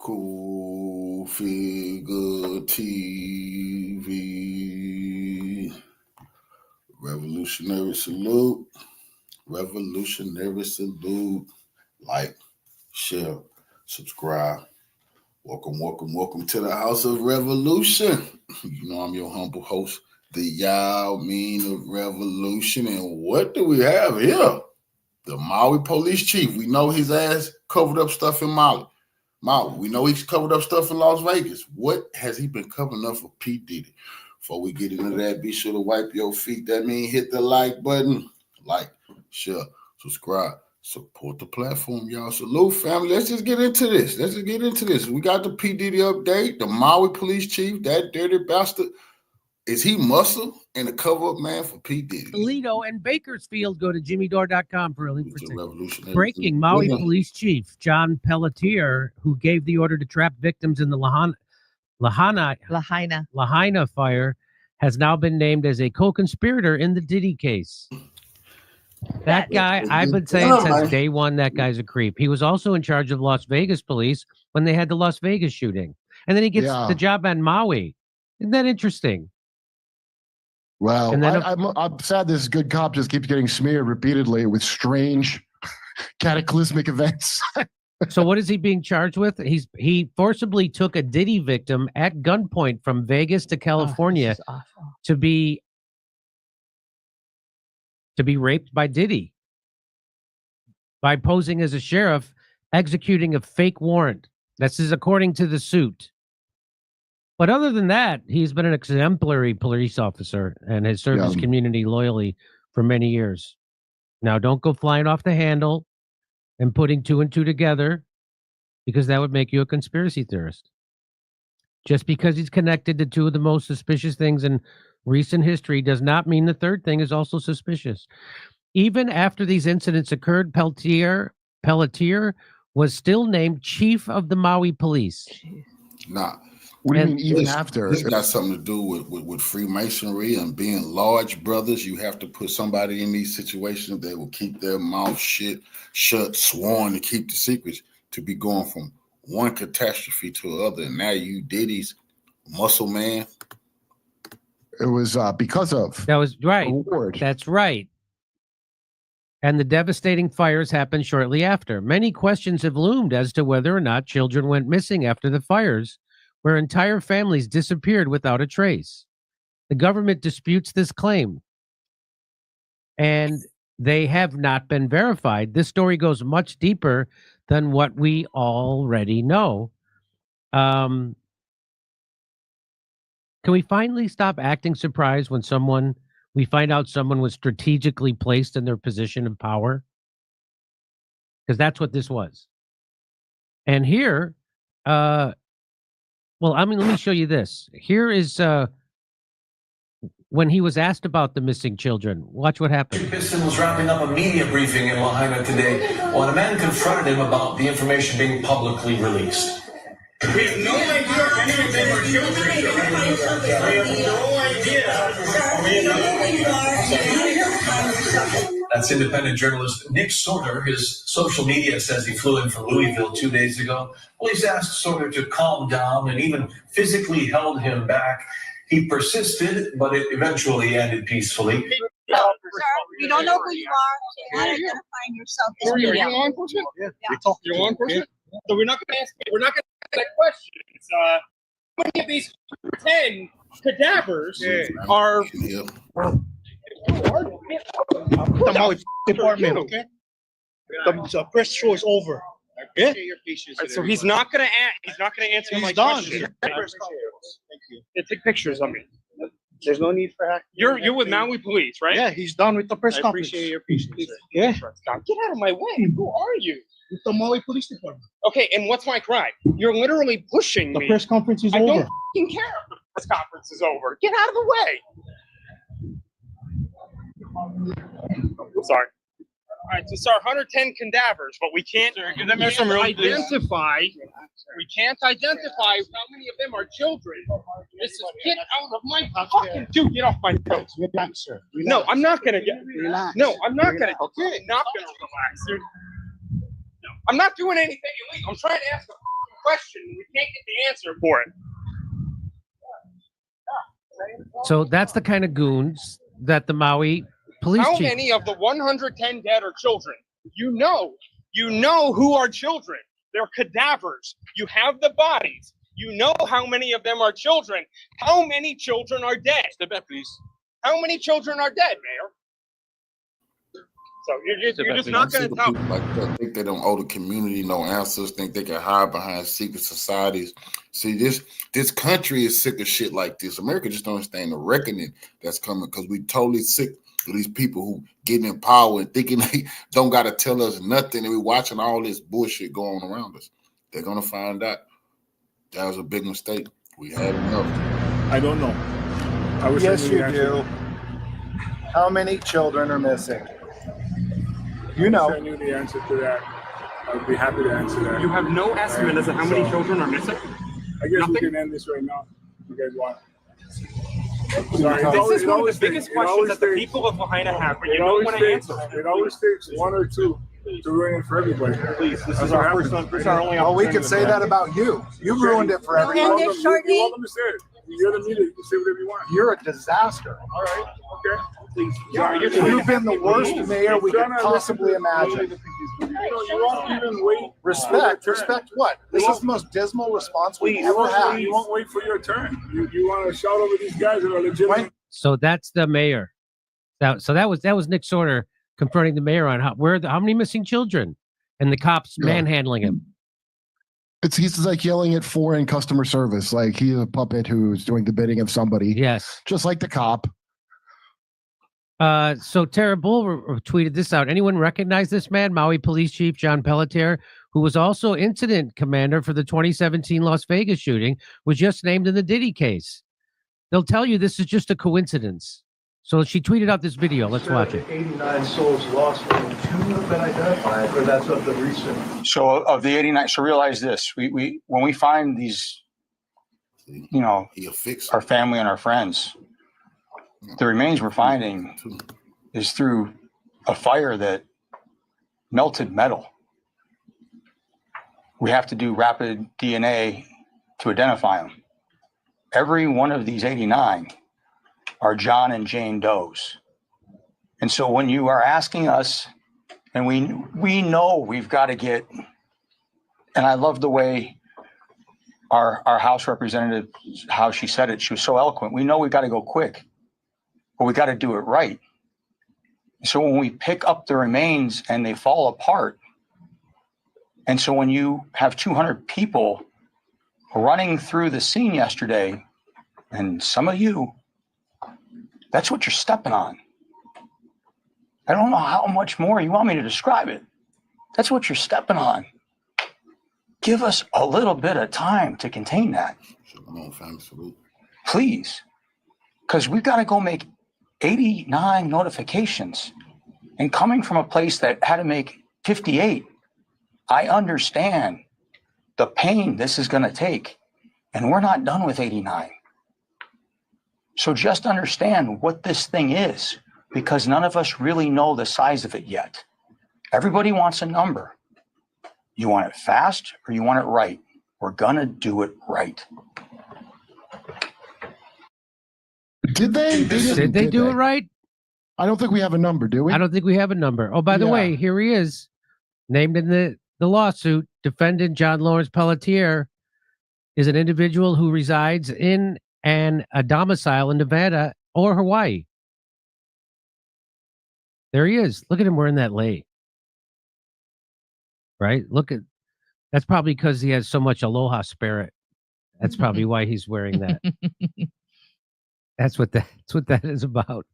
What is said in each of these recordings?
Cool Figure TV. Revolutionary salute. Revolutionary salute. Like, share, subscribe. Welcome to the House of Revolution. You know I'm your humble host, the Yao Mean of Revolution. And what do we have here? The Maui police chief. We know his ass covered up stuff in Maui. We know he's covered up stuff in Las Vegas. What has he been covering up for P. Diddy? Before we get into that, be sure to wipe your feet. That means hit the like button. Like, share, subscribe, support the platform, y'all. Salute, family. Let's just get into this. We got the P. Diddy update. The Maui police chief, that dirty bastard. Is he muscle and a cover-up man for P. Diddy? Toledo and Bakersfield. Go to jimmydore.com for a link for tickets. Breaking Maui police chief John Pelletier, who gave the order to trap victims in the Lahaina fire, has now been named as a co-conspirator in the Diddy case. That guy, I've been saying since day one, that guy's a creep. He was also in charge of Las Vegas police when they had the Las Vegas shooting. And then he gets the job on Maui. Isn't that interesting? Well, I'm sad this good cop just keeps getting smeared repeatedly with strange cataclysmic events. So what is he being charged with? He forcibly took a Diddy victim at gunpoint from Vegas to California to be raped by Diddy by posing as a sheriff, executing a fake warrant. This is according to the suit. But other than that, he's been an exemplary police officer and has served his community loyally for many years. Now, don't go flying off the handle and putting two and two together, because that would make you a conspiracy theorist. Just because he's connected to two of the most suspicious things in recent history does not mean the third thing is also suspicious. Even after these incidents occurred, Pelletier was still named chief of the Maui police. Nah. What do you mean even after? This got something to do with Freemasonry and being large brothers. You have to put somebody in these situations that will keep their mouth shut, sworn to keep the secrets, to be going from one catastrophe to another. And now you Diddy's muscle man. It was because of that was right. Award. That's right. And the devastating fires happened shortly after. Many questions have loomed as to whether or not children went missing after the fires, where entire families disappeared without a trace. The government disputes this claim, and they have not been verified. This story goes much deeper than what we already know. Can we finally stop acting surprised when we find out someone was strategically placed in their position of power? Because that's what this was. And here, well, I mean, let me show you this. Here is when he was asked about the missing children. Watch what happened. Piston was wrapping up a media briefing in Lahaina today when a man confronted him about the information being publicly released. We have no idea if any of them are children. We have no idea. That's independent journalist Nick Soter. His social media says he flew in from Louisville 2 days ago. Police asked Soter to calm down and even physically held him back. He persisted, but it eventually ended peacefully. Sir, we don't know who you are. You're not identifying yourself. Are you law enforcement? Yeah. You're law enforcement? So we're not going to ask that question. How many of these 10 cadavers are the Maui department, okay? The press show is over. Yeah. So he's not going to answer my question. Thank you. Yeah, take pictures of me. There's no need for hacking. You're with Maui Police, right? Yeah, he's done with the press conference. Appreciate your patience. Yeah. Get out of my way. Who are you? With the Maui Police Department. Okay, and what's my crime? You're literally pushing me. The press conference is over. I don't fucking care if the press conference is over. Get out of the way. I'm sorry. All right, so sir, 110 cadavers, but we can't identify. We can't identify how many of them are children. This is get out of my fucking dude. Get off my throat. Relax, sir. Relax. No, I'm not gonna get. Relax. No, I'm not gonna. Okay. I'm not gonna relax, dude. No, I'm not doing anything illegal. I'm trying to ask a question. We can't get the answer for it. So that's the kind of goons that the Maui police How chief. many of the 110 dead are children? You know who are children. They're cadavers. You have the bodies. You know how many of them are children. How many children are dead? Step back, please. How many children are dead, Mayor? So you're just not going to tell. People like that think they don't owe the community no answers, think they can hide behind secret societies. See, this country is sick of shit like this. America just don't understand the reckoning that's coming because we totally sick of these people who getting in power and thinking they don't got to tell us nothing, and we watching all this bullshit going on around us. They're going to find out. That was a big mistake. We had enough. I don't know. Yes, you do. How many children are missing? You know. If I knew the answer to that, I would be happy to answer that. You have no estimate as to how many children are missing? I guess Nothing? we can end this right now if you guys want. Sorry, this is one of the biggest questions that the people of Lahaina have, but you don't want to answer. It always takes one or two to ruin it for everybody. Please, this is our first one. This is our only Well, we could say that about you. You ruined it for everyone. End it shortly. You're welcome to say it. You're the media. You can say whatever you want. You're a disaster. All right. Okay. Please. You've been the worst mayor we could possibly imagine. You won't even wait. Respect what? This is the most dismal response we've ever had. You won't wait for your turn. You want to shout over these guys that are legitimate. So that's the mayor. So that was Nick Sorter confronting the mayor on how many missing children, and the cops manhandling him. He's like yelling at foreign customer service, like he's a puppet who's doing the bidding of somebody. Yes, just like the cop. So Tara Bull tweeted this out. Anyone recognize this man? Maui Police Chief John Pelletier, who was also incident commander for the 2017 Las Vegas shooting, was just named in the Diddy case. They'll tell you this is just a coincidence. So she tweeted out this video. Let's watch it. 89 souls lost, and 2 have been identified, or that's of the recent. So of the 89, so realize this: we when we find these, our family and our friends, the remains we're finding is through a fire that melted metal. We have to do rapid DNA to identify them. Every one of these 89 are John and Jane Does. And so when you are asking us, and we know we've got to get, and I love the way our House representative, how she said it, she was so eloquent. We know we've got to go quick, but we got to do it right. So when we pick up the remains and they fall apart, and so when you have 200 people running through the scene yesterday, and some of you, that's what you're stepping on. I don't know how much more you want me to describe it. That's what you're stepping on. Give us a little bit of time to contain that. Please. Because we've got to go make 89 notifications. And coming from a place that had to make 58, I understand the pain this is going to take. And we're not done with 89. So just understand what this thing is, because none of us really know the size of it yet. Everybody wants a number. You want it fast or you want it right? We're going to do it right. Did they? Did they do it right? I don't think we have a number, do we? I don't think we have a number. Oh, by the way, here he is, named in the lawsuit. Defendant John Lawrence Pelletier is an individual who resides in a domicile in Nevada or Hawaii. There he is. Look at him wearing that lei. Right? That's probably because he has so much aloha spirit. That's probably why he's wearing that. That's what that is about.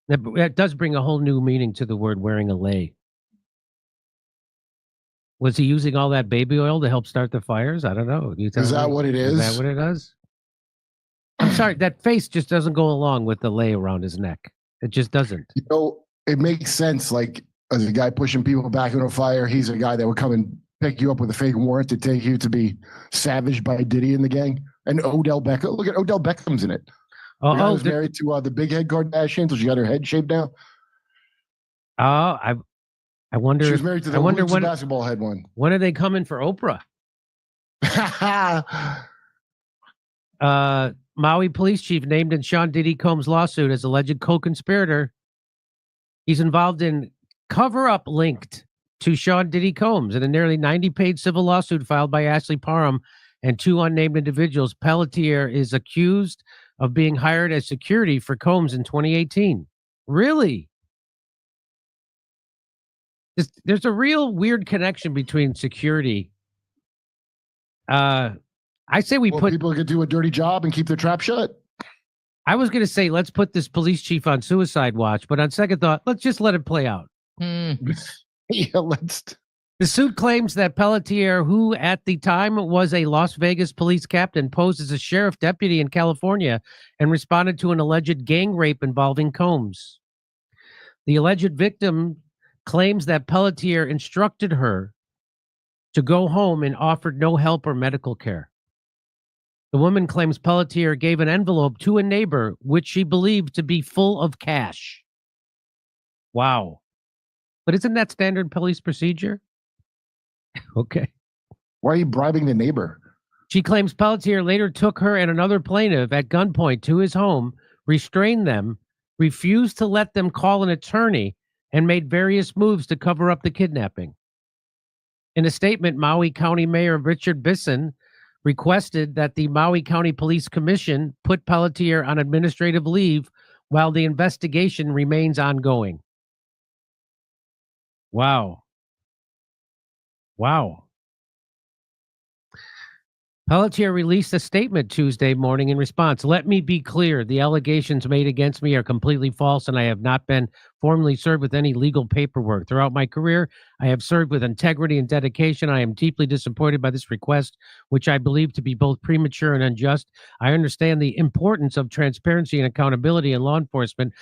That does bring a whole new meaning to the word wearing a lei. Was he using all that baby oil to help start the fires? I don't know. Is that what it is? Is that what it is? I'm sorry. That face just doesn't go along with the lei around his neck. It just doesn't. It makes sense. Like, as a guy pushing people back into a fire, he's a guy that would come and pick you up with a fake warrant to take you to be savaged by Diddy and the gang. And Odell Beckham. Look at Odell Beckham's in it. Who's married to the big head Kardashian, so she got her head shaved down. Oh, I wonder. She was married to the basketball head one. When are they coming for Oprah? Maui police chief named in Sean Diddy Combs' lawsuit as alleged co-conspirator. He's involved in cover-up linked to Sean Diddy Combs in a nearly 90-page civil lawsuit filed by Ashley Parham and two unnamed individuals. Pelletier is accused of being hired as security for Combs in 2018. Really? There's a real weird connection between security. I say people could do a dirty job and keep their trap shut. I was going to say, let's put this police chief on suicide watch, but on second thought, let's just let it play out. Yeah, let's. The suit claims that Pelletier, who at the time was a Las Vegas police captain, posed as a sheriff deputy in California and responded to an alleged gang rape involving Combs. The alleged victim claims that Pelletier instructed her to go home and offered no help or medical care. The woman claims Pelletier gave an envelope to a neighbor, which she believed to be full of cash. Wow. But isn't that standard police procedure? Okay. Why are you bribing the neighbor? She claims Pelletier later took her and another plaintiff at gunpoint to his home, restrained them, refused to let them call an attorney, and made various moves to cover up the kidnapping. In a statement, Maui County Mayor Richard Bisson requested that the Maui County Police Commission put Pelletier on administrative leave while the investigation remains ongoing. Wow. Wow. Pelletier released a statement Tuesday morning in response. Let me be clear. The allegations made against me are completely false, and I have not been formally served with any legal paperwork. Throughout my career, I have served with integrity and dedication. I am deeply disappointed by this request, which I believe to be both premature and unjust. I understand the importance of transparency and accountability in law enforcement,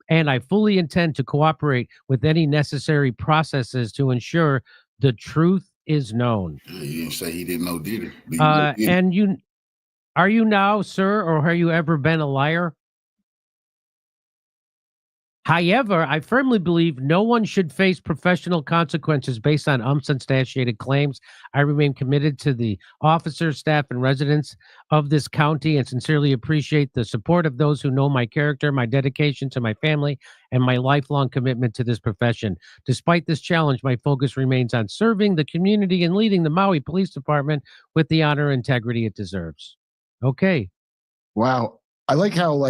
and I fully intend to cooperate with any necessary processes to ensure the truth is known. He didn't say he didn't know Diddy. And are you now, sir, or have you ever been a liar? However, I firmly believe no one should face professional consequences based on unsubstantiated claims. I remain committed to the officers, staff, and residents of this county and sincerely appreciate the support of those who know my character, my dedication to my family, and my lifelong commitment to this profession. Despite this challenge, my focus remains on serving the community and leading the Maui Police Department with the honor and integrity it deserves. Okay. Wow. I like how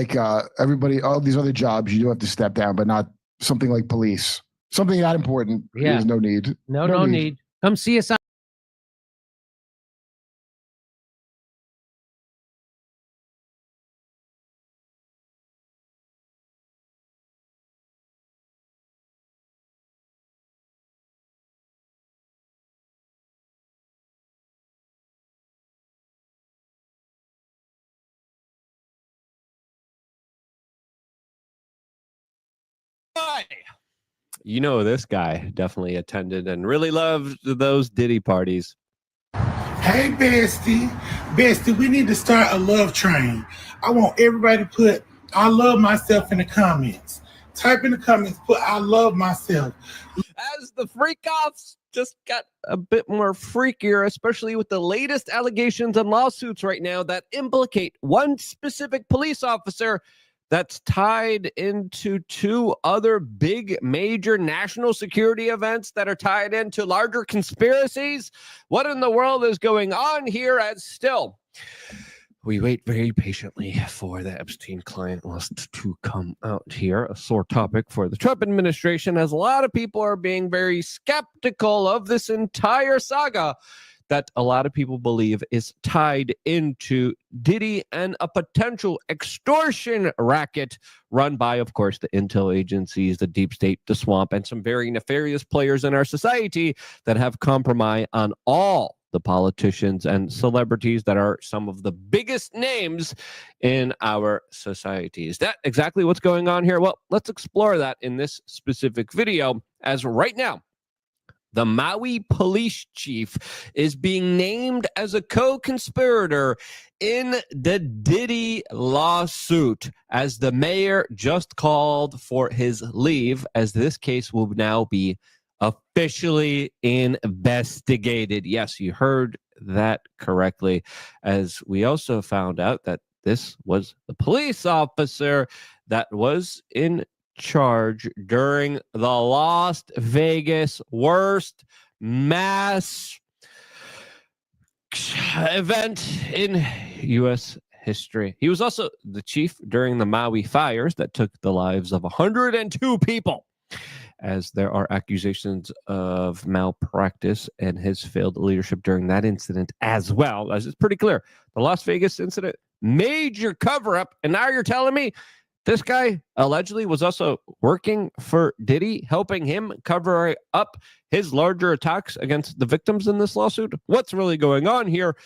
everybody, all these other jobs, you do have to step down, but not something like police. Something that important. Yeah. There's no need. No need. Come see us on. You know, this guy definitely attended and really loved those Diddy parties. Hey, Bestie, we need to start a love train. I want everybody to put I love myself in the comments. Type in the comments, put I love myself. As the freak-offs just got a bit more freakier, especially with the latest allegations and lawsuits right now that implicate one specific police officer that's tied into two other big major national security events that are tied into larger conspiracies. What in the world is going on here? As still, we wait very patiently for the Epstein client list to come out here, a sore topic for the Trump administration, as a lot of people are being very skeptical of this entire saga that a lot of people believe is tied into Diddy and a potential extortion racket run by, of course, the intel agencies, the deep state, the swamp, and some very nefarious players in our society that have compromised on all the politicians and celebrities that are some of the biggest names in our society. Is that exactly what's going on here? Well, let's explore that in this specific video, as right now, the Maui police chief is being named as a co-conspirator in the Diddy lawsuit, as the mayor just called for his leave, as this case will now be officially investigated. Yes, you heard that correctly, as we also found out that this was the police officer that was in charge during the Las Vegas worst mass event in U.S. history. He was also the chief during the Maui fires that took the lives of 102 people, as there are accusations of malpractice and his failed leadership during that incident as well. As it's pretty clear, the Las Vegas incident, major cover-up, and now you're telling me this guy allegedly was also working for Diddy, helping him cover up his larger attacks against the victims in this lawsuit? What's really going on here?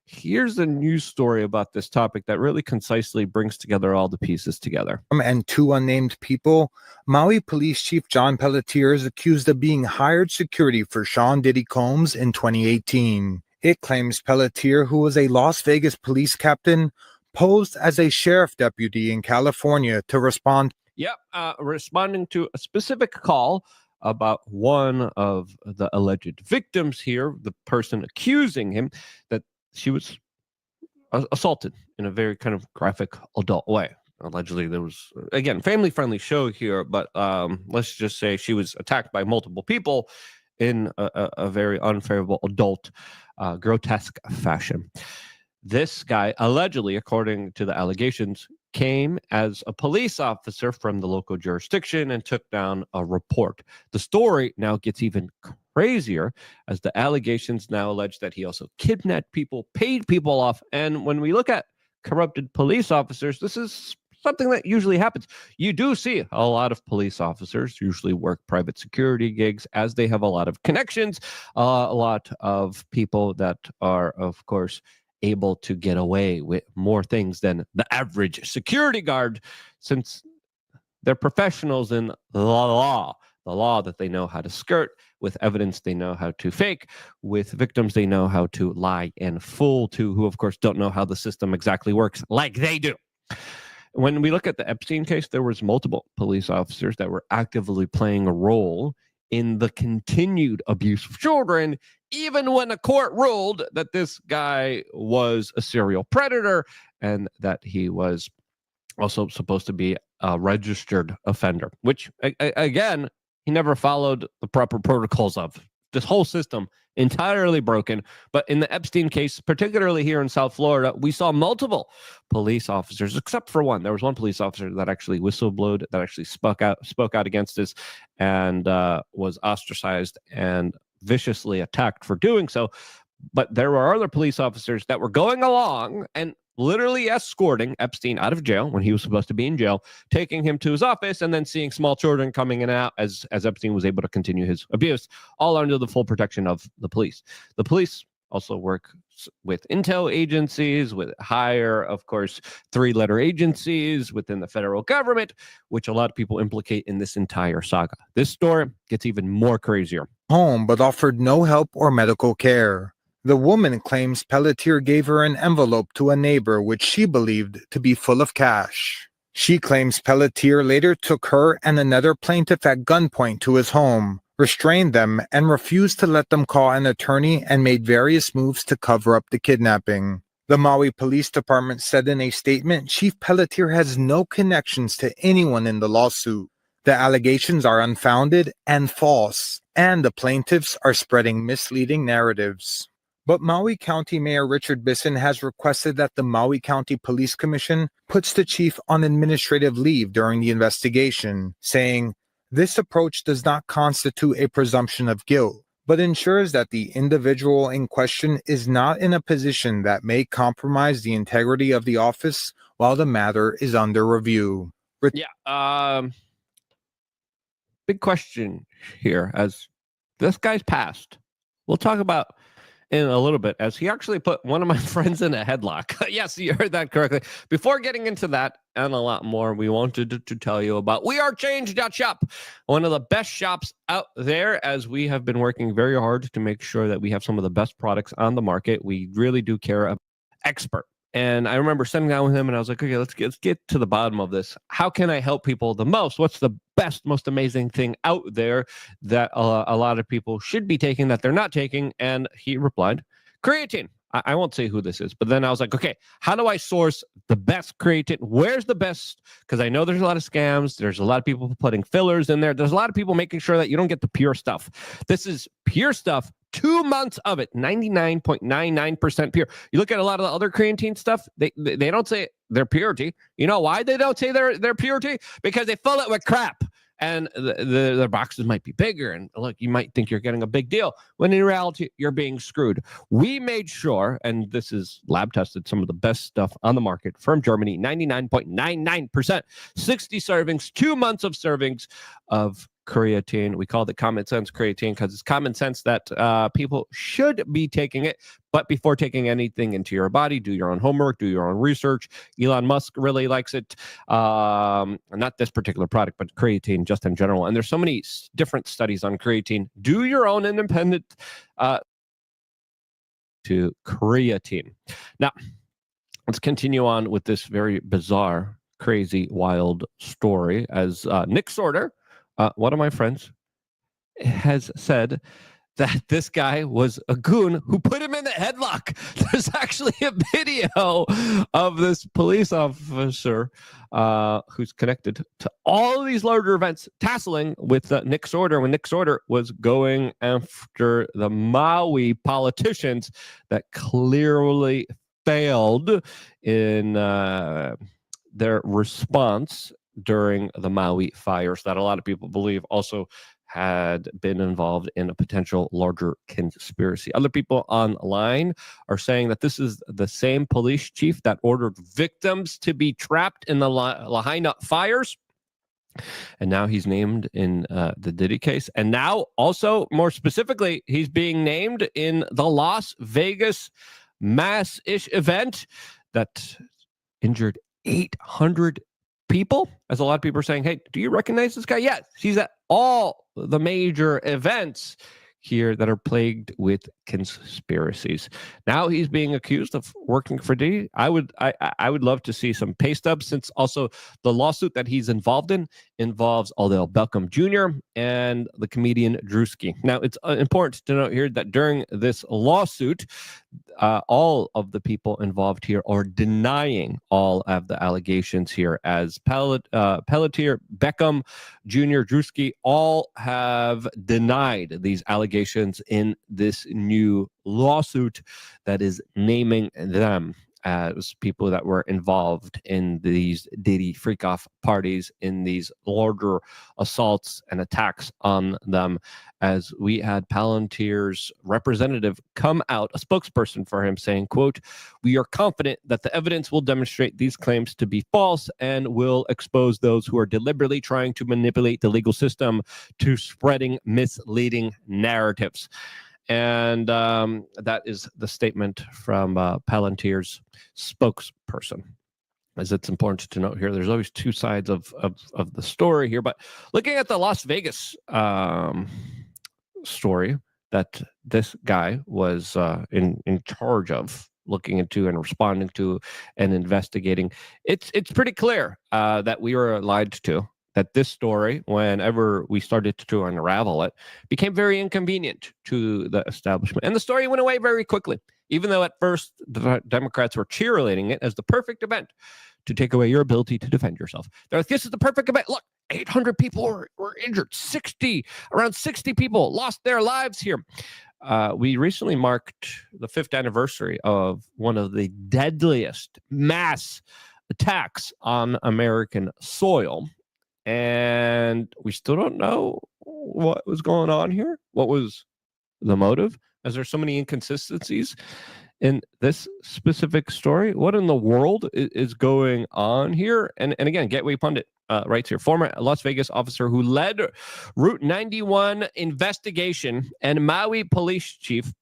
Here's a news story about this topic that really concisely brings together all the pieces together. And two unnamed people. Maui Police Chief John Pelletier is accused of being hired security for Sean Diddy Combs in 2018. It claims Pelletier, who was a Las Vegas police captain, posed as a sheriff deputy in California to respond. Yep, responding to a specific call about one of the alleged victims here, the person accusing him that she was assaulted in a very kind of graphic adult way. Allegedly, there was, again, family-friendly show here, but let's just say she was attacked by multiple people in a very unfavorable adult, grotesque fashion. This guy, allegedly, according to the allegations, came as a police officer from the local jurisdiction and took down a report. The story now gets even crazier, as the allegations now allege that he also kidnapped people, paid people off. And when we look at corrupted police officers, this is something that usually happens. You do see a lot of police officers usually work private security gigs, as they have a lot of connections, a lot of people that are, of course, able to get away with more things than the average security guard, since they're professionals in the law that they know how to skirt, with evidence they know how to fake, with victims they know how to lie and fool to, who of course don't know how the system exactly works like they do. When we look at the Epstein case, there was multiple police officers that were actively playing a role in the continued abuse of children, even when a court ruled that this guy was a serial predator and that he was also supposed to be a registered offender, which, again, he never followed the proper protocols of. This whole system entirely broken. But in the Epstein case, particularly here in South Florida, we saw multiple police officers, except for one. There was one police officer that actually whistleblowed, that actually spoke out against this, and was ostracized and viciously attacked for doing so. But there were other police officers that were going along and literally escorting Epstein out of jail when he was supposed to be in jail, taking him to his office, and then seeing small children coming in and out as Epstein was able to continue his abuse, all under the full protection of the police. The police also work with intel agencies, with higher, of course, 3-letter agencies within the federal government, which a lot of people implicate in this entire saga. This story gets even more crazier. Home, but offered no help or medical care. The woman claims Pelletier gave her an envelope to a neighbor which she believed to be full of cash. She claims Pelletier later took her and another plaintiff at gunpoint to his home, restrained them, and refused to let them call an attorney, and made various moves to cover up the kidnapping. The Maui Police Department said in a statement, Chief Pelletier has no connections to anyone in the lawsuit. The allegations are unfounded and false, and the plaintiffs are spreading misleading narratives. But Maui County Mayor Richard Bisson has requested that the Maui County Police Commission puts the chief on administrative leave during the investigation, saying, "This approach does not constitute a presumption of guilt, but ensures that the individual in question is not in a position that may compromise the integrity of the office while the matter is under review." Big question here, as this guy's passed. We'll talk about in a little bit, as he actually put one of my friends in a headlock. Yes, you heard that correctly. Before getting into that and a lot more, we wanted to tell you about wearechange.shop, one of the best shops out there, as we have been working very hard to make sure that we have some of the best products on the market. We really do care about expert And I remember sitting down with him and I was like, okay, let's get to the bottom of this. How can I help people the most? What's the best, most amazing thing out there that a lot of people should be taking that they're not taking? And he replied, creatine. I won't say who this is, but then I was like, okay, how do I source the best creatine? Where's the best? Because I know there's a lot of scams. There's a lot of people putting fillers in there. There's a lot of people making sure that you don't get the pure stuff. This is pure stuff. 2 months of it, 99.99% pure. You look at a lot of the other creatine stuff, they don't say their purity. You know why they don't say their purity? Because they fill it with crap. And the boxes might be bigger, and look, you might think you're getting a big deal, when in reality, you're being screwed. We made sure, and this is lab tested, some of the best stuff on the market from Germany, 99.99%, 60 servings, 2 months of servings of creatine. We call it common sense creatine because it's common sense that people should be taking it. But before taking anything into your body, do your own homework, do your own research. Elon Musk really likes it. Not this particular product, but creatine just in general. And there's so many different studies on creatine. Do your own independent to creatine. Now, let's continue on with this very bizarre, crazy, wild story as Nick Sorter, one of my friends, has said that this guy was a goon who put him in a headlock. There's actually a video of this police officer who's connected to all of these larger events, tasseling with Nick Sorter when Nick Sorter was going after the Maui politicians that clearly failed in their response during the Maui fires that a lot of people believe also had been involved in a potential larger conspiracy. Other people online are saying that this is the same police chief that ordered victims to be trapped in the Lahaina fires. And now he's named in the Diddy case. And now also, more specifically, he's being named in the Las Vegas mass-ish event that injured 800 people, as a lot of people are saying, hey, do you recognize this guy? Yes, he's at all the major events here that are plagued with conspiracies. Now he's being accused of working for Diddy. I would love to see some pay stubs, since also the lawsuit that he's involved in involves Odell Beckham Jr. and the comedian Drewski. Now, it's important to note here that during this lawsuit, all of the people involved here are denying all of the allegations here, as Pelletier, Beckham Jr., Drewski all have denied these allegations in this new lawsuit that is naming them as people that were involved in these Diddy freak-off parties, in these larger assaults and attacks on them. As we had Palantir's representative come out, a spokesperson for him, saying, quote, "We are confident that the evidence will demonstrate these claims to be false and will expose those who are deliberately trying to manipulate the legal system to spreading misleading narratives." And that is the statement from Palantir's spokesperson. As it's important to note here, there's always two sides of the story here. But looking at the Las Vegas story that this guy was in charge of looking into and responding to and investigating, it's pretty clear that we were lied to. That this story, whenever we started to unravel it, became very inconvenient to the establishment. And the story went away very quickly, even though at first the Democrats were cheerleading it as the perfect event to take away your ability to defend yourself. They're like, this is the perfect event. Look, 800 people were injured. Around 60 people lost their lives here. We recently marked the 5th anniversary of one of the deadliest mass attacks on American soil. And we still don't know what was going on here. What was the motive? As there's so many inconsistencies in this specific story. What in the world is going on here? And again, Gateway Pundit writes here, former Las Vegas officer who led Route 91 investigation and Maui police chief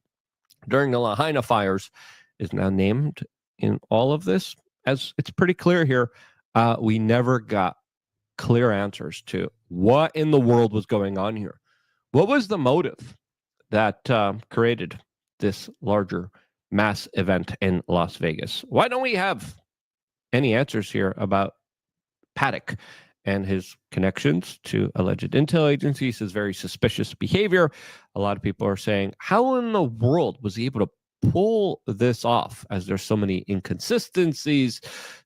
during the Lahaina fires is now named in all of this. As it's pretty clear here, we never got clear answers to what in the world was going on here. What was the motive that created this larger mass event in Las Vegas. Why don't we have any answers here about Paddock and his connections to alleged intel agencies, his very suspicious behavior? A lot of people are saying, how in the world was he able to pull this off, as there's so many inconsistencies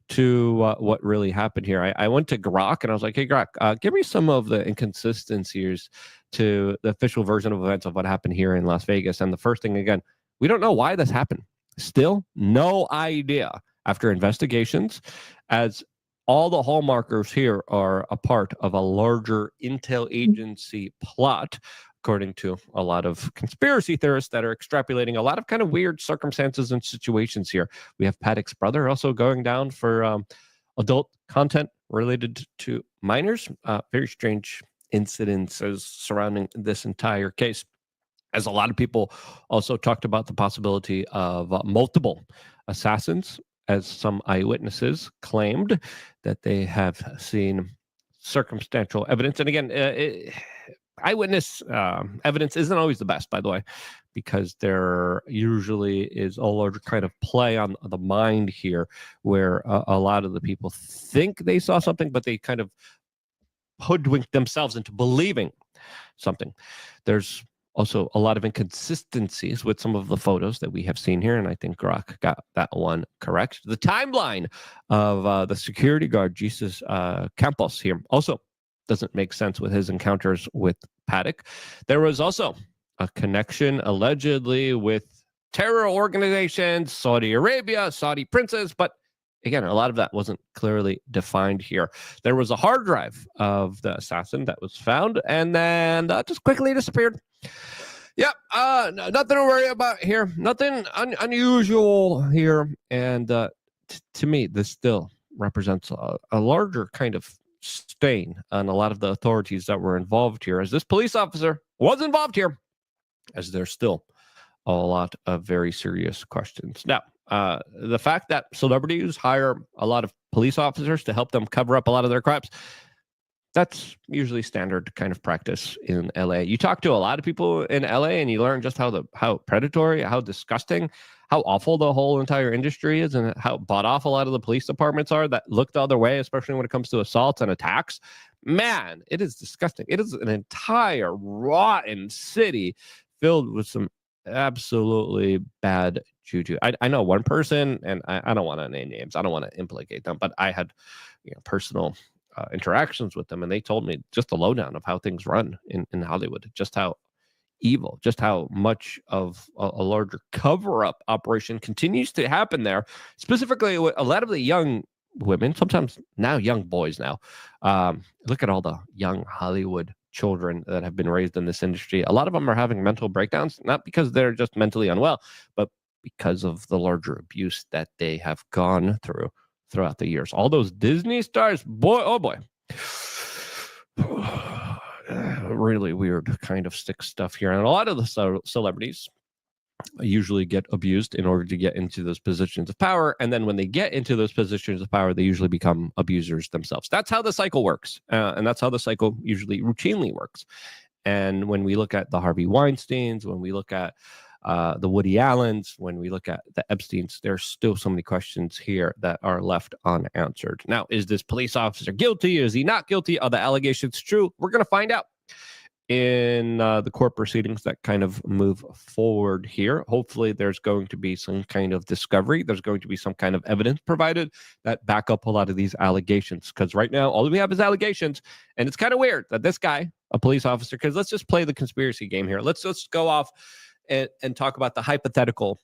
to what really happened here? I went to Grok and I was like, hey, Grok, give me some of the inconsistencies to the official version of events of what happened here in Las Vegas. And the first thing, again, we don't know why this happened. Still no idea after investigations, as all the hallmarkers here are a part of a larger intel agency plot, according to a lot of conspiracy theorists that are extrapolating a lot of kind of weird circumstances and situations here. We have Paddock's brother also going down for adult content related to minors. Very strange incidences surrounding this entire case, as a lot of people also talked about the possibility of multiple assassins, as some eyewitnesses claimed that they have seen circumstantial evidence. And again, eyewitness evidence isn't always the best, by the way, because there usually is a larger kind of play on the mind here, where a lot of the people think they saw something, but they kind of hoodwink themselves into believing something. There's also a lot of inconsistencies with some of the photos that we have seen here, and I think Grok got that one correct. The timeline of the security guard, Jesus Campos, here also doesn't make sense with his encounters with Paddock. There was also a connection, allegedly, with terror organizations, Saudi Arabia, Saudi princes, but again, a lot of that wasn't clearly defined here. There was a hard drive of the assassin that was found and then just quickly disappeared. Yep, nothing to worry about here. Nothing unusual here. And to me, this still represents a larger kind of stain on a lot of the authorities that were involved here, as this police officer was involved here, as there's still a lot of very serious questions. Now, the fact that celebrities hire a lot of police officers to help them cover up a lot of their crimes, that's usually standard kind of practice in LA. You talk to a lot of people in LA and you learn just how predatory, how disgusting, how awful the whole entire industry is, and how bought off a lot of the police departments are that look the other way, especially when it comes to assaults and attacks. Man, it is disgusting. It is an entire rotten city filled with some absolutely bad juju. I know one person, and I don't want to name names. I don't want to implicate them, but I had personal interactions with them, and they told me just the lowdown of how things run in Hollywood, just how evil, just how much of a larger cover-up operation continues to happen there, specifically with a lot of the young women, sometimes now young boys now. Look at all the young Hollywood children that have been raised in this industry. A lot of them are having mental breakdowns, not because they're just mentally unwell, but because of the larger abuse that they have gone through throughout the years. All those Disney stars, boy, oh boy. Really weird kind of stick stuff here. And a lot of the celebrities usually get abused in order to get into those positions of power. And then when they get into those positions of power, they usually become abusers themselves. That's how the cycle works. And that's how the cycle usually routinely works. And when we look at the Harvey Weinsteins, when we look at the Woody Allens, when we look at the Epsteins, there's still so many questions here that are left unanswered. Now, is this police officer guilty? Is he not guilty? Are the allegations true? We're going to find out in the court proceedings that kind of move forward here. Hopefully there's going to be some kind of discovery. There's going to be some kind of evidence provided that back up a lot of these allegations, because right now all we have is allegations. And it's kind of weird that this guy, a police officer, because let's just play the conspiracy game here. Let's just go off and talk about the hypothetical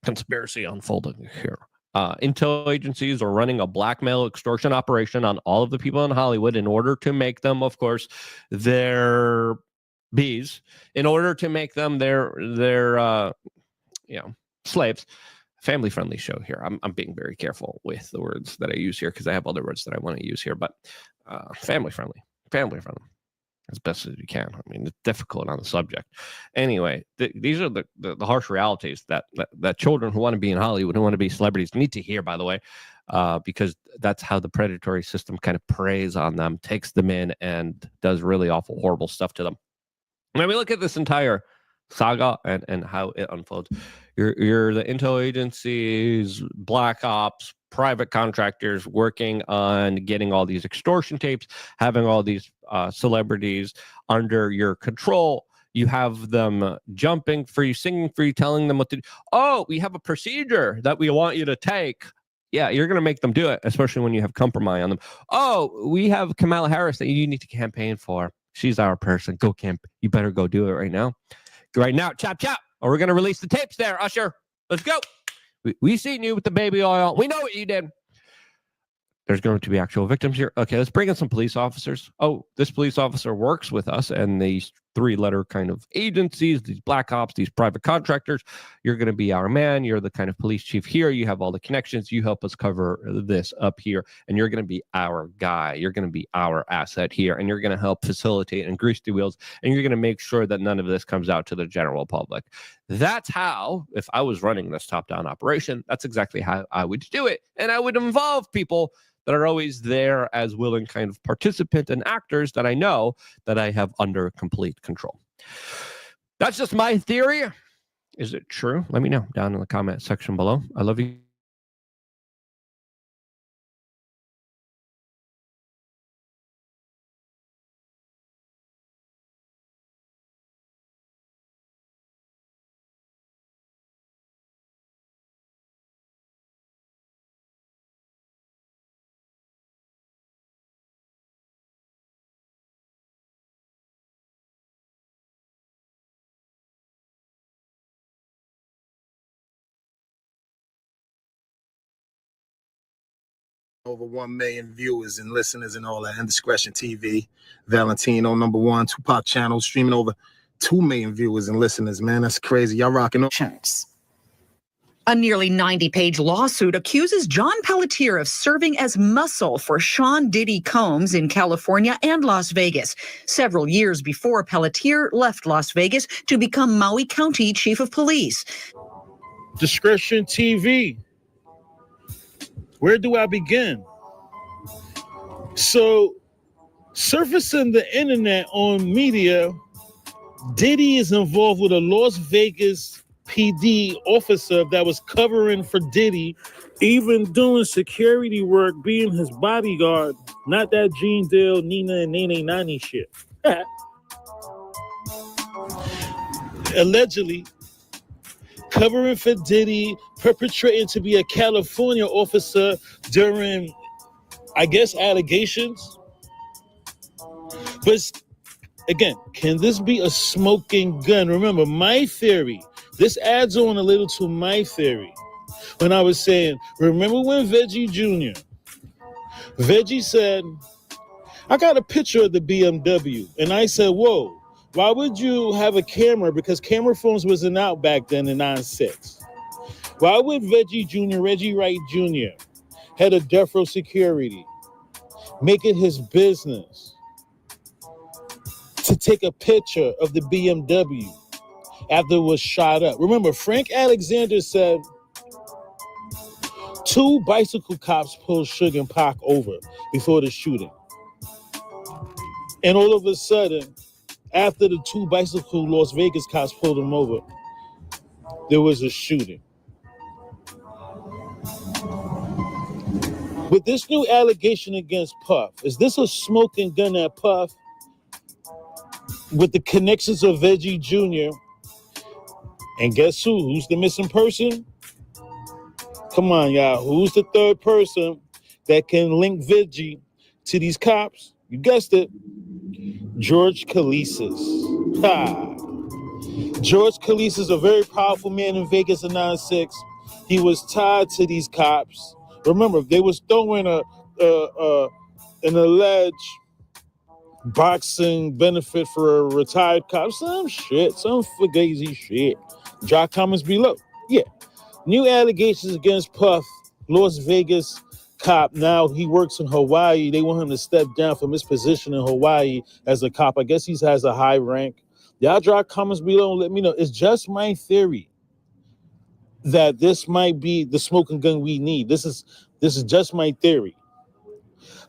conspiracy unfolding here. Intel agencies are running a blackmail extortion operation on all of the people in Hollywood in order to make them, of course, their bees, in order to make them their slaves. Family friendly show here. I'm being very careful with the words that I use here, because I have other words that I want to use here, but family friendly as best as you can. I mean, it's difficult on the subject. Anyway, these are the harsh realities that children who want to be in Hollywood, who want to be celebrities, need to hear, by the way, because that's how the predatory system kind of preys on them, takes them in, and does really awful, horrible stuff to them. When we look at this entire saga and how it unfolds, You're the intel agencies, black ops, private contractors working on getting all these extortion tapes, having all these celebrities under your control. You have them jumping for you, singing for you, telling them what to do. Oh, we have a procedure that we want you to take. Yeah, you're going to make them do it, especially when you have compromise on them. Oh, we have Kamala Harris that you need to campaign for. She's our person. Go camp. You better go do it right now. Right now, chop, chop. Or we're going to release the tapes there, Usher. Let's go. We seen you with the baby oil. We know what you did. There's going to be actual victims here. Okay, let's bring in some police officers. Oh, this police officer works with us and these 3-letter kind of agencies, these black ops, these private contractors. You're going to be our man. You're the kind of police chief here. You have all the connections. You help us cover this up here, and you're going to be our guy. You're going to be our asset here, and you're going to help facilitate and grease the wheels, and you're going to make sure that none of this comes out to the general public. That's how, if I was running this top-down operation, that's exactly how I would do it, and I would involve people that are always there as willing kind of participant and actors that I know that I have under complete control. That's just my theory. Is it true? Let me know down in the comment section below. I love you. Over 1 million viewers and listeners and all that. Indiscretion TV, Valentino #1, Tupac channel, streaming over 2 million viewers and listeners, man. That's crazy. Y'all rocking. A nearly 90-page lawsuit accuses John Pelletier of serving as muscle for Sean Diddy Combs in California and Las Vegas, several years before Pelletier left Las Vegas to become Maui County Chief of Police. Discretion TV. Where do I begin? So, surfacing the internet on media, Diddy is involved with a Las Vegas PD officer that was covering for Diddy, even doing security work, being his bodyguard. Not that Gene Deal, Nina, and Nene Nani shit. Allegedly, covering for Diddy, perpetrating to be a California officer during, I guess, allegations. But again, can this be a smoking gun? Remember, my theory, this adds on a little to my theory. When I was saying, remember when Veggie Jr., Veggie said, I got a picture of the BMW. And I said, whoa, why would you have a camera? Because camera phones wasn't out back then in 96. Why would Veggie Jr., Reggie Wright Jr., head of death row security, make it his business to take a picture of the BMW after it was shot up? Remember, Frank Alexander said 2 bicycle cops pulled Suge and Pac over before the shooting. And all of a sudden, after the 2 bicycle Las Vegas cops pulled him over, there was a shooting. With this new allegation against Puff, is this a smoking gun at Puff? With the connections of Veggie Jr. And guess who? Who's the missing person? Come on, y'all. Who's the third person that can link Veggie to these cops? You guessed it. George Kalisis. Ha! George Kalisis, a very powerful man in Vegas in 96. He was tied to these cops. Remember, they was throwing an alleged boxing benefit for a retired cop. Some shit, some fugazi shit. Drop comments below. Yeah. New allegations against Puff, Las Vegas cop. Now he works in Hawaii. They want him to step down from his position in Hawaii as a cop. I guess he has a high rank. Y'all drop comments below and let me know. It's just my theory that this might be the smoking gun we need. This is just my theory.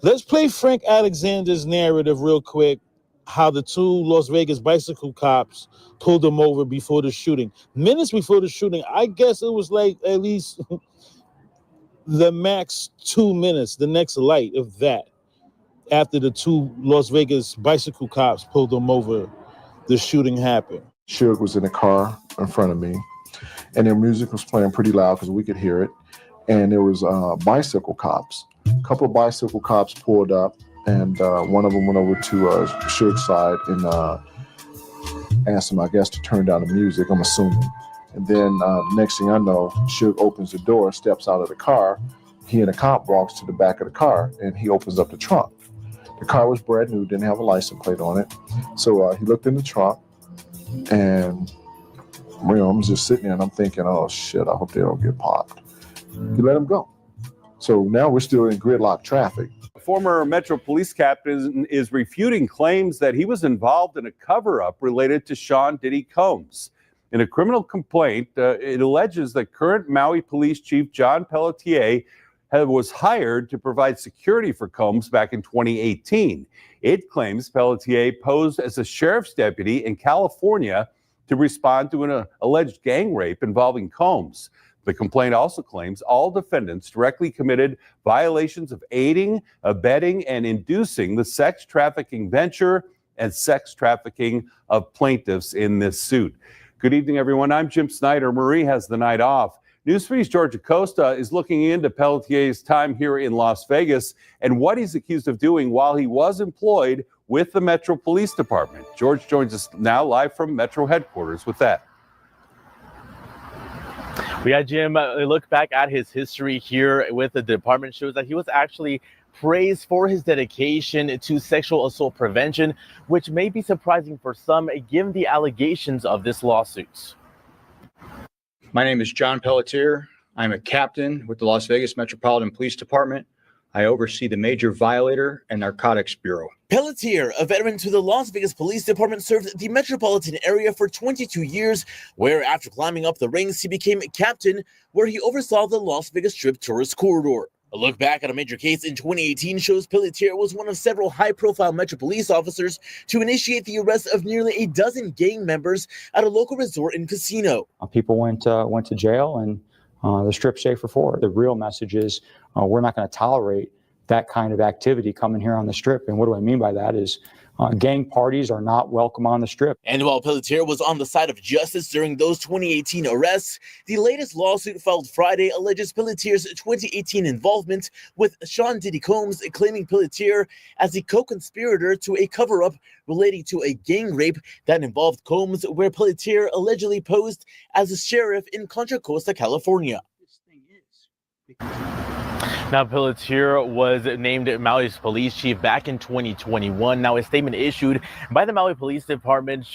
Let's play Frank Alexander's narrative real quick how the two Las Vegas bicycle cops pulled him over before the shooting. Minutes before the shooting, I guess it was like at least the max 2 minutes, the next light of that, after the two Las Vegas bicycle cops pulled him over, the shooting happened. Suge was in a car in front of me, and their music was playing pretty loud because we could hear it. And there was bicycle cops. A couple of bicycle cops pulled up, and one of them went over to Suge's side and asked him, I guess, to turn down the music, I'm assuming. And then next thing I know, Suge opens the door, steps out of the car. He and a cop walks to the back of the car, and he opens up the trunk. The car was brand new, didn't have a license plate on it. So he looked in the trunk, and I'm just sitting there, and I'm thinking, oh, shit, I hope they don't get popped. He let him go. So now we're still in gridlock traffic. Former Metro Police Captain is refuting claims that he was involved in a cover-up related to Sean Diddy Combs. In a criminal complaint, it alleges that current Maui Police Chief John Pelletier was hired to provide security for Combs back in 2018. It claims Pelletier posed as a sheriff's deputy in California to respond to an alleged gang rape involving Combs. The complaint also claims all defendants directly committed violations of aiding, abetting, and inducing the sex trafficking venture and sex trafficking of plaintiffs in this suit. Good evening, everyone. I'm Jim Snyder. Marie has the night off. News 3's George Acosta is looking into Pelletier's time here in Las Vegas and what he's accused of doing while he was employed with the Metro Police Department. George joins us now live from Metro headquarters with that. Yeah, Jim, a look back at his history here with the department shows that he was actually praised for his dedication to sexual assault prevention, which may be surprising for some given the allegations of this lawsuit. My name is John Pelletier. I'm a captain with the Las Vegas Metropolitan Police Department. I oversee the Major Violator and Narcotics Bureau. Pelletier, a veteran to the Las Vegas Police Department, served the metropolitan area for 22 years, where after climbing up the ranks, he became captain, where he oversaw the Las Vegas Strip tourist corridor. A look back at a major case in 2018 shows Pelletier was one of several high-profile Metro police officers to initiate the arrest of nearly a dozen gang members at a local resort and casino. People went to jail, and the Strip's safer for it. The real message is we're not going to tolerate that kind of activity coming here on the Strip. And what do I mean by that is gang parties are not welcome on the Strip. And while Pelletier was on the side of justice during those 2018 arrests, the latest lawsuit filed Friday alleges Pelletier's 2018 involvement with Sean Diddy Combs, claiming Pelletier as a co-conspirator to a cover-up relating to a gang rape that involved Combs, where Pelletier allegedly posed as a sheriff in Contra Costa, California. Now, Pelletier was named Maui's police chief back in 2021. Now, a statement issued by the Maui Police Department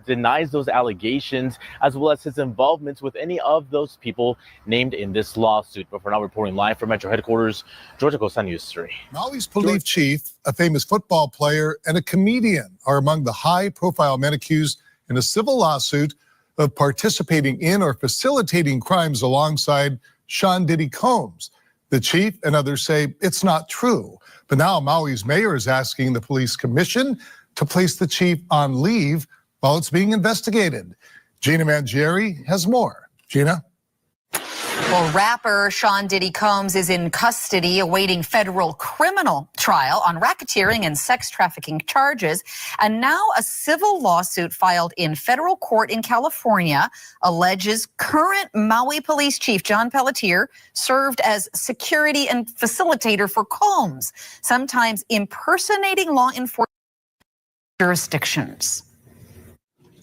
denies those allegations, as well as his involvement with any of those people named in this lawsuit. But for now, reporting live from Metro headquarters, George Acosta, News 3. Maui's police chief, a famous football player, and a comedian are among the high-profile men accused in a civil lawsuit of participating in or facilitating crimes alongside Sean Diddy Combs. The chief and others say it's not true. But now Maui's mayor is asking the police commission to place the chief on leave while it's being investigated. Gina Mangieri has more. Gina? Well, rapper Sean Diddy Combs is in custody awaiting federal criminal trial on racketeering and sex trafficking charges. And now a civil lawsuit filed in federal court in California alleges current Maui police chief John Pelletier served as security and facilitator for Combs, sometimes impersonating law enforcement jurisdictions.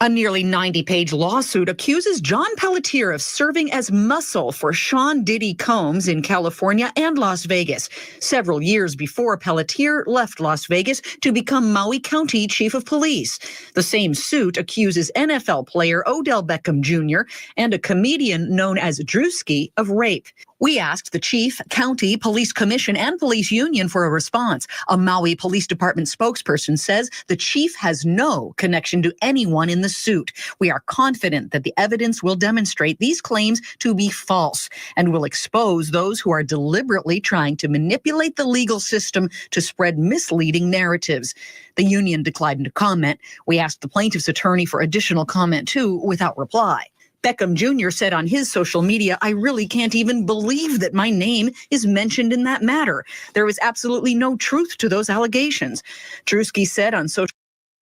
A nearly 90-page lawsuit accuses John Pelletier of serving as muscle for Sean Diddy Combs in California and Las Vegas, several years before Pelletier left Las Vegas to become Maui County Chief of Police. The same suit accuses NFL player Odell Beckham Jr. and a comedian known as Drewski of rape. We asked the chief, county, police commission, and police union for a response. A Maui Police Department spokesperson says the chief has no connection to anyone in the suit. We are confident that the evidence will demonstrate these claims to be false and will expose those who are deliberately trying to manipulate the legal system to spread misleading narratives. The union declined to comment. We asked the plaintiff's attorney for additional comment too, without reply. Beckham Jr. said on his social media, "I really can't even believe that my name is mentioned in that matter. There was absolutely no truth to those allegations." Drewski said on social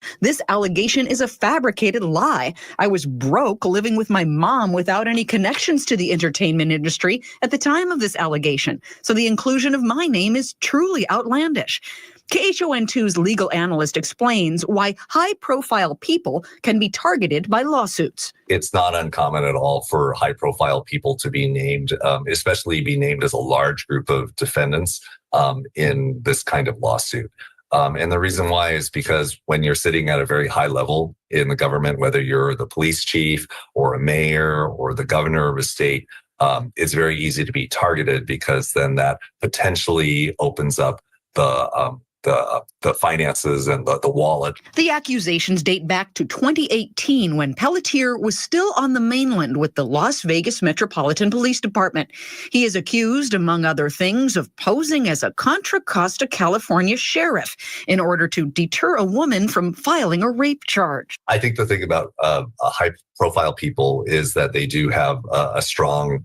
media, "This allegation is a fabricated lie. I was broke living with my mom without any connections to the entertainment industry at the time of this allegation. So the inclusion of my name is truly outlandish." KHON2's legal analyst explains why high-profile people can be targeted by lawsuits. It's not uncommon at all for high-profile people to be named, especially be named as a large group of defendants in this kind of lawsuit. And the reason why is because when you're sitting at a very high level in the government, whether you're the police chief or a mayor or the governor of a state, it's very easy to be targeted because then that potentially opens up the finances and the wallet. The accusations date back to 2018 when Pelletier was still on the mainland with the Las Vegas Metropolitan Police Department. He is accused, among other things, of posing as a Contra Costa California sheriff in order to deter a woman from filing a rape charge. I think the thing about high-profile people is that they do have a strong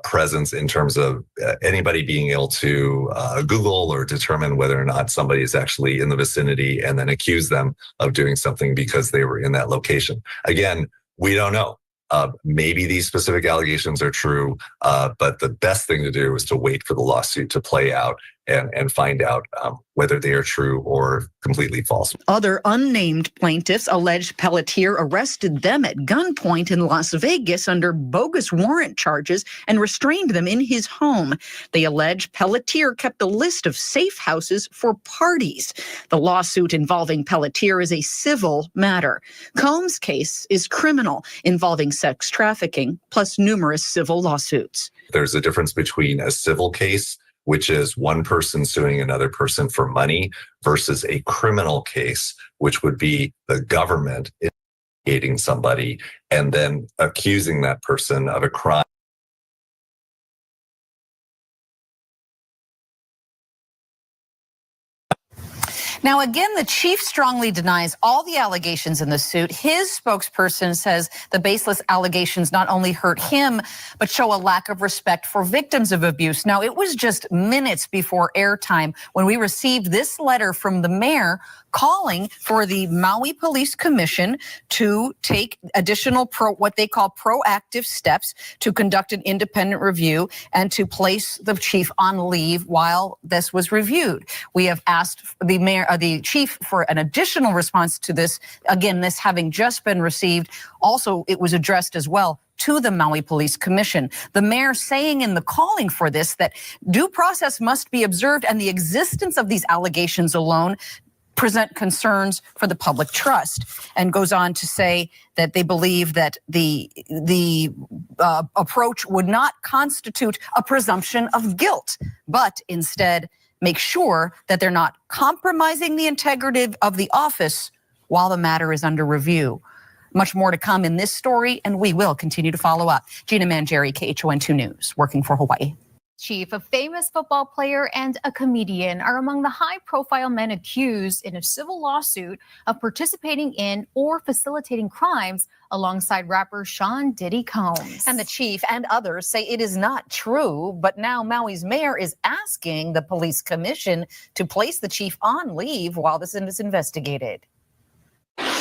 presence in terms of anybody being able to Google or determine whether or not somebody is actually in the vicinity and then accuse them of doing something because they were in that location. Again, we don't know. Maybe these specific allegations are true, but the best thing to do is to wait for the lawsuit to play out and find out whether they are true or completely false. Other unnamed plaintiffs alleged Pelletier arrested them at gunpoint in Las Vegas under bogus warrant charges and restrained them in his home. They allege Pelletier kept a list of safe houses for parties. The lawsuit involving Pelletier is a civil matter. Combs' case is criminal, involving sex trafficking, plus numerous civil lawsuits. There's a difference between a civil case, which is one person suing another person for money, versus a criminal case, which would be the government investigating somebody and then accusing that person of a crime. Now, again, the chief strongly denies all the allegations in the suit. His spokesperson says the baseless allegations not only hurt him, but show a lack of respect for victims of abuse. Now, it was just minutes before airtime when we received this letter from the mayor calling for the Maui Police Commission to take additional what they call proactive steps to conduct an independent review and to place the chief on leave while this was reviewed. We have asked the chief for an additional response to this. Again, this having just been received. Also, it was addressed as well to the Maui Police Commission. The mayor saying in the calling for this that due process must be observed and the existence of these allegations alone present concerns for the public trust, and goes on to say that they believe that the approach would not constitute a presumption of guilt, but instead make sure that they're not compromising the integrity of the office while the matter is under review. Much more to come in this story, and we will continue to follow up. Gina Mangieri, KHON2 News, working for Hawaii. Chief, a famous football player and a comedian are among the high-profile men accused in a civil lawsuit of participating in or facilitating crimes alongside rapper Sean Diddy Combs. And the chief and others say it is not true, but now Maui's mayor is asking the police commission to place the chief on leave while this is investigated.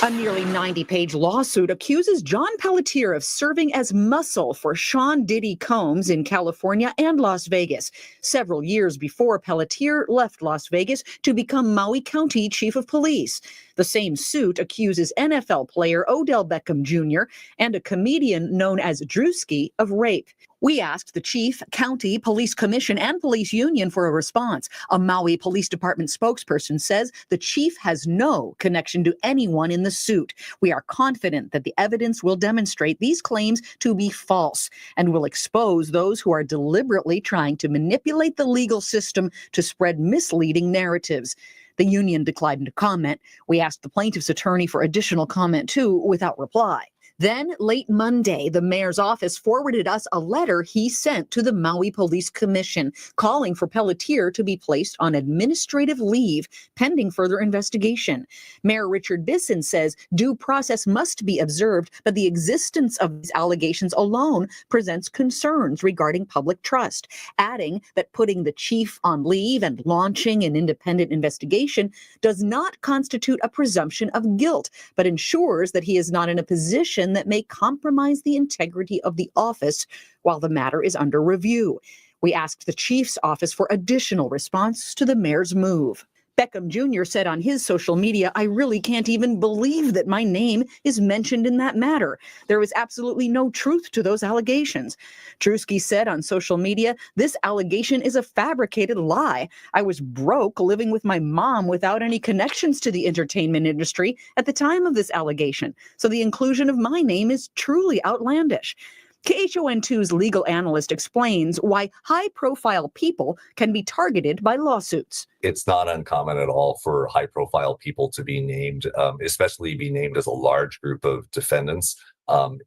A nearly 90-page lawsuit accuses John Pelletier of serving as muscle for Sean Diddy Combs in California and Las Vegas, several years before Pelletier left Las Vegas to become Maui County Chief of Police. The same suit accuses NFL player Odell Beckham Jr. and a comedian known as Drewski of rape. We asked the chief, county, police commission, and police union for a response. A Maui Police Department spokesperson says the chief has no connection to anyone in the suit. We are confident that the evidence will demonstrate these claims to be false and will expose those who are deliberately trying to manipulate the legal system to spread misleading narratives. The union declined to comment. We asked the plaintiff's attorney for additional comment too, without reply. Then, late Monday, the mayor's office forwarded us a letter he sent to the Maui Police Commission, calling for Pelletier to be placed on administrative leave pending further investigation. Mayor Richard Bisson says due process must be observed, but the existence of these allegations alone presents concerns regarding public trust, adding that putting the chief on leave and launching an independent investigation does not constitute a presumption of guilt, but ensures that he is not in a position that may compromise the integrity of the office while the matter is under review. We asked the chief's office for additional response to the mayor's move. Beckham Jr. said on his social media, "I really can't even believe that my name is mentioned in that matter. There is absolutely no truth to those allegations." Drewski said on social media, "This allegation is a fabricated lie. I was broke living with my mom without any connections to the entertainment industry at the time of this allegation. So the inclusion of my name is truly outlandish." KHON2's legal analyst explains why high-profile people can be targeted by lawsuits. It's not uncommon at all for high-profile people to be named, especially be named as a large group of defendants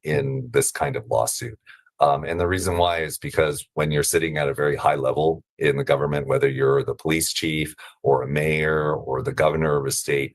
in this kind of lawsuit. And the reason why is because when you're sitting at a very high level in the government, whether you're the police chief or a mayor or the governor of a state,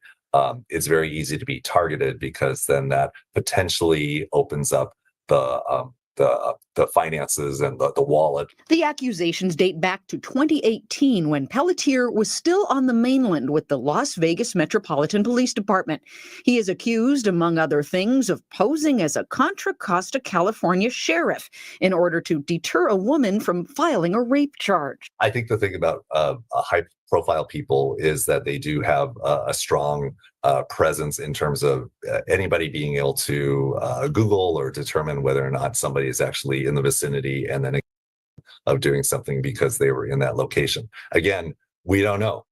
it's very easy to be targeted because then that potentially opens up the finances and the wallet. The accusations date back to 2018 when Pelletier was still on the mainland with the Las Vegas Metropolitan Police Department. He is accused, among other things, of posing as a Contra Costa California sheriff in order to deter a woman from filing a rape charge. I think the thing about high-profile people is that they do have a strong presence in terms of anybody being able to Google or determine whether or not somebody is actually in the vicinity and then of doing something because they were in that location. Again, we don't know.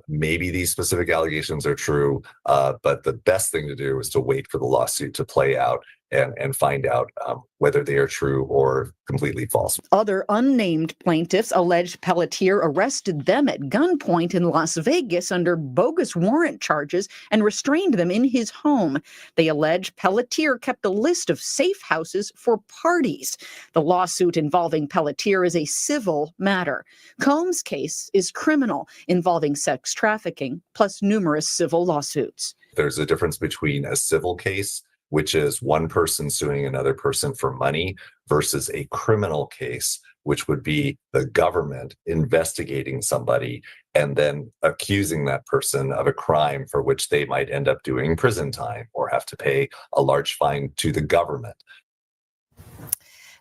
Maybe these specific allegations are true, but the best thing to do is to wait for the lawsuit to play out and find out whether they are true or completely false. Other unnamed plaintiffs alleged Pelletier arrested them at gunpoint in Las Vegas under bogus warrant charges and restrained them in his home. They allege Pelletier kept a list of safe houses for parties. The lawsuit involving Pelletier is a civil matter. Combs' case is criminal, involving sex trafficking, plus numerous civil lawsuits. There's a difference between a civil case, which is one person suing another person for money, versus a criminal case, which would be the government investigating somebody and then accusing that person of a crime for which they might end up doing prison time or have to pay a large fine to the government.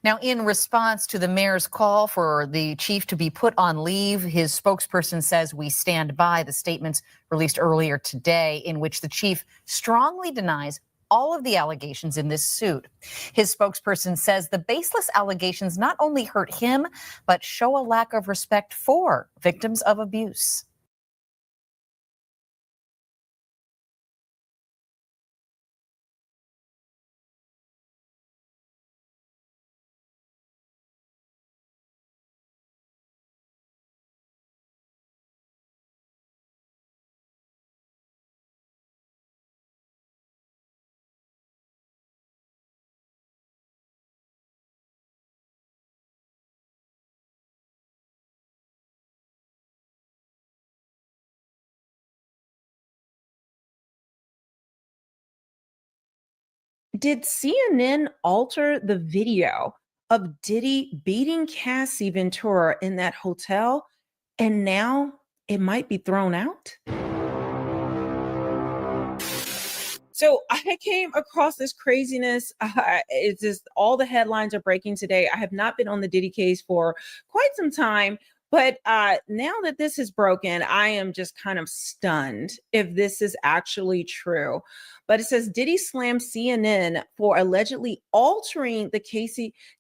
Now, in response to the mayor's call for the chief to be put on leave, his spokesperson says, "We stand by the statements released earlier today in which the chief strongly denies all of the allegations in this suit." His spokesperson says the baseless allegations not only hurt him, but show a lack of respect for victims of abuse. Did CNN alter the video of Diddy beating Cassie Ventura in that hotel, and now it might be thrown out? So I came across this craziness. It's just all the headlines are breaking today. I have not been on the Diddy case for quite some time, But now that this is broken, I am just kind of stunned if this is actually true. But it says Diddy slammed CNN for allegedly altering the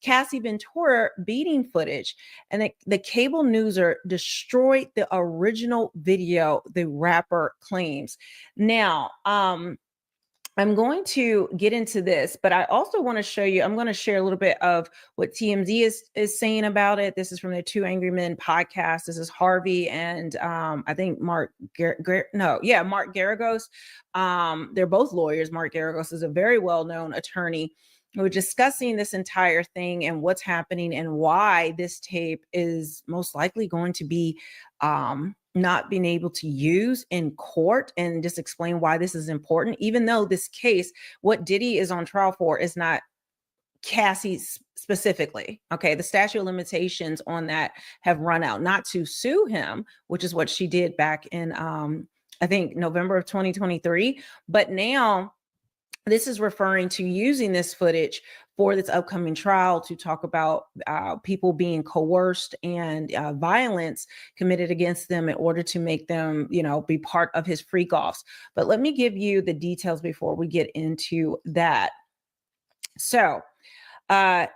Cassie Ventura beating footage, and the cable newser destroyed the original video, the rapper claims. Now, I'm going to get into this, but I also want to show you, I'm going to share a little bit of what TMZ is saying about it. This is from the Two Angry Men podcast. This is Harvey and I think Mark Garagos. They're both lawyers. Mark Garagos is a very well-known attorney. We're discussing this entire thing and what's happening and why this tape is most likely going to be not being able to use in court, and just explain why this is important, even though this case, what Diddy is on trial for is not Cassie specifically. Okay. The statute of limitations on that have run out, not to sue him, which is what she did back in, I think November of 2023. But now this is referring to using this footage for this upcoming trial to talk about people being coerced and violence committed against them in order to make them, be part of his freak offs. But let me give you the details before we get into that. So let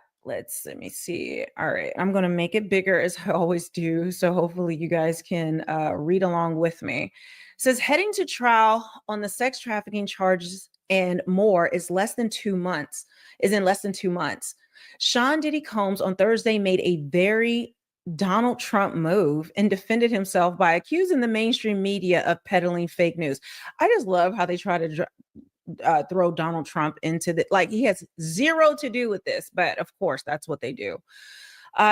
me see. All right. I'm going to make it bigger as I always do. So hopefully you guys can read along with me. It says heading to trial on the sex trafficking charges and more is in less than 2 months. Sean Diddy Combs on Thursday made a very Donald Trump move and defended himself by accusing the mainstream media of peddling fake news. I just love how they try to throw Donald Trump into like he has zero to do with this, but of course that's what they do.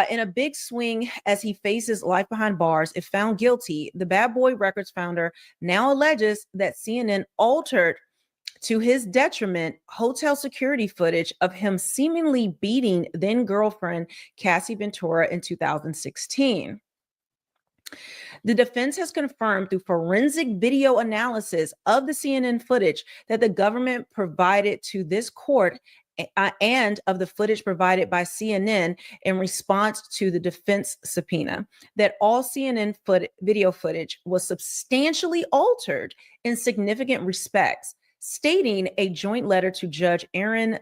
In a big swing as he faces life behind bars, if found guilty, the Bad Boy Records founder now alleges that CNN altered to his detriment hotel security footage of him seemingly beating then girlfriend Cassie Ventura in 2016. The defense has confirmed through forensic video analysis of the CNN footage that the government provided to this court and of the footage provided by CNN in response to the defense subpoena, that all CNN video footage was substantially altered in significant respects, stating a joint letter to Judge Aaron,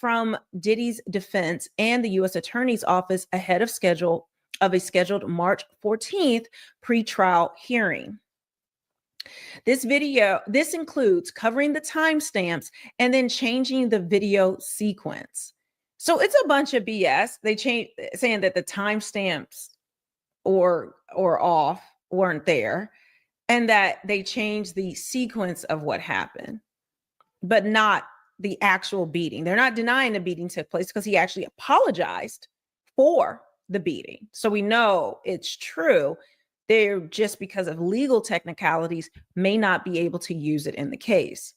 from Diddy's defense and the U.S. Attorney's Office ahead of a scheduled March 14th pretrial hearing. This includes covering the timestamps and then changing the video sequence. So it's a bunch of BS. They changed, saying that the timestamps or off weren't there, and that they changed the sequence of what happened, but not the actual beating. They're not denying the beating took place because he actually apologized for the beating. So we know it's true. They're just, because of legal technicalities, may not be able to use it in the case.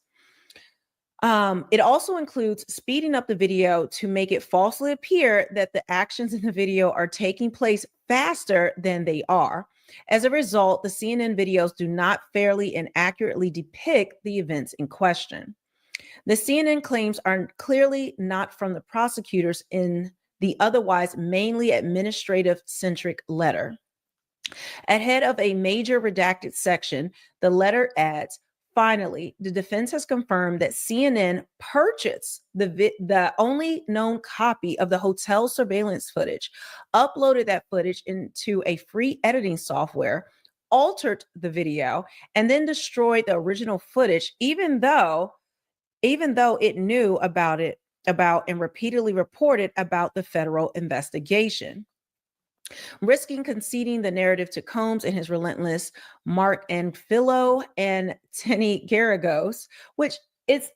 It also includes speeding up the video to make it falsely appear that the actions in the video are taking place faster than they are. As a result, the CNN videos do not fairly and accurately depict the events in question. The CNN claims are clearly not from the prosecutors in the otherwise mainly administrative-centric letter. Ahead of a major redacted section, the letter adds, finally, the defense has confirmed that CNN purchased the only known copy of the hotel surveillance footage, uploaded that footage into a free editing software, altered the video, and then destroyed the original footage, even though it knew about and repeatedly reported about the federal investigation, risking conceding the narrative to Combs and his relentless Mark and Philo and Tenny Garagos, which is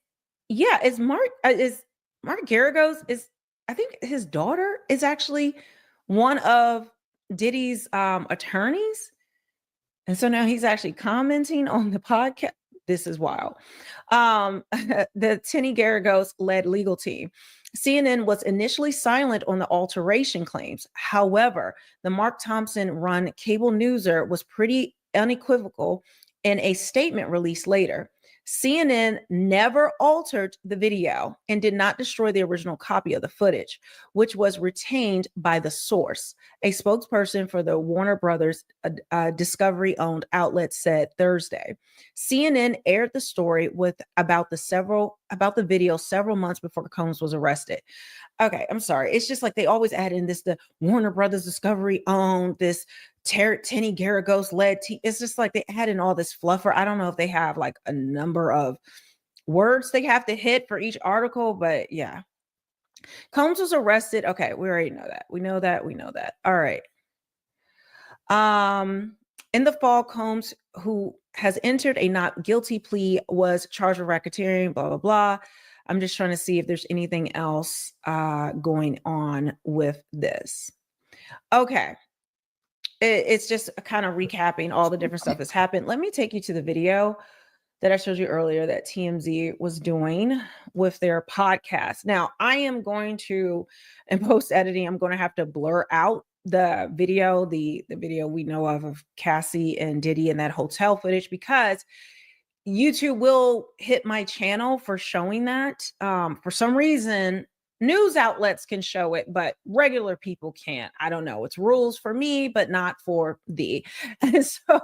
Mark Garagos is, I think his daughter is actually one of Diddy's attorneys. And so now he's actually commenting on the podcast. This is wild. The Tenny Garagos led legal team. CNN was initially silent on the alteration claims. However, the Mark Thompson run cable newser was pretty unequivocal in a statement released later. CNN never altered the video and did not destroy the original copy of the footage, which was retained by the source. A spokesperson for the Warner Brothers Discovery-owned outlet said Thursday. CNN aired the story about the video several months before Combs was arrested. Okay, I'm sorry. It's just like they always add in this, the Warner Brothers Discovery owned this Tenny Garagos led team. It's just like they add in all this fluffer. I don't know if they have like a number of words they have to hit for each article, but yeah. Combs was arrested. Okay, we already know that. We know that. All right. In the fall, Combs, who has entered a not guilty plea, was charged with racketeering, blah, blah, blah. I'm just trying to see if there's anything else going on with this. Okay. It's just kind of recapping all the different stuff that's happened. Let me take you to the video that I showed you earlier that TMZ was doing with their podcast. Now, I am going to, in post-editing, I'm going to have to blur out the video, the video we know of Cassie and Diddy in that hotel footage, because YouTube will hit my channel for showing that. For some reason, news outlets can show it, but regular people can't. I don't know. It's rules for me, but not for thee. And so,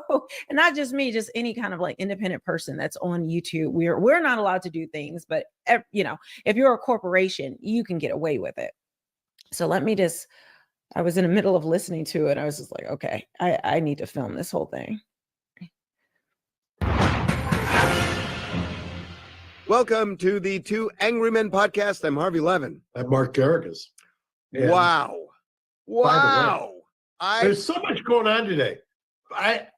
and not just me, just any kind of like independent person that's on YouTube. We're not allowed to do things, but you know, if you're a corporation, you can get away with it. So let me just, I was in the middle of listening to it. I was just like, okay, I need to film this whole thing. Welcome to the Two Angry Men podcast. I'm Harvey Levin. I'm Mark Garrigas. Wow. Wow. There's so much going on today. I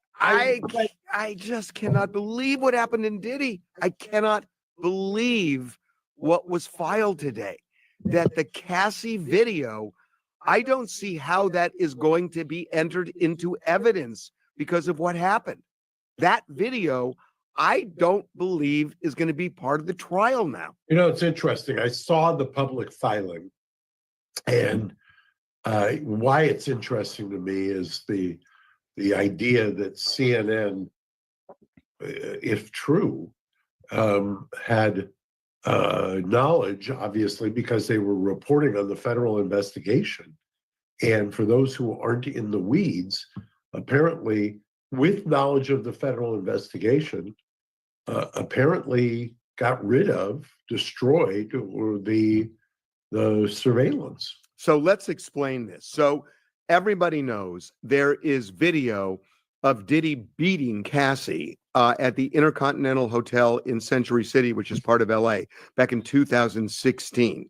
just cannot believe what happened in Diddy. I cannot believe what was filed today. That the Cassie video, I don't see how that is going to be entered into evidence because of what happened. That video, I don't believe is going to be part of the trial now. You know, it's interesting. I saw the public filing, and why it's interesting to me is the idea that CNN, if true, had knowledge, obviously, because they were reporting on the federal investigation. And for those who aren't in the weeds, apparently, with knowledge of the federal investigation, apparently got rid of, destroyed, or the surveillance. So let's explain this. So everybody knows there is video of Diddy beating Cassie at the Intercontinental Hotel in Century City, which is part of LA, back in 2016.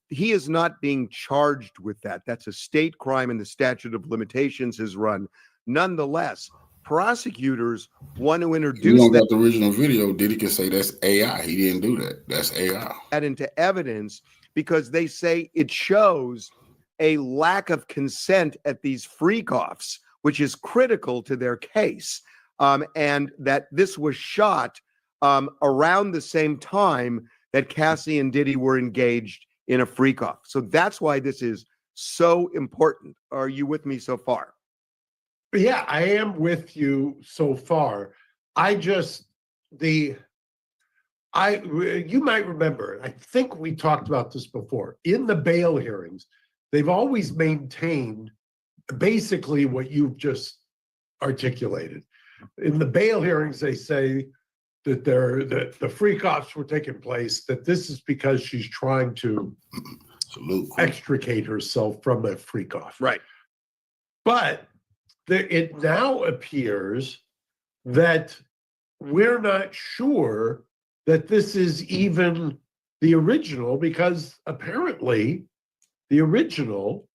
He is not being charged with that. That's a state crime, and the statute of limitations has run. Nonetheless, prosecutors want to introduce you don't got the original video. Diddy can say that's AI. He didn't do that. That's AI. That into evidence because they say it shows a lack of consent at these freak-offs, which is critical to their case, and that this was shot around the same time that Cassie and Diddy were engaged in a freak-off. So that's why this is so important. Are you with me so far? Yeah, I am with you so far. You might remember, I think we talked about this before, in the bail hearings, they've always maintained basically what you've just articulated. In the bail hearings, they say that the freak-offs were taking place, that this is because she's trying to extricate herself from a freak-off. Right. But it now appears that we're not sure that this is even the original, because apparently the original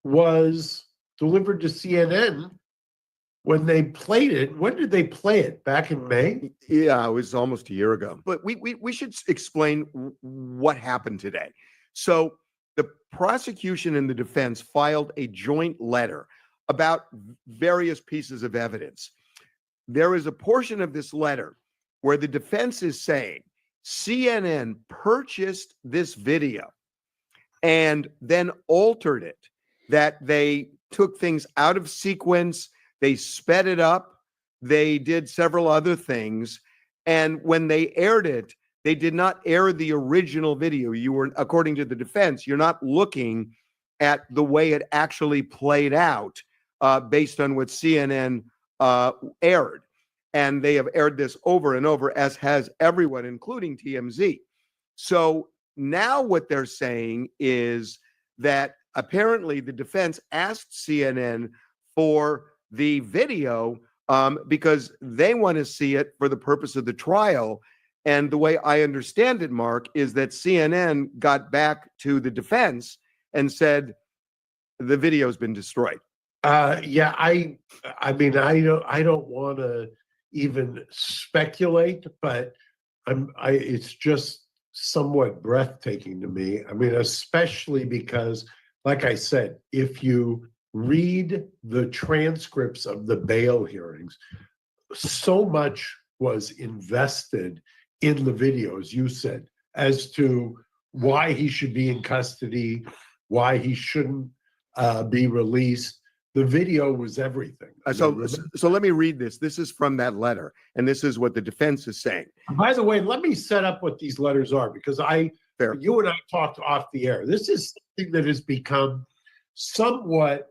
was delivered to CNN when they played it. When did they play it? Back in May? Yeah, it was almost a year ago. But we should explain what happened today. So the prosecution and the defense filed a joint letter about various pieces of evidence. There is a portion of this letter where the defense is saying CNN purchased this video and then altered it, that they took things out of sequence, they sped it up, they did several other things. And when they aired it, they did not air the original video. You were, according to the defense, you're not looking at the way it actually played out based on what CNN aired. And they have aired this over and over, as has everyone, including TMZ. So now what they're saying is that apparently the defense asked CNN for the video because they want to see it for the purpose of the trial. And the way I understand it, Mark, is that CNN got back to the defense and said the video's been destroyed. Yeah, I mean, I don't want to even speculate, but it's just somewhat breathtaking to me. I mean, especially because, like I said, if you read the transcripts of the bail hearings, so much was invested in the video, as you said, as to why he should be in custody, why he shouldn't be released. The video was everything. So let me read this. This is from that letter, and this is what the defense is saying. By the way, let me set up what these letters are, because you and I talked off the air. This is something that has become somewhat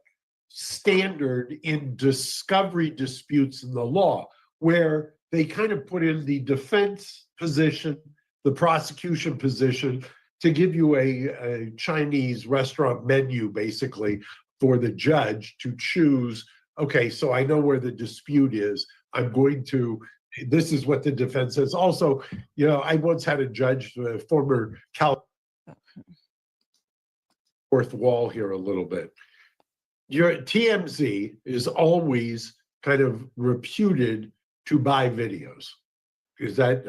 standard in discovery disputes in the law, where they kind of put in the defense position, the prosecution position, to give you a Chinese restaurant menu, basically, for the judge to choose. Okay, so I know where the dispute is. This is what the defense says. Also, I once had a judge, former fourth wall here a little bit. Your TMZ is always kind of reputed to buy videos.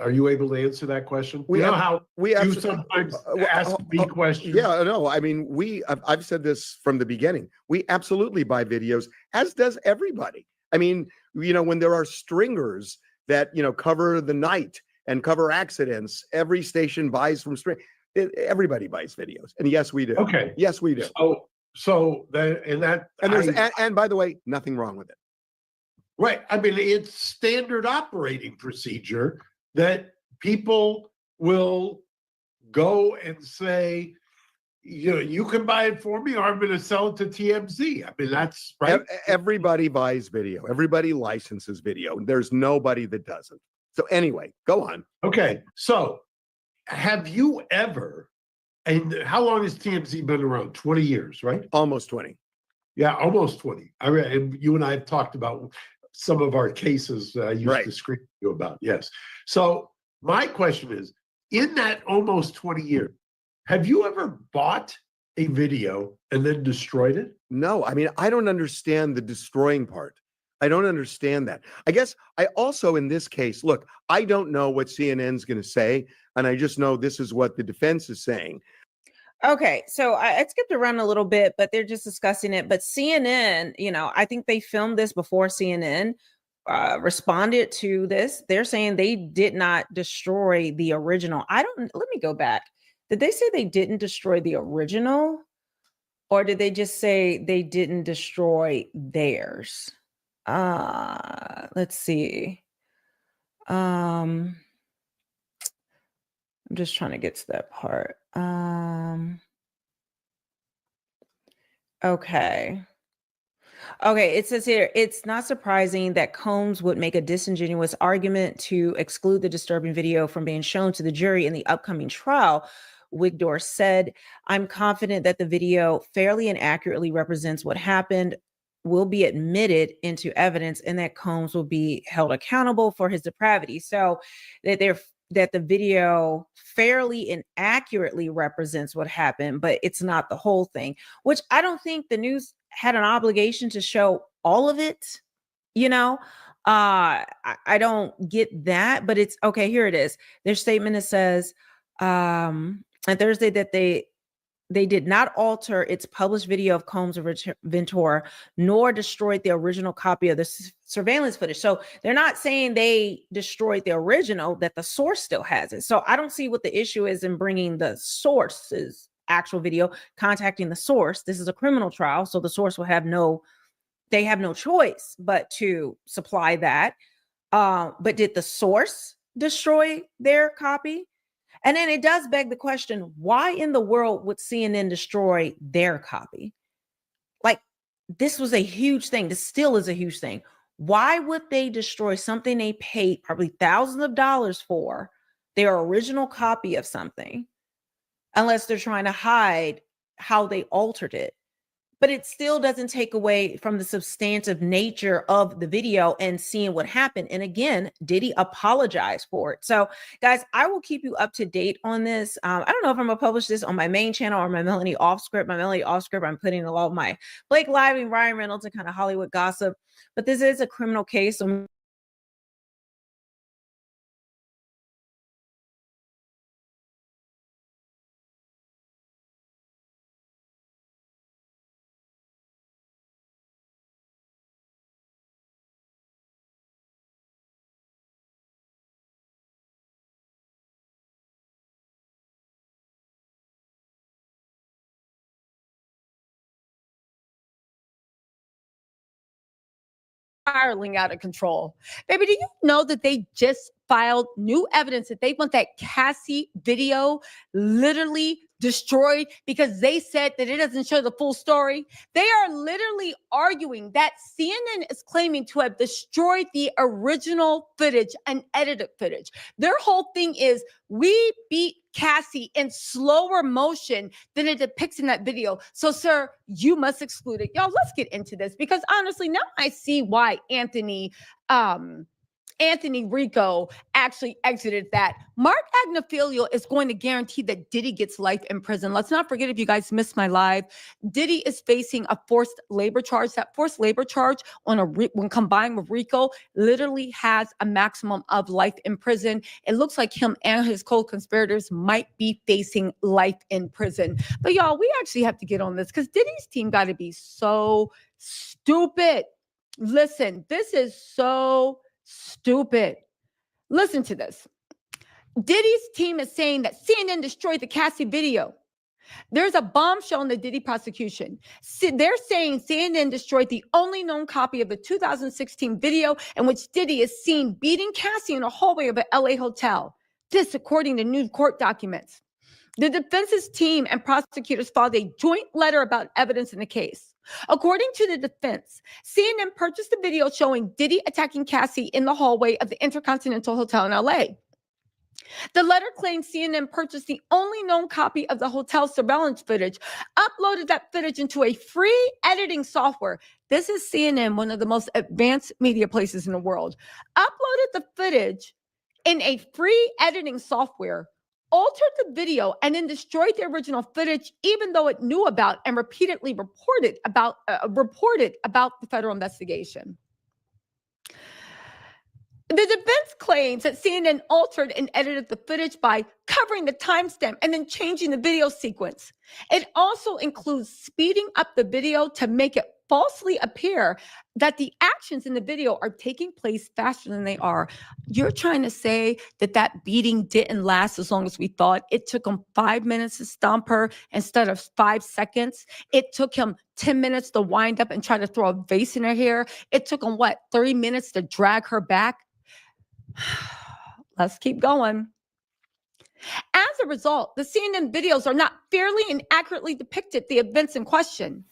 Are you able to answer that question? You sometimes ask me questions. Yeah, no, I mean, I've said this from the beginning. We absolutely buy videos, as does everybody. I mean, when there are stringers that, cover the night and cover accidents, every station buys from everybody buys videos. And yes, we do. Okay. Yes, we do. And by the way, nothing wrong with it. Right. I mean, it's standard operating procedure that people will go and say, you can buy it for me, or I'm going to sell it to TMZ. I mean, that's right. Everybody buys video. Everybody licenses video. There's nobody that doesn't. So anyway, go on. Okay. So have you ever, and how long has TMZ been around? 20 years, right? Almost 20. Yeah, almost 20. And you and I have talked about some of our cases I used to scream to you about. Yes. So my question is, in that almost 20 years, have you ever bought a video and then destroyed it? No, I mean, I don't understand the destroying part. I don't understand that. I guess I also, in this case, look, I don't know what CNN's going to say, and I just know this is what the defense is saying. Okay, so I skipped around a little bit, but they're just discussing it. But CNN, I think they filmed this before CNN responded to this. They're saying they did not destroy the original. Let me go back. Did they say they didn't destroy the original? Or did they just say they didn't destroy theirs? Let's see. I'm just trying to get to that part. Okay, it says here, it's not surprising that Combs would make a disingenuous argument to exclude the disturbing video from being shown to the jury in the upcoming trial. Wigdor said, I'm confident that the video fairly and accurately represents what happened, will be admitted into evidence, and that Combs will be held accountable for his depravity. So that the video fairly and accurately represents what happened, but it's not the whole thing, which I don't think the news had an obligation to show all of it. I don't get that, but it's okay. Here it is. Their statement, it says on Thursday that they did not alter its published video of Combs Ventura, nor destroyed the original copy of the surveillance footage. So they're not saying they destroyed the original, that the source still has it. So I don't see what the issue is in bringing the source's actual video, contacting the source. This is a criminal trial, so the source will have no choice but to supply that. But did the source destroy their copy? And then it does beg the question, why in the world would CNN destroy their copy? Like, this was a huge thing. This still is a huge thing. Why would they destroy something they paid probably thousands of dollars for, their original copy of something, unless they're trying to hide how they altered it? But it still doesn't take away from the substantive nature of the video and seeing what happened. And again, Diddy apologized for it. So, guys, I will keep you up to date on this. I don't know if I'm gonna publish this on my main channel or my Melanie Off Script. My Melanie Off Script, I'm putting a lot of my Blake Lively, Ryan Reynolds, and kind of Hollywood gossip. But this is a criminal case. So spiraling out of control. Baby, do you know that they just filed new evidence that they want that Cassie video literally destroyed because they said that it doesn't show the full story? They are literally arguing that CNN is claiming to have destroyed the original footage and edited footage. Their whole thing is, we beat Cassie in slower motion than it depicts in that video. So, sir, you must exclude it. Y'all, let's get into this, because honestly, now I see why Anthony Rico actually exited that. Mark Agnifilo is going to guarantee that Diddy gets life in prison. Let's not forget, if you guys missed my live, Diddy is facing a forced labor charge. That forced labor charge when combined with Rico literally has a maximum of life in prison. It looks like him and his co-conspirators might be facing life in prison. But y'all, we actually have to get on this because Diddy's team got to be so stupid. Listen, this is so stupid. Listen to this. Diddy's team is saying that CNN destroyed the Cassie video. There's a bombshell in the Diddy prosecution. They're saying CNN destroyed the only known copy of the 2016 video in which Diddy is seen beating Cassie in a hallway of an LA hotel. This, according to new court documents. The defense's team and prosecutors filed a joint letter about evidence in the case. According to the defense, CNN purchased a video showing Diddy attacking Cassie in the hallway of the Intercontinental Hotel in LA. The letter claims CNN purchased the only known copy of the hotel surveillance footage, uploaded that footage into a free editing software. This is CNN, one of the most advanced media places in the world. Uploaded the footage in a free editing software, altered the video, and then destroyed the original footage, even though it knew about and repeatedly reported about the federal investigation. The defense claims that CNN altered and edited the footage by covering the timestamp and then changing the video sequence. It also includes speeding up the video to make it falsely appear that the actions in the video are taking place faster than they are. You're trying to say that that beating didn't last as long as we thought? It took him 5 minutes to stomp her instead of 5 seconds. It took him 10 minutes to wind up and try to throw a vase in her hair. It took him, 30 minutes to drag her back? Let's keep going. As a result, the CNN videos are not fairly and accurately depicted the events in question.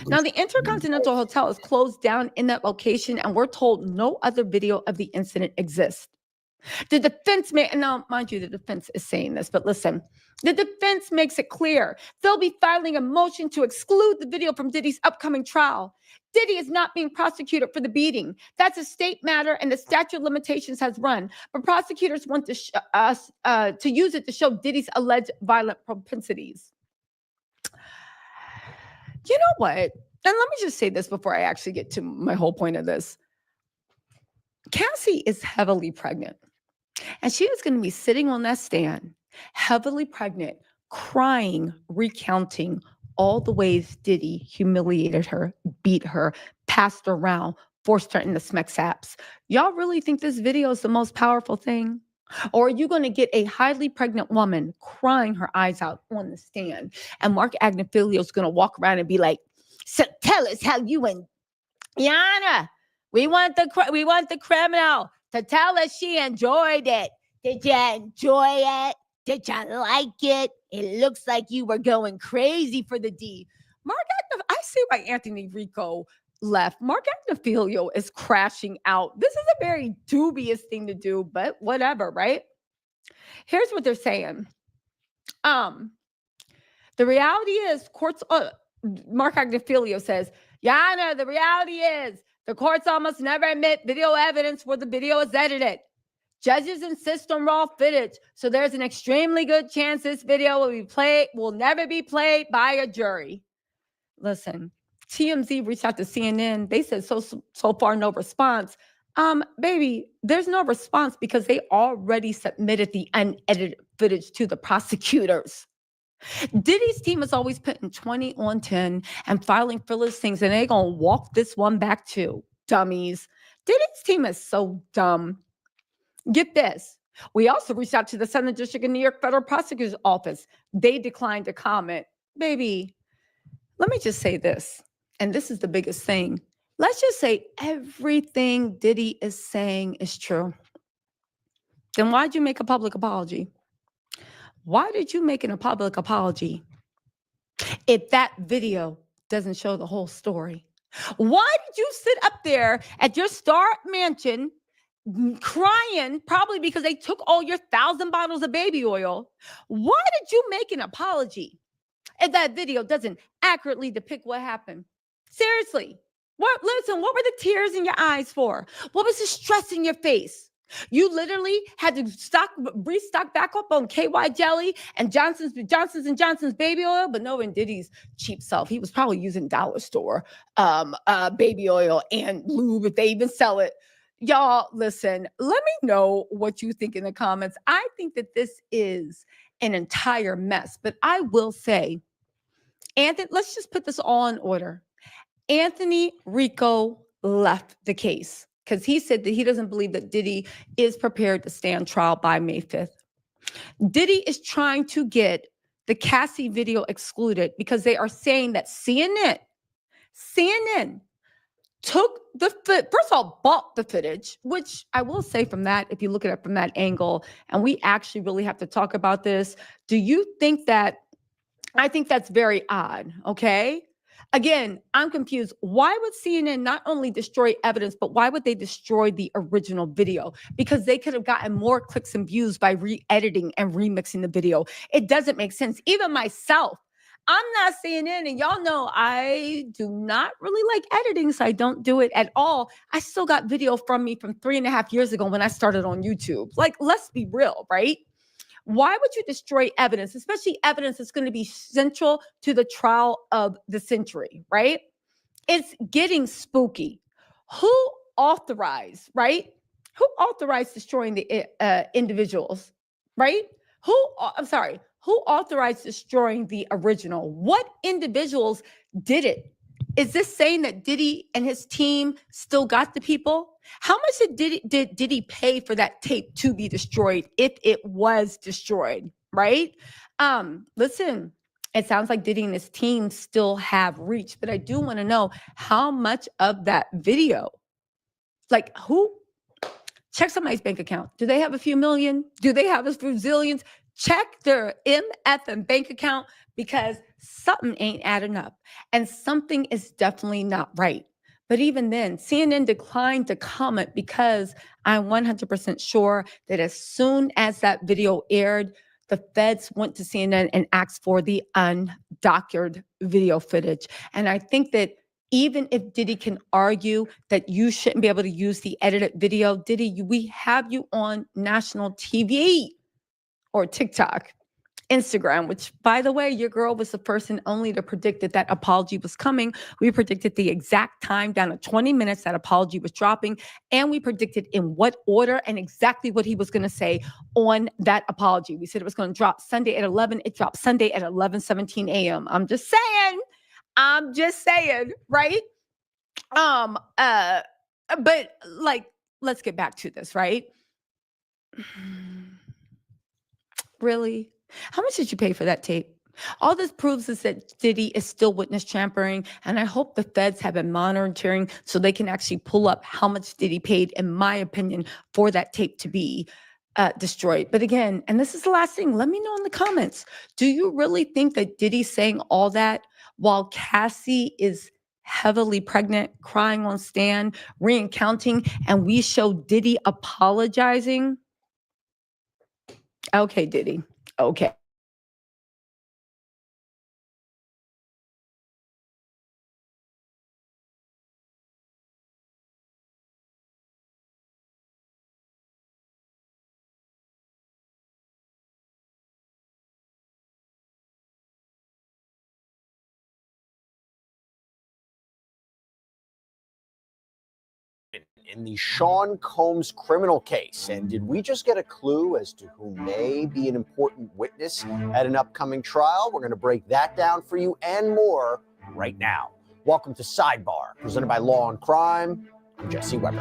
Now, the Intercontinental Hotel is closed down in that location, and we're told no other video of the incident exists. The defense now, mind you, the defense is saying this, but listen, the defense makes it clear they'll be filing a motion to exclude the video from Diddy's upcoming trial. Diddy is not being prosecuted for the beating. That's a state matter, and the statute of limitations has run. But prosecutors want to use it to show Diddy's alleged violent propensities. You know what? And let me just say this before I actually get to my whole point of this. Cassie is heavily pregnant, and she is going to be sitting on that stand, heavily pregnant, crying, recounting all the ways Diddy humiliated her, beat her, passed her around, forced her into smex apps. Y'all really think this video is the most powerful thing? Or are you going to get a highly pregnant woman crying her eyes out on the stand, and Mark Agnifilo is going to walk around and be like, "So tell us how you and Yana, we want the criminal. to tell us she enjoyed it. Did you enjoy it? Did you like it? It looks like you were going crazy for the D. I see why Anthony Rico left. Mark Agnifilio is crashing out. This is a very dubious thing to do, but whatever, right? Here's what they're saying. The reality is courts, Mark Agnifilio says, Yana, the reality is the courts almost never admit video evidence where the video is edited. Judges insist on raw footage, so there's an extremely good chance this video will never be played by a jury. Listen, TMZ reached out to CNN. They said so far no response. Baby, there's no response because they already submitted the unedited footage to the prosecutors. Diddy's team is always putting 20 on 10 and filing frivolous things, and they're going to walk this one back too, dummies. Diddy's team is so dumb. Get this. We also reached out to the Southern District of New York Federal Prosecutor's Office. They declined to comment. Baby, let me just say this, and this is the biggest thing. Let's just say everything Diddy is saying is true. Then why'd you make a public apology? Why did you make a public apology if that video doesn't show the whole story? Why did you sit up there at your star mansion crying, probably because they took all your 1,000 bottles of baby oil? Why did you make an apology if that video doesn't accurately depict what happened? Seriously, what were the tears in your eyes for? What was the stress in your face? You literally had to restock back up on KY jelly and Johnson's and Johnson's baby oil, but no, in Diddy's cheap self, he was probably using dollar store baby oil and lube if they even sell it. Y'all, listen, let me know what you think in the comments. I think that this is an entire mess, but I will say, Anthony, let's just put this all in order. Anthony Rico left the case because he said that he doesn't believe that Diddy is prepared to stand trial by May 5th. Diddy is trying to get the Cassie video excluded because they are saying that CNN took first of all, bought the footage, which I will say from that, if you look at it from that angle, and we actually really have to talk about this. Do you think that, I think that's very odd, okay? Again, I'm confused. Why would CNN not only destroy evidence, but why would they destroy the original video? Because they could have gotten more clicks and views by re-editing and remixing the video. It doesn't make sense. Even myself, I'm not CNN, and y'all know I do not really like editing, so I don't do it at all. I still got video from me from 3.5 years ago when I started on YouTube. Like, let's be real, right? Why would you destroy evidence, especially evidence that's going to be central to the trial of the century, right? It's getting spooky. Who authorized, right? Who authorized destroying the individuals, right? Who authorized destroying the original? What individuals did it? Is this saying that Diddy and his team still got the people? How much did Diddy pay for that tape to be destroyed if it was destroyed, right? Listen, it sounds like Diddy and his team still have reach, but I do want to know how much of that video, like who, check somebody's bank account. Do they have a few million? Do they have a few zillions? Check their MF and bank account because something ain't adding up and something is definitely not right. But even then, CNN declined to comment because I'm 100% sure that as soon as that video aired, the feds went to CNN and asked for the undockered video footage. And I think that even if Diddy can argue that you shouldn't be able to use the edited video, Diddy, we have you on national TV or TikTok, Instagram, which, by the way, your girl was the person only to predict that that apology was coming. We predicted the exact time down to 20 minutes that apology was dropping, and we predicted in what order and exactly what he was going to say on that apology. We said it was going to drop Sunday at 11. It dropped Sunday at 11:17 a.m. I'm just saying, right? But like, let's get back to this, right? Really? How much did you pay for that tape? All this proves is that Diddy is still witness tampering, and I hope the feds have been monitoring so they can actually pull up how much Diddy paid, in my opinion, for that tape to be destroyed. But again, and this is the last thing, let me know in the comments, do you really think that Diddy's saying all that while Cassie is heavily pregnant, crying on stand, recounting, and we show Diddy apologizing? Okay, Diddy. Okay. In the Sean Combs criminal case. And did we just get a clue as to who may be an important witness at an upcoming trial? We're going to break that down for you and more right now. Welcome to Sidebar, presented by Law and Crime. I'm Jesse Weber.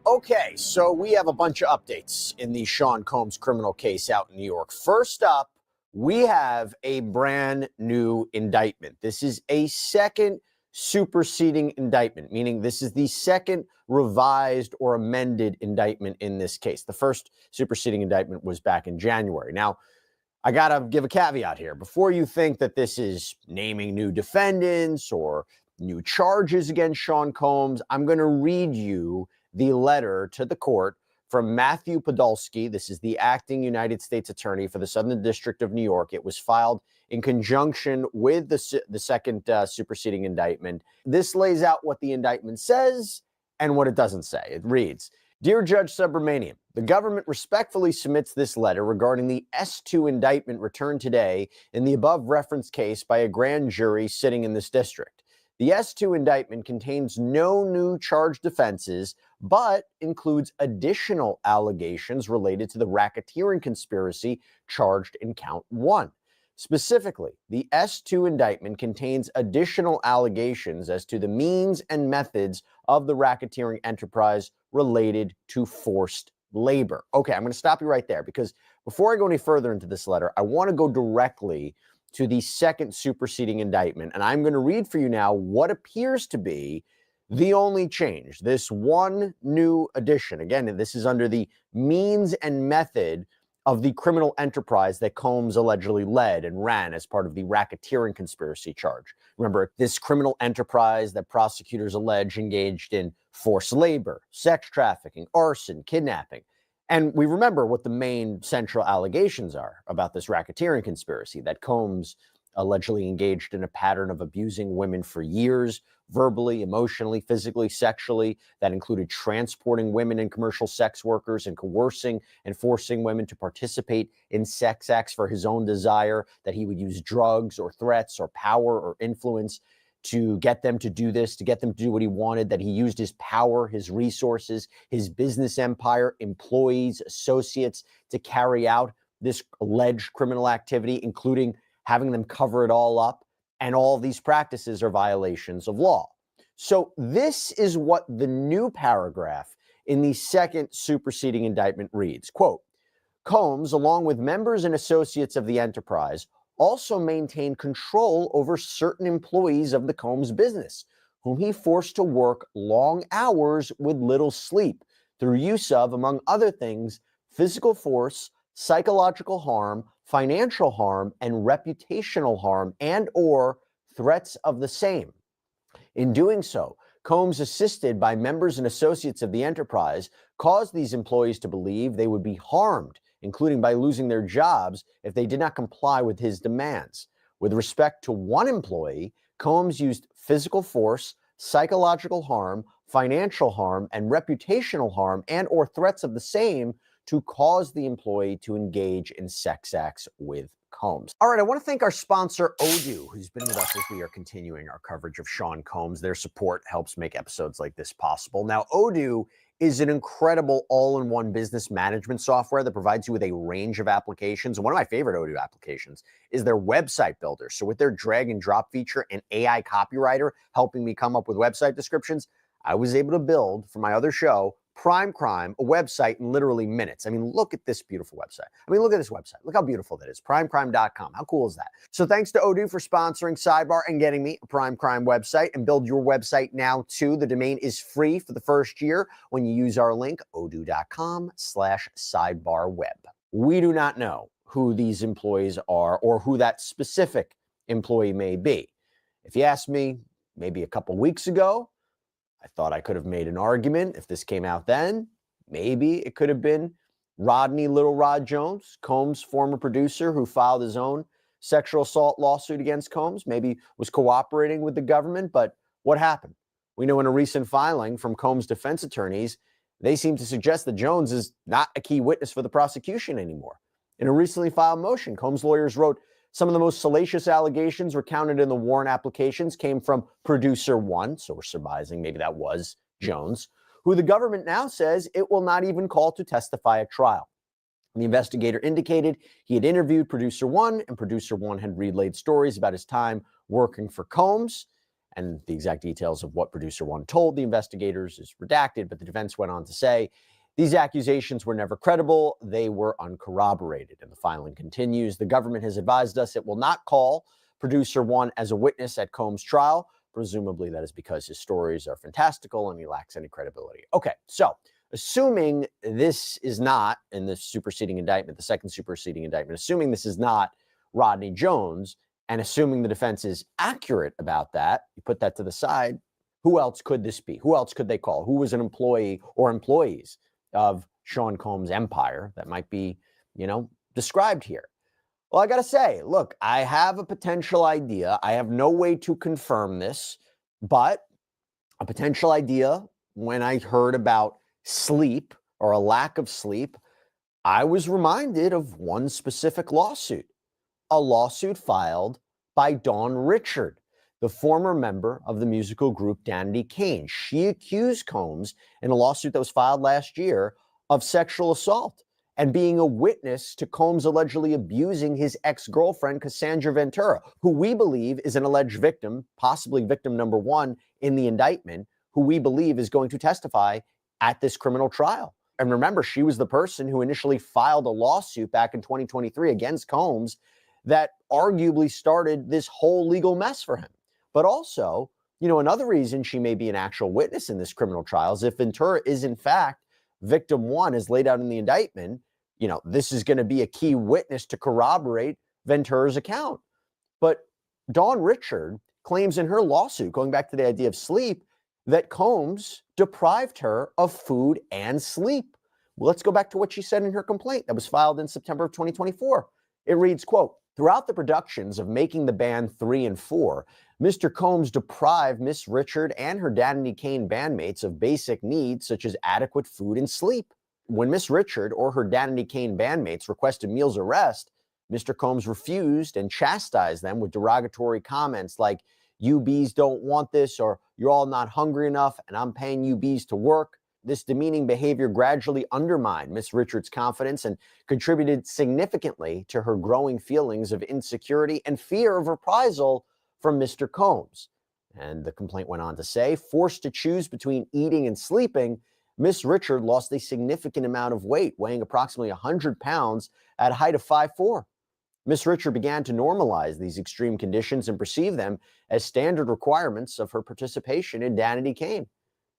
Okay, so we have a bunch of updates in the Sean Combs criminal case out in New York. First up, we have a brand new indictment. This is a second superseding indictment, meaning this is the second revised or amended indictment in this case. The first superseding indictment was back in January. Now, I got to give a caveat here. Before you think that this is naming new defendants or new charges against Sean Combs, I'm going to read you the letter to the court from Matthew Podolsky. This is the acting United States Attorney for the Southern District of New York. It was filed in conjunction with the second superseding indictment. This lays out what the indictment says and what it doesn't say. It reads, "Dear Judge Subramanian, the government respectfully submits this letter regarding the S2 indictment returned today in the above referenced case by a grand jury sitting in this district. The S2 indictment contains no new charged offenses, but includes additional allegations related to the racketeering conspiracy charged in count 1. Specifically, the S2 indictment contains additional allegations as to the means and methods of the racketeering enterprise related to forced labor." Okay, I'm going to stop you right there because before I go any further into this letter, I want to go directly to the second superseding indictment. And I'm going to read for you now what appears to be the only change, this one new addition. Again, this is under the means and method of the criminal enterprise that Combs allegedly led and ran as part of the racketeering conspiracy charge. Remember, this criminal enterprise that prosecutors allege engaged in forced labor, sex trafficking, arson, kidnapping. And we remember what the main central allegations are about this racketeering conspiracy, that Combs allegedly engaged in a pattern of abusing women for years, verbally, emotionally, physically, sexually, that included transporting women and commercial sex workers and coercing and forcing women to participate in sex acts for his own desire, that he would use drugs or threats or power or influence to get them to do this, to get them to do what he wanted, that he used his power, his resources, his business empire, employees, associates to carry out this alleged criminal activity, including having them cover it all up. And all these practices are violations of law. So this is what the new paragraph in the second superseding indictment reads, quote, "Combs, along with members and associates of the enterprise, also maintained control over certain employees of the Combs business, whom he forced to work long hours with little sleep through use of, among other things, physical force, psychological harm, financial harm, and reputational harm and or threats of the same. In doing so, Combs, assisted by members and associates of the enterprise, caused these employees to believe they would be harmed, including by losing their jobs if they did not comply with his demands. With respect to one employee, Combs used physical force, psychological harm, financial harm, and reputational harm and or threats of the same to cause the employee to engage in sex acts with Combs. All right, I want to thank our sponsor, Odoo, who's been with us as we are continuing our coverage of Sean Combs. Their support helps make episodes like this possible. Now, Odoo is an incredible all-in-one business management software that provides you with a range of applications. And one of my favorite Odoo applications is their website builder. So with their drag and drop feature and AI copywriter helping me come up with website descriptions, I was able to build for my other show Prime Crime, a website in literally minutes. I mean, look at this beautiful website. I mean, look at this website. Look how beautiful that is. Primecrime.com. How cool is that? So thanks to Odoo for sponsoring Sidebar and getting me a Prime Crime website, and build your website now too. The domain is free for the first year when you use our link, odoo.com/sidebarweb. We do not know who these employees are or who that specific employee may be. If you ask me, maybe a couple weeks ago, I thought I could have made an argument if this came out then. Maybe it could have been Rodney Little Rod Jones, Combs' former producer, who filed his own sexual assault lawsuit against Combs, maybe was cooperating with the government. But what happened? We know in a recent filing from Combs' defense attorneys, they seem to suggest that Jones is not a key witness for the prosecution anymore. In a recently filed motion, Combs' lawyers wrote, some of the most salacious allegations recounted in the warrant applications came from producer one, so we're surmising maybe that was Jones, who the government now says it will not even call to testify at trial. The investigator indicated he had interviewed producer one, and producer one had relayed stories about his time working for Combs. And the exact details of what producer one told the investigators is redacted, but the defense went on to say, these accusations were never credible. They were uncorroborated. And the filing continues. The government has advised us it will not call producer one as a witness at Combs' trial. Presumably that is because his stories are fantastical and he lacks any credibility. Okay, so assuming this is not, in the superseding indictment, the second superseding indictment, assuming this is not Rodney Jones, and assuming the defense is accurate about that, you put that to the side, who else could this be? Who else could they call? Who was an employee or employees of Sean Combs' empire that might be, described here? Well, I got to say, look, I have a potential idea. I have no way to confirm this, but a potential idea. When I heard about sleep or a lack of sleep, I was reminded of one specific lawsuit, a lawsuit filed by Dawn Richard, the former member of the musical group Danity Kane. She accused Combs in a lawsuit that was filed last year of sexual assault and being a witness to Combs allegedly abusing his ex-girlfriend, Cassandra Ventura, who we believe is an alleged victim, possibly victim number one in the indictment, who we believe is going to testify at this criminal trial. And remember, she was the person who initially filed a lawsuit back in 2023 against Combs that arguably started this whole legal mess for him. But also, another reason she may be an actual witness in this criminal trial is if Ventura is in fact victim one as laid out in the indictment, this is going to be a key witness to corroborate Ventura's account. But Dawn Richard claims in her lawsuit, going back to the idea of sleep, that Combs deprived her of food and sleep. Well, let's go back to what she said in her complaint that was filed in September of 2024. It reads, quote, throughout the productions of Making the Band 3 and 4, Mr. Combs deprived Miss Richard and her Danity Kane bandmates of basic needs such as adequate food and sleep. When Miss Richard or her Danity Kane bandmates requested meals or rest, Mr. Combs refused and chastised them with derogatory comments like, you bees don't want this, or you're all not hungry enough and I'm paying you bees to work. This demeaning behavior gradually undermined Miss Richards' confidence and contributed significantly to her growing feelings of insecurity and fear of reprisal from Mr. Combs. And the complaint went on to say, forced to choose between eating and sleeping, Miss Richard lost a significant amount of weight, weighing approximately 100 pounds at a height of 5'4". Miss Richard began to normalize these extreme conditions and perceive them as standard requirements of her participation in Danity Kane.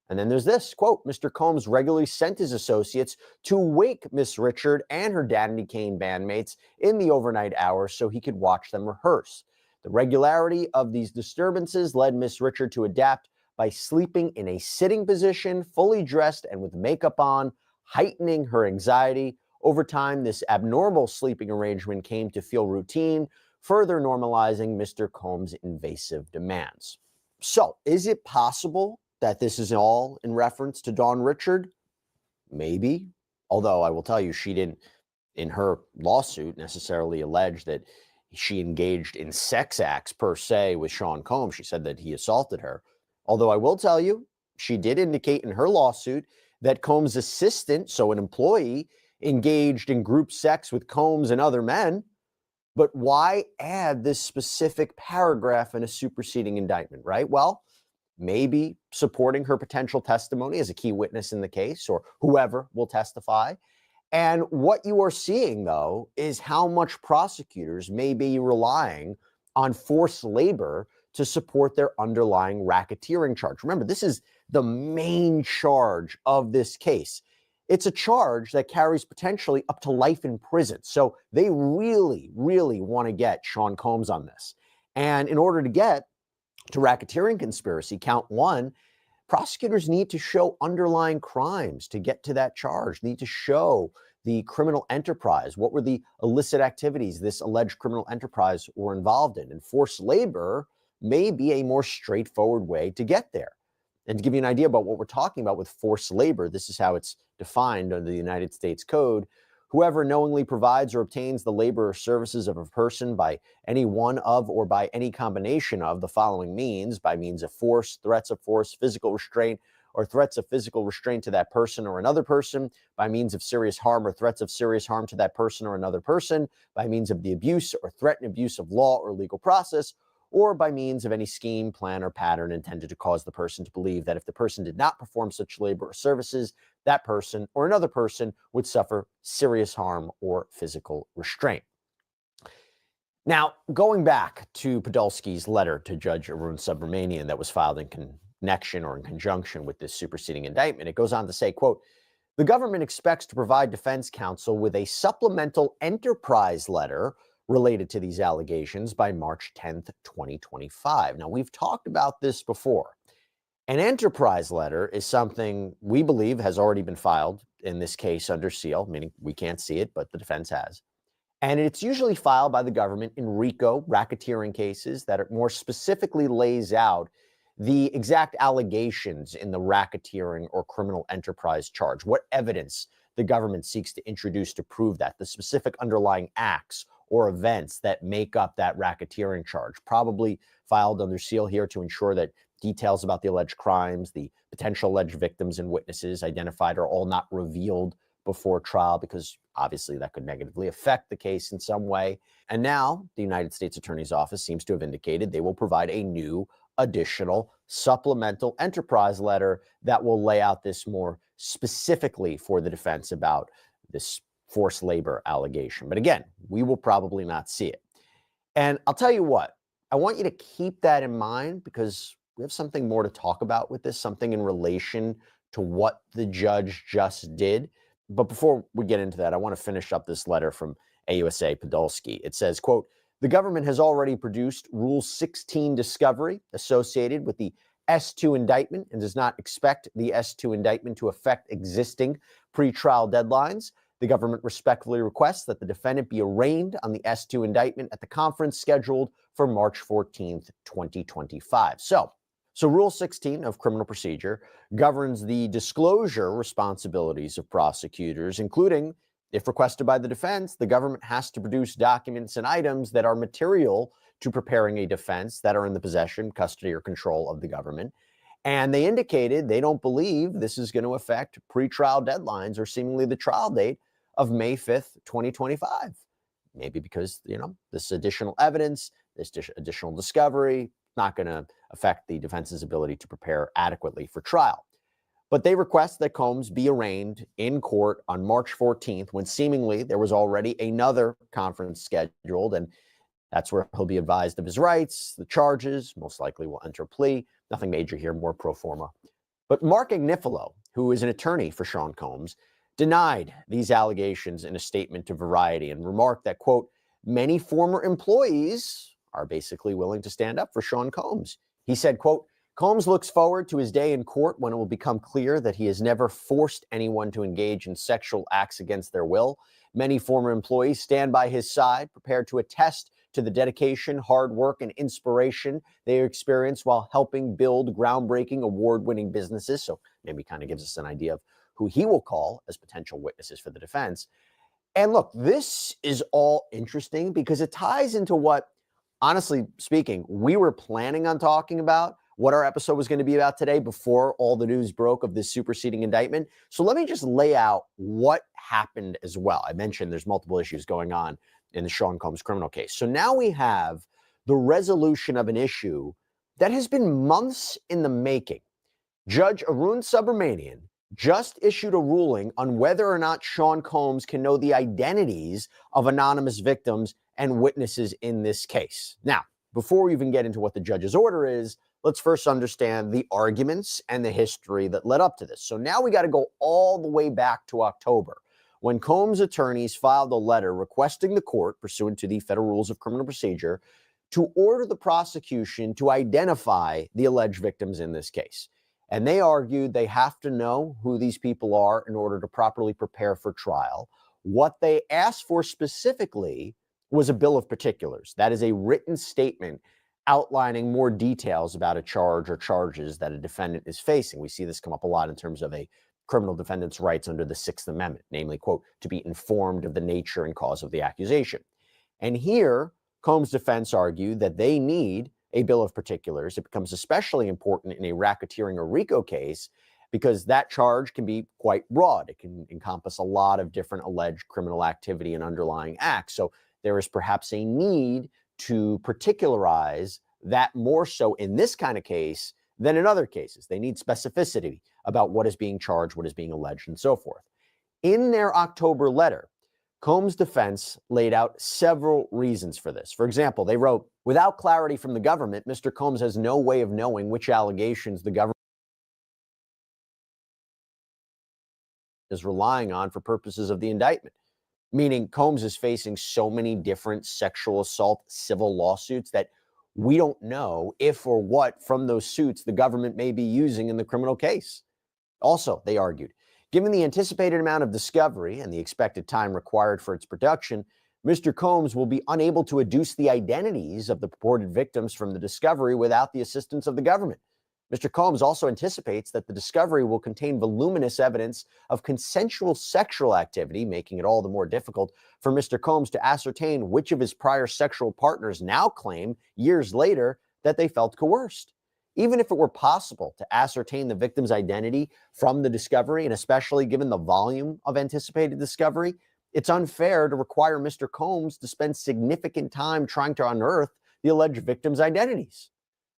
And then there's this, quote, Mr. Combs regularly sent his associates to wake Miss Richard and her Danity Kane bandmates in the overnight hours so he could watch them rehearse. The regularity of these disturbances led Miss Richard to adapt by sleeping in a sitting position, fully dressed and with makeup on, heightening her anxiety. Over time, this abnormal sleeping arrangement came to feel routine, further normalizing Mr. Combs' invasive demands. So, is it possible that this is all in reference to Dawn Richard? Maybe. Although I will tell you, she didn't, in her lawsuit, necessarily allege that she engaged in sex acts per se with Sean Combs. She said that he assaulted her. Although I will tell you, she did indicate in her lawsuit that Combs' assistant, so an employee, engaged in group sex with Combs and other men. But why add this specific paragraph in a superseding indictment, right? Well, maybe supporting her potential testimony as a key witness in the case, or whoever will testify. And what you are seeing, though, is how much prosecutors may be relying on forced labor to support their underlying racketeering charge. Remember, this is the main charge of this case. It's a charge that carries potentially up to life in prison. So they really, really want to get Sean Combs on this. And in order to get to racketeering conspiracy, count one, prosecutors need to show underlying crimes to get to that charge, need to show the criminal enterprise. What were the illicit activities this alleged criminal enterprise were involved in? And forced labor may be a more straightforward way to get there. And to give you an idea about what we're talking about with forced labor, this is how it's defined under the United States Code. Whoever knowingly provides or obtains the labor or services of a person by any one of or by any combination of the following means: by means of force, threats of force, physical restraint, or threats of physical restraint to that person or another person, by means of serious harm or threats of serious harm to that person or another person, by means of the abuse or threat and abuse of law or legal process, or by means of any scheme, plan, or pattern intended to cause the person to believe that if the person did not perform such labor or services, that person or another person would suffer serious harm or physical restraint. Now, going back to Podolsky's letter to Judge Arun Subramanian that was filed in connection or in conjunction with this superseding indictment, it goes on to say, quote, "The government expects to provide defense counsel with a supplemental enterprise letter related to these allegations by March 10th, 2025. Now, we've talked about this before. An enterprise letter is something we believe has already been filed in this case under seal, meaning we can't see it, but the defense has. And it's usually filed by the government in RICO racketeering cases that are more specifically lays out the exact allegations in the racketeering or criminal enterprise charge, what evidence the government seeks to introduce to prove that, the specific underlying acts or events that make up that racketeering charge, probably filed under seal here to ensure that details about the alleged crimes, the potential alleged victims and witnesses identified are all not revealed before trial, because obviously that could negatively affect the case in some way. And now the United States Attorney's Office seems to have indicated they will provide a new additional supplemental enterprise letter that will lay out this more specifically for the defense about this forced labor allegation. But again, we will probably not see it. And I'll tell you what, I want you to keep that in mind, because we have something more to talk about with this, something in relation to what the judge just did. But before we get into that, I want to finish up this letter from AUSA Podolsky. It says, quote, "The government has already produced Rule 16 discovery associated with the S2 indictment and does not expect the S2 indictment to affect existing pretrial deadlines. The government respectfully requests that the defendant be arraigned on the S2 indictment at the conference scheduled for March 14th, 2025. So Rule 16 of criminal procedure governs the disclosure responsibilities of prosecutors, including, if requested by the defense, the government has to produce documents and items that are material to preparing a defense that are in the possession, custody, or control of the government. And they indicated they don't believe this is going to affect pretrial deadlines or seemingly the trial date of May 5th, 2025. Maybe because, this additional evidence, this additional discovery, not going to affect the defense's ability to prepare adequately for trial. But they request that Combs be arraigned in court on March 14th, when seemingly there was already another conference scheduled, and that's where he'll be advised of his rights, the charges, most likely will enter a plea. Nothing major here, more pro forma. But Mark Agnifilo, who is an attorney for Sean Combs, denied these allegations in a statement to Variety and remarked that, quote, "Many former employees are basically willing to stand up for Sean Combs." He said, quote, "Combs looks forward to his day in court when it will become clear that he has never forced anyone to engage in sexual acts against their will. Many former employees stand by his side, prepared to attest to the dedication, hard work, and inspiration they experience while helping build groundbreaking, award-winning businesses." So maybe kind of gives us an idea of who he will call as potential witnesses for the defense. And look, this is all interesting because it ties into what, honestly speaking, we were planning on talking about, what our episode was going to be about today before all the news broke of this superseding indictment. So let me just lay out what happened as well. I mentioned there's multiple issues going on in the Sean Combs criminal case. So now we have the resolution of an issue that has been months in the making. Judge Arun Subramanian just issued a ruling on whether or not Sean Combs can know the identities of anonymous victims and witnesses in this case. Now, before we even get into what the judge's order is, let's first understand the arguments and the history that led up to this. So now we got to go all the way back to October, when Combs' attorneys filed a letter requesting the court, pursuant to the Federal Rules of Criminal Procedure, to order the prosecution to identify the alleged victims in this case. And they argued they have to know who these people are in order to properly prepare for trial. What they asked for specifically was a bill of particulars. That is a written statement outlining more details about a charge or charges that a defendant is facing. We see this come up a lot in terms of a criminal defendant's rights under the Sixth Amendment, namely, quote, to be informed of the nature and cause of the accusation. And here, Combs' defense argued that they need a bill of particulars. It becomes especially important in a racketeering or RICO case because that charge can be quite broad. It can encompass a lot of different alleged criminal activity and underlying acts. So there is perhaps a need to particularize that more so in this kind of case than in other cases. They need specificity about what is being charged, what is being alleged, and so forth. In their October letter, Combs' defense laid out several reasons for this. For example, they wrote, without clarity from the government, Mr. Combs has no way of knowing which allegations the government is relying on for purposes of the indictment. Meaning Combs is facing so many different sexual assault civil lawsuits that we don't know if or what from those suits the government may be using in the criminal case. Also, they argued, given the anticipated amount of discovery and the expected time required for its production, Mr. Combs will be unable to adduce the identities of the purported victims from the discovery without the assistance of the government. Mr. Combs also anticipates that the discovery will contain voluminous evidence of consensual sexual activity, making it all the more difficult for Mr. Combs to ascertain which of his prior sexual partners now claim, years later, that they felt coerced. Even if it were possible to ascertain the victim's identity from the discovery, and especially given the volume of anticipated discovery, it's unfair to require Mr. Combs to spend significant time trying to unearth the alleged victims' identities.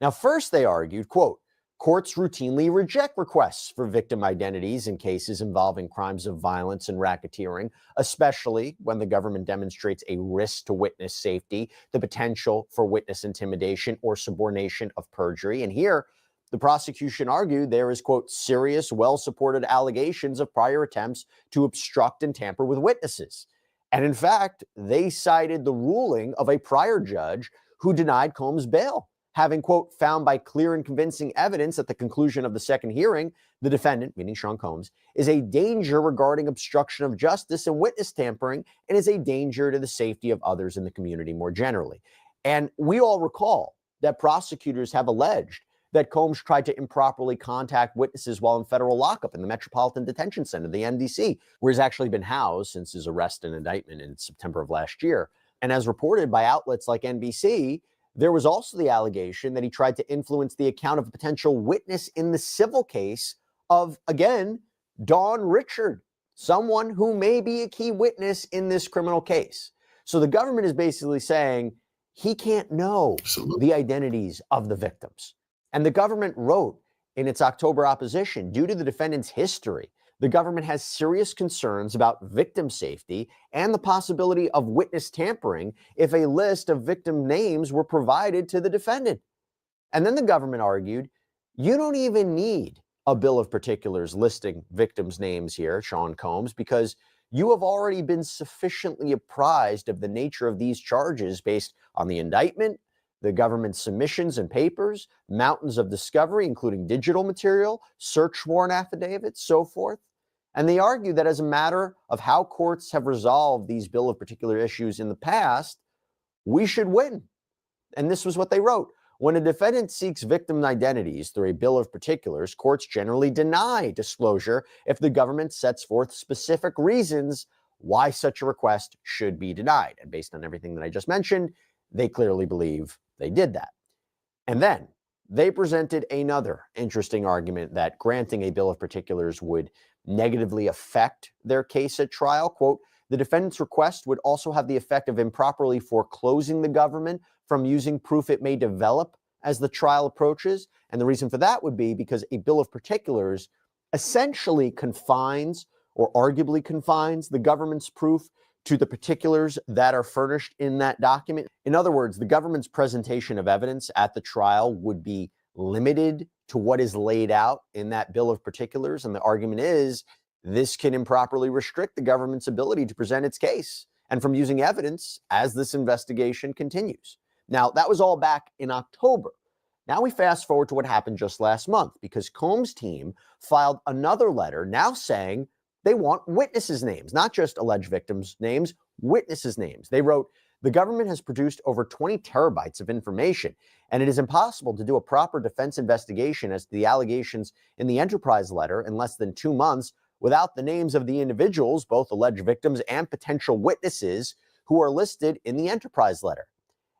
Now, first they argued, quote, courts routinely reject requests for victim identities in cases involving crimes of violence and racketeering, especially when the government demonstrates a risk to witness safety, the potential for witness intimidation or subornation of perjury. And here, the prosecution argued there is, quote, serious, well-supported allegations of prior attempts to obstruct and tamper with witnesses. And in fact, they cited the ruling of a prior judge who denied Combs bail, having, quote, found by clear and convincing evidence at the conclusion of the second hearing, the defendant, meaning Sean Combs, is a danger regarding obstruction of justice and witness tampering and is a danger to the safety of others in the community more generally. And we all recall that prosecutors have alleged that Combs tried to improperly contact witnesses while in federal lockup in the Metropolitan Detention Center, the MDC, where he's actually been housed since his arrest and indictment in September of last year. And as reported by outlets like NBC, there was also the allegation that he tried to influence the account of a potential witness in the civil case of, again, Dawn Richard, someone who may be a key witness in this criminal case. So the government is basically saying he can't know the identities of the victims. And the government wrote in its October opposition, due to the defendant's history, the government has serious concerns about victim safety and the possibility of witness tampering if a list of victim names were provided to the defendant. And then the government argued, you don't even need a bill of particulars listing victims' names here, Sean Combs, because you have already been sufficiently apprised of the nature of these charges based on the indictment, the government's submissions and papers, mountains of discovery, including digital material, search warrant affidavits, so forth. And they argue that as a matter of how courts have resolved these bill of particular issues in the past, we should win. And this was what they wrote. When a defendant seeks victim identities through a bill of particulars, courts generally deny disclosure if the government sets forth specific reasons why such a request should be denied. And based on everything that I just mentioned, they clearly believe they did that. And then they presented another interesting argument that granting a bill of particulars would negatively affect their case at trial. Quote, the defendant's request would also have the effect of improperly foreclosing the government from using proof it may develop as the trial approaches. And the reason for that would be because a bill of particulars essentially confines or arguably confines the government's proof to the particulars that are furnished in that document. In other words, the government's presentation of evidence at the trial would be limited to what is laid out in that bill of particulars. And the argument is this can improperly restrict the government's ability to present its case and from using evidence as this investigation continues. Now, that was all back in October. Now we fast forward to what happened just last month because Combs' team filed another letter now saying they want witnesses' names, not just alleged victims' names, witnesses' names. They wrote, the government has produced over 20 terabytes of information, and it is impossible to do a proper defense investigation as to the allegations in the Enterprise letter in less than 2 months without the names of the individuals, both alleged victims and potential witnesses, who are listed in the Enterprise letter.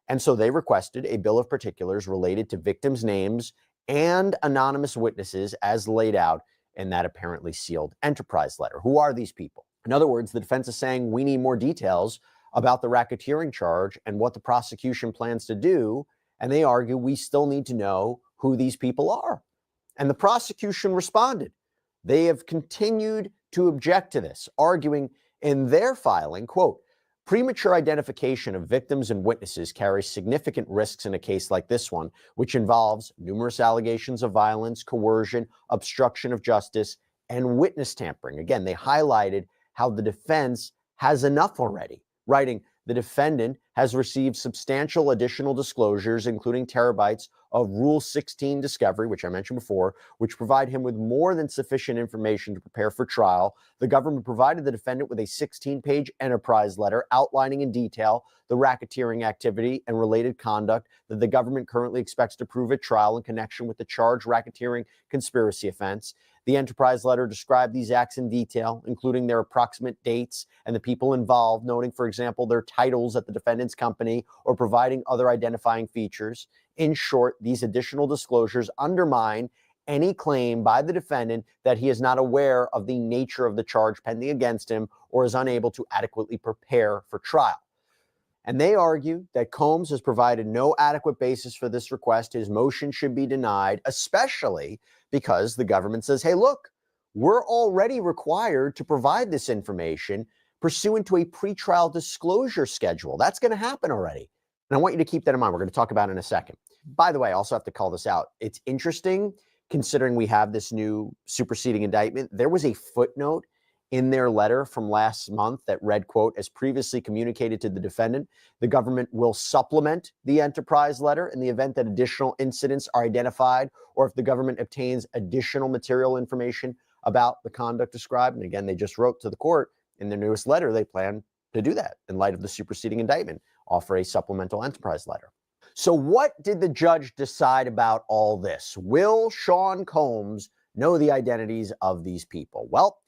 And so they requested a bill of particulars related to victims' names and anonymous witnesses as laid out in that apparently sealed Enterprise letter. Who are these people? In other words, the defense is saying we need more details about the racketeering charge and what the prosecution plans to do. And they argue we still need to know who these people are. And the prosecution responded. They have continued to object to this, arguing in their filing, quote, premature identification of victims and witnesses carries significant risks in a case like this one, which involves numerous allegations of violence, coercion, obstruction of justice, and witness tampering. Again, they highlighted how the defense has enough already, writing, the defendant has received substantial additional disclosures, including terabytes of Rule 16 discovery, which I mentioned before, which provide him with more than sufficient information to prepare for trial. The government provided the defendant with a 16-page Enterprise letter outlining in detail the racketeering activity and related conduct that the government currently expects to prove at trial in connection with the charged racketeering conspiracy offense. The Enterprise letter described these acts in detail, including their approximate dates and the people involved, noting, for example, their titles at the defendant's company or providing other identifying features. In short, these additional disclosures undermine any claim by the defendant that he is not aware of the nature of the charge pending against him or is unable to adequately prepare for trial. And they argue that Combs has provided no adequate basis for this request. His motion should be denied, especially because the government says, hey, look, we're already required to provide this information pursuant to a pretrial disclosure schedule. That's going to happen already. And I want you to keep that in mind. We're going to talk about it in a second. By the way, I also have to call this out. It's interesting considering we have this new superseding indictment. There was a footnote in their letter from last month that read, quote, as previously communicated to the defendant, the government will supplement the Enterprise letter in the event that additional incidents are identified or if the government obtains additional material information about the conduct described. And again, they just wrote to the court in their newest letter, they plan to do that in light of the superseding indictment, offer a supplemental Enterprise letter. So what did the judge decide about all this? Will Sean Combs know the identities of these people? Well,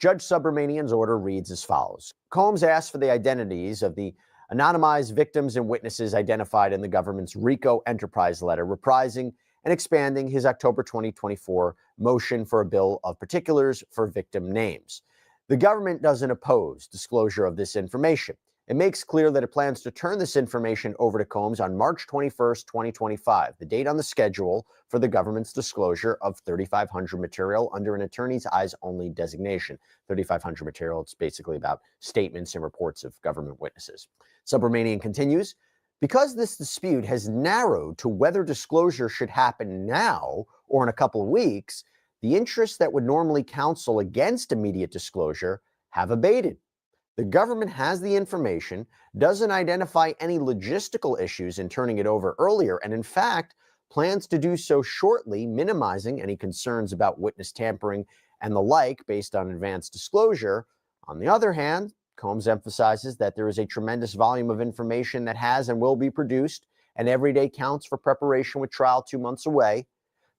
Judge Subramanian's order reads as follows. Combs asked for the identities of the anonymized victims and witnesses identified in the government's RICO Enterprise letter, reprising and expanding his October 2024 motion for a bill of particulars for victim names. The government doesn't oppose disclosure of this information. It makes clear that it plans to turn this information over to Combs on March 21st, 2025, the date on the schedule for the government's disclosure of 3500 material under an attorney's eyes only designation. 3500 material, it's basically about statements and reports of government witnesses. Subramanian continues, because this dispute has narrowed to whether disclosure should happen now or in a couple of weeks, the interests that would normally counsel against immediate disclosure have abated. The government has the information, doesn't identify any logistical issues in turning it over earlier, and in fact, plans to do so shortly, minimizing any concerns about witness tampering and the like based on advanced disclosure. On the other hand, Combs emphasizes that there is a tremendous volume of information that has and will be produced, and every day counts for preparation with trial 2 months away.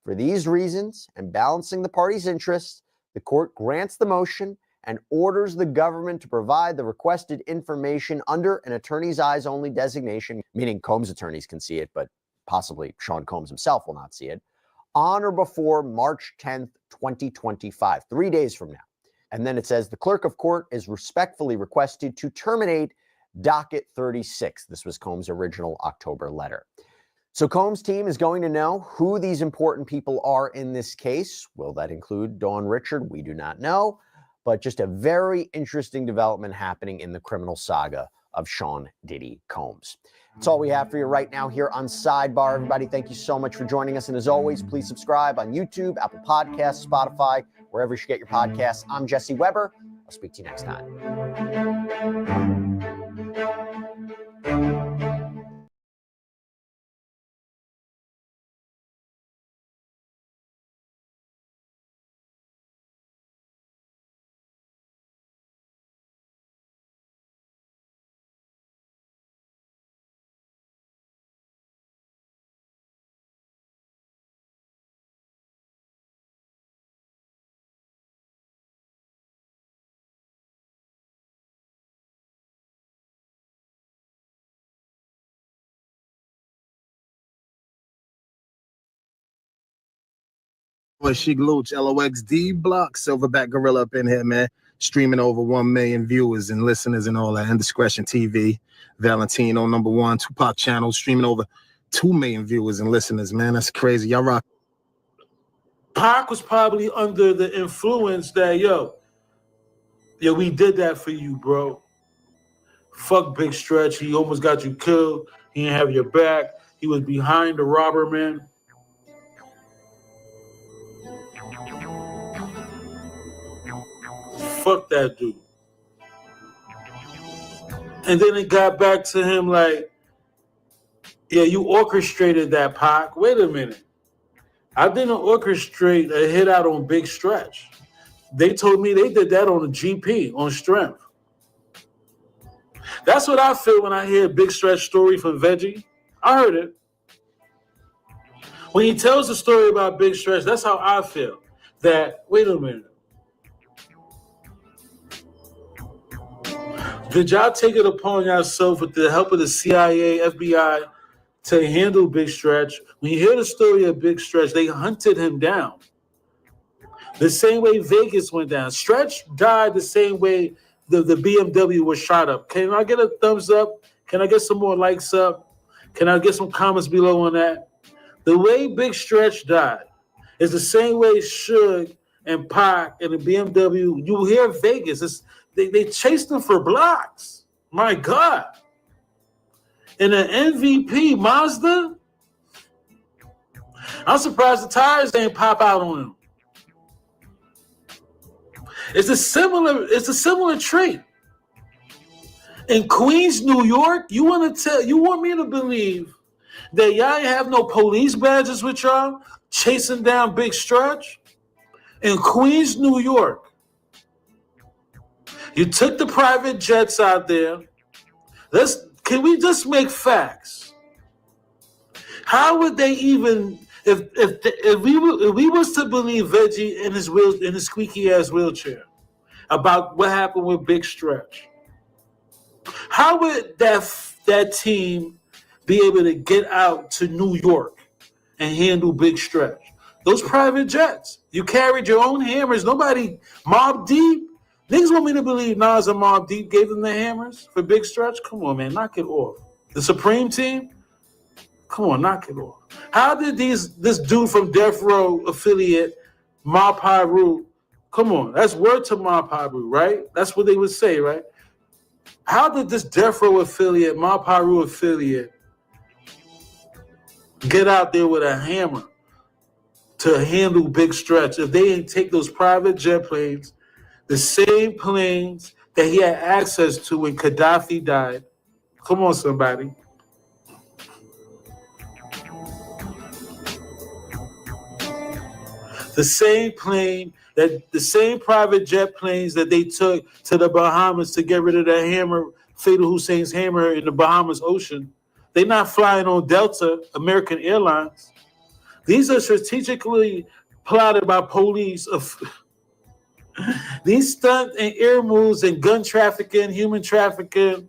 For these reasons, and balancing the parties' interests, the court grants the motion and orders the government to provide the requested information under an attorney's eyes only designation, meaning Combs' attorneys can see it, but possibly Sean Combs himself will not see it, on or before March 10th, 2025, 3 days from now. And then it says the clerk of court is respectfully requested to terminate docket 36. This was Combs' original October letter. So Combs' team is going to know who these important people are in this case. Will that include Dawn Richard? We do not know, but just a very interesting development happening in the criminal saga of Sean Diddy Combs. That's all we have for you right now here on Sidebar. Everybody, thank you so much for joining us. And as always, please subscribe on YouTube, Apple Podcasts, Spotify, wherever you get your podcasts. I'm Jesse Weber. I'll speak to you next time. Boy, Sheik Luch, LOXD Block, Silverback Gorilla up in here, man. Streaming over 1 million viewers and listeners and all that. Indiscretion TV, Valentino, #1, Tupac channel, streaming over 2 million viewers and listeners, man. That's crazy. Y'all rock. Pac was probably under the influence that, yo, we did that for you, bro. Fuck Big Stretch. He almost got you killed. He didn't have your back. He was behind the robber, man. Fuck that dude. And then it got back to him like, yeah, you orchestrated that, Pac. Wait a minute. I didn't orchestrate a hit out on Big Stretch. They told me they did that on a GP, on strength. That's what I feel when I hear Big Stretch story from Veggie. I heard it. When he tells the story about Big Stretch, that's how I feel. That, wait a minute. Did y'all take it upon yourself with the help of the CIA, FBI, to handle Big Stretch? When you hear the story of Big Stretch, they hunted him down. The same way Vegas went down. Stretch died the same way the BMW was shot up. Can I get a thumbs up? Can I get some more likes up? Can I get some comments below on that? The way Big Stretch died is the same way Suge and Pac and the BMW. You hear Vegas. They chased him for blocks. My God. In an MVP Mazda, I'm surprised the tires ain't pop out on him. It's a similar trait. In Queens, New York, you want me to believe that y'all ain't have no police badges with y'all chasing down Big Stretch? In Queens, New York, you took the private jets out there. Can we just make facts? How would they even, if we was to believe Veggie in his squeaky ass wheelchair about what happened with Big Stretch? How would that team be able to get out to New York and handle Big Stretch? Those private jets. You carried your own hammers. Nobody, Mobb Deep. Niggas want me to believe Nas and Mobb Deep gave them the hammers for Big Stretch? Come on, man. Knock it off. The Supreme Team? Come on, knock it off. How did this dude from Death Row affiliate, Ma Piru, come on, that's word to Ma Piru, right? That's what they would say, right? How did this Death Row affiliate, Ma Piru affiliate, get out there with a hammer to handle Big Stretch if they didn't take those private jet planes, the same planes that he had access to when Gaddafi died? Come on, somebody. The same private jet planes that they took to the Bahamas to get rid of the hammer, Fatal Hussein's hammer in the Bahamas Ocean. They're not flying on Delta, American Airlines. These are strategically plotted by police. These stunt and air moves and gun trafficking, human trafficking.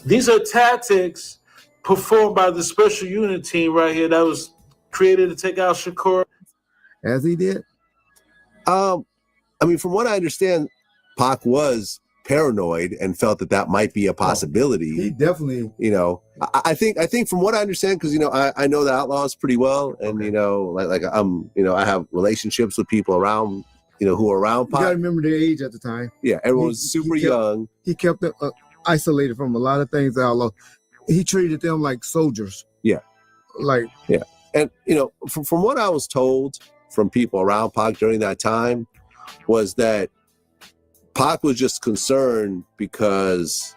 These are tactics performed by the special unit team right here that was created to take out Shakur. As he did? I mean, from what I understand, Pac was paranoid and felt that might be a possibility. He definitely, I think from what I understand, because I know the Outlaws pretty well, and I have relationships with people around, who are around you Pac. got to remember their age at the time. Yeah, everyone was super young. He kept them isolated from a lot of things. The Outlaws. He treated them like soldiers. Yeah. Yeah. And, from what I was told from people around Pac during that time was that Pac was just concerned because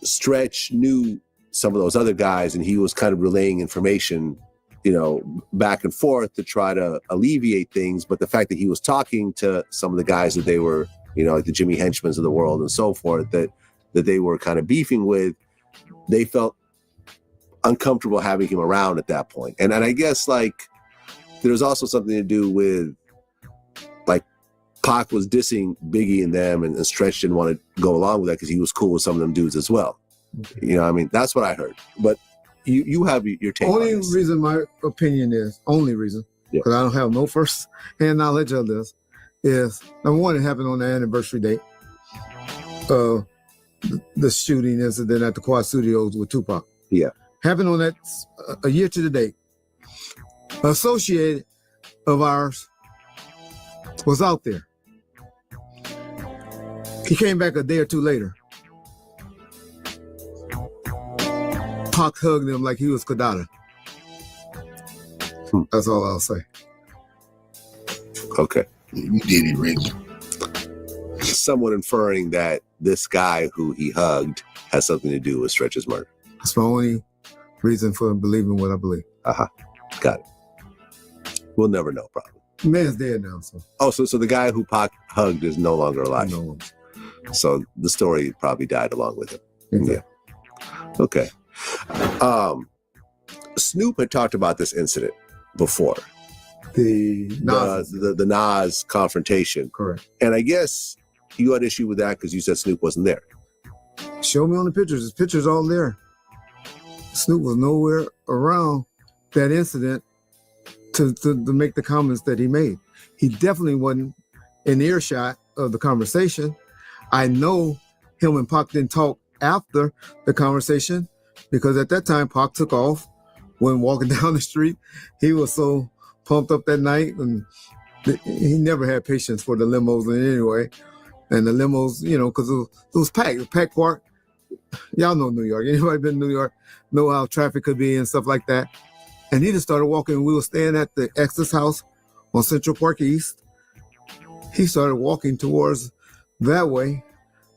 Stretch knew some of those other guys and he was kind of relaying information, back and forth to try to alleviate things. But the fact that he was talking to some of the guys that they were, like the Jimmy Henchmans of the world and so forth, that they were kind of beefing with, they felt uncomfortable having him around at that point. And I guess there's also something to do with Pac was dissing Biggie and them, and Stretch didn't want to go along with that because he was cool with some of them dudes as well. That's what I heard. But you have your take. Only reason my opinion is, because I don't have no first-hand knowledge of this, is number one, it happened on the anniversary date of the shooting incident at the Quad Studios with Tupac. Yeah. Happened on that a year to the date. Associated of ours was out there. He came back a day or two later. Pac hugged him like he was Kadada. That's all I'll say. Okay. You did it, Rick. Somewhat inferring that this guy who he hugged has something to do with Stretch's murder. That's my only reason for believing what I believe. Got it. We'll never know, probably. The man's dead now, so. Oh, so the guy who Pac hugged is no longer alive. No. So the story probably died along with him. Exactly. Yeah. Okay. Snoop had talked about this incident before. The Nas confrontation. Correct. And I guess you had issue with that because you said Snoop wasn't there. Show me on the pictures. There's pictures all there. Snoop was nowhere around that incident to make the comments that he made. He definitely wasn't in earshot of the conversation. I know him and Pac didn't talk after the conversation because at that time Pac took off when walking down the street. He was so pumped up that night, and he never had patience for the limos in any way. And the limos, because it was packed. The packed park. Y'all know New York. Anybody been to New York know how traffic could be and stuff like that. And he just started walking. We were staying at the X's house on Central Park East. He started walking towards that way,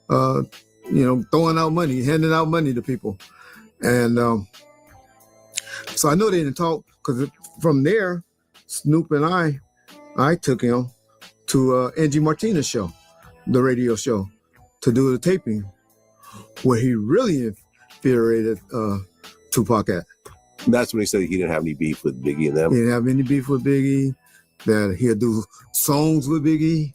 throwing out money, handing out money to people. And so I know they didn't talk because from there, Snoop and I took him to Angie Martinez's show, the radio show, to do the taping where he really infuriated Tupac at. That's when he said he didn't have any beef with Biggie and them. He didn't have any beef with Biggie, that he'd do songs with Biggie.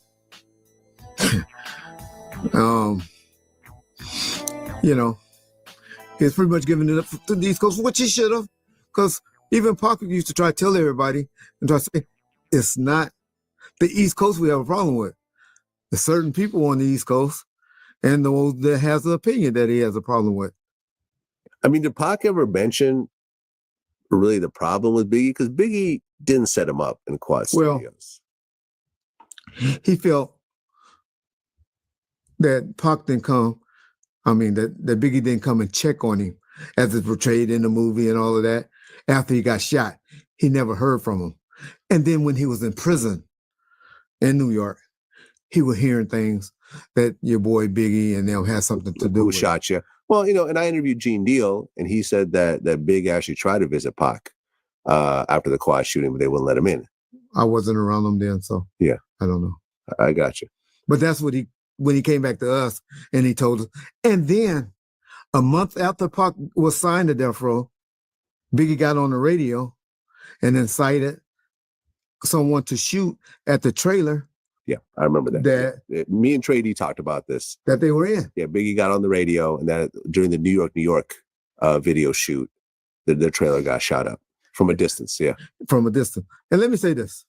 He was pretty much giving it up to the East Coast, which he should have, because even Pac used to try to tell everybody and try to say, it's not the East Coast we have a problem with. There's certain people on the East Coast and those that has the opinion that he has a problem with. I mean, did Pac ever mention really the problem with Biggie? Because Biggie didn't set him up in Quad Studios. He felt that Pac didn't come, that Biggie didn't come and check on him as it's portrayed in the movie and all of that. After he got shot, he never heard from him. And then when he was in prison in New York, he was hearing things that your boy Biggie and them had something to do with. Who shot you? Well, and I interviewed Gene Deal, and he said that Big actually tried to visit Pac after the Quad shooting, but they wouldn't let him in. I wasn't around him then, so yeah, I don't know. I got you. But that's what when he came back to us, and he told us. And then a month after Pac was signed to Death Row, Biggie got on the radio and incited someone to shoot at the trailer. Yeah, I remember that. Me and Trey D talked about this. That they were in. Yeah, Biggie got on the radio, and that during the New York video shoot, their trailer got shot up from a distance. Yeah, from a distance. And let me say this,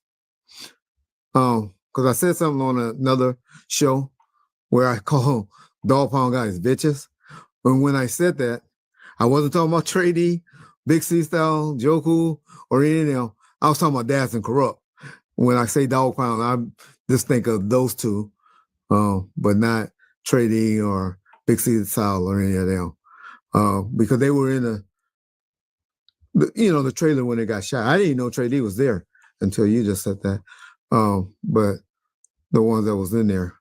because I said something on another show where I call dog pound guys bitches. And when I said that, I wasn't talking about Trey D, Big C Style, Joku, or any of them. I was talking about Daz and Corrupt. When I say dog pound, I just think of those two, but not Trey D or Big C Style or any of them, because they were in the trailer when they got shot. I didn't know Trey D was there until you just said that. But the ones that was in there,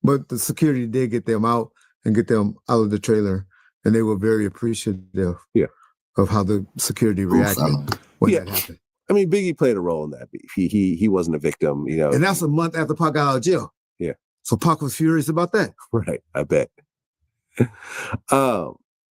but the security did get them out and get them out of the trailer, and they were very appreciative of how the security reacted when that happened. I mean, Biggie played a role in that beef. He wasn't a victim, you know. And that's a month after Pac got out of jail. Yeah. So Pac was furious about that. Right, I bet.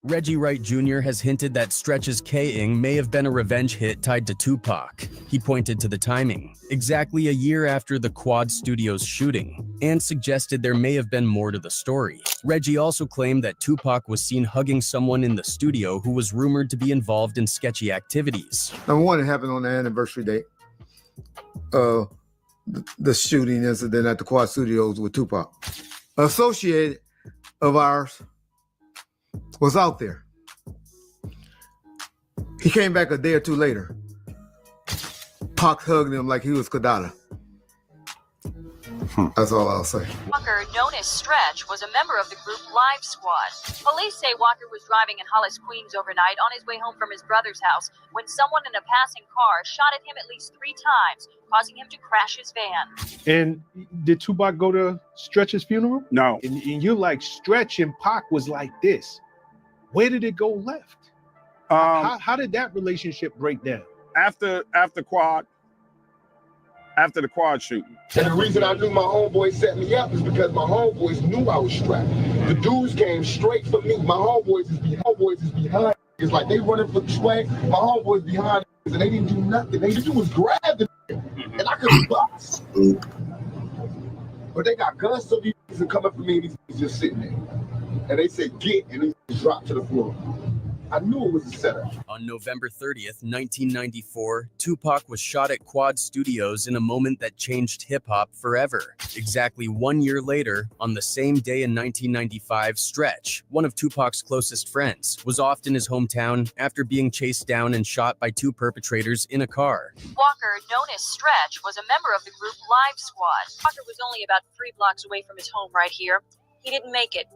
Reggie Wright Jr. has hinted that Stretch's K-ing may have been a revenge hit tied to Tupac. He pointed to the timing, exactly a year after the Quad Studios shooting, and suggested there may have been more to the story. Reggie also claimed that Tupac was seen hugging someone in the studio who was rumored to be involved in sketchy activities. Number one, it happened on the anniversary date. The shooting incident at the Quad Studios with Tupac. Associate of ours was out there. He came back a day or two later. Pac hugged him like he was Kadada. That's all I'll say. Walker, known as Stretch, was a member of the group Live Squad. Police say Walker was driving in Hollis, Queens overnight on his way home from his brother's house when someone in a passing car shot at him at least 3 times, causing him to crash his van. And did Tupac go to Stretch's funeral? No. And you're like, Stretch and Pac was like this. Where did it go left? How did that relationship break down? After the quad shooting. And the reason I knew my homeboys set me up is because my homeboys knew I was strapped. The dudes came straight for me. My homeboys is behind. It's like they running for the swag. My homeboys behind, and they didn't do nothing. They did was grab the and I couldn't box. But they got guns, so these are coming for me, and he's just sitting there. And they said, get, and he dropped to the floor. I knew it was a setup. On November 30th, 1994, Tupac was shot at Quad Studios in a moment that changed hip-hop forever. Exactly 1 year later, on the same day in 1995, Stretch, one of Tupac's closest friends, was off in his hometown after being chased down and shot by 2 perpetrators in a car. Walker, known as Stretch, was a member of the group Live Squad. Walker was only about 3 blocks away from his home right here. He didn't make it,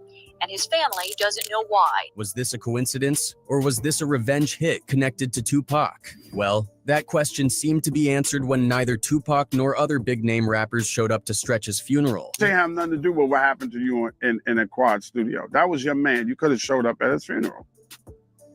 and his family doesn't know why. Was this a coincidence, or was this a revenge hit connected to Tupac? Well, that question seemed to be answered when neither Tupac nor other big-name rappers showed up to Stretch's funeral. They have nothing to do with what happened to you in a Quad studio. That was your man. You could have showed up at his funeral.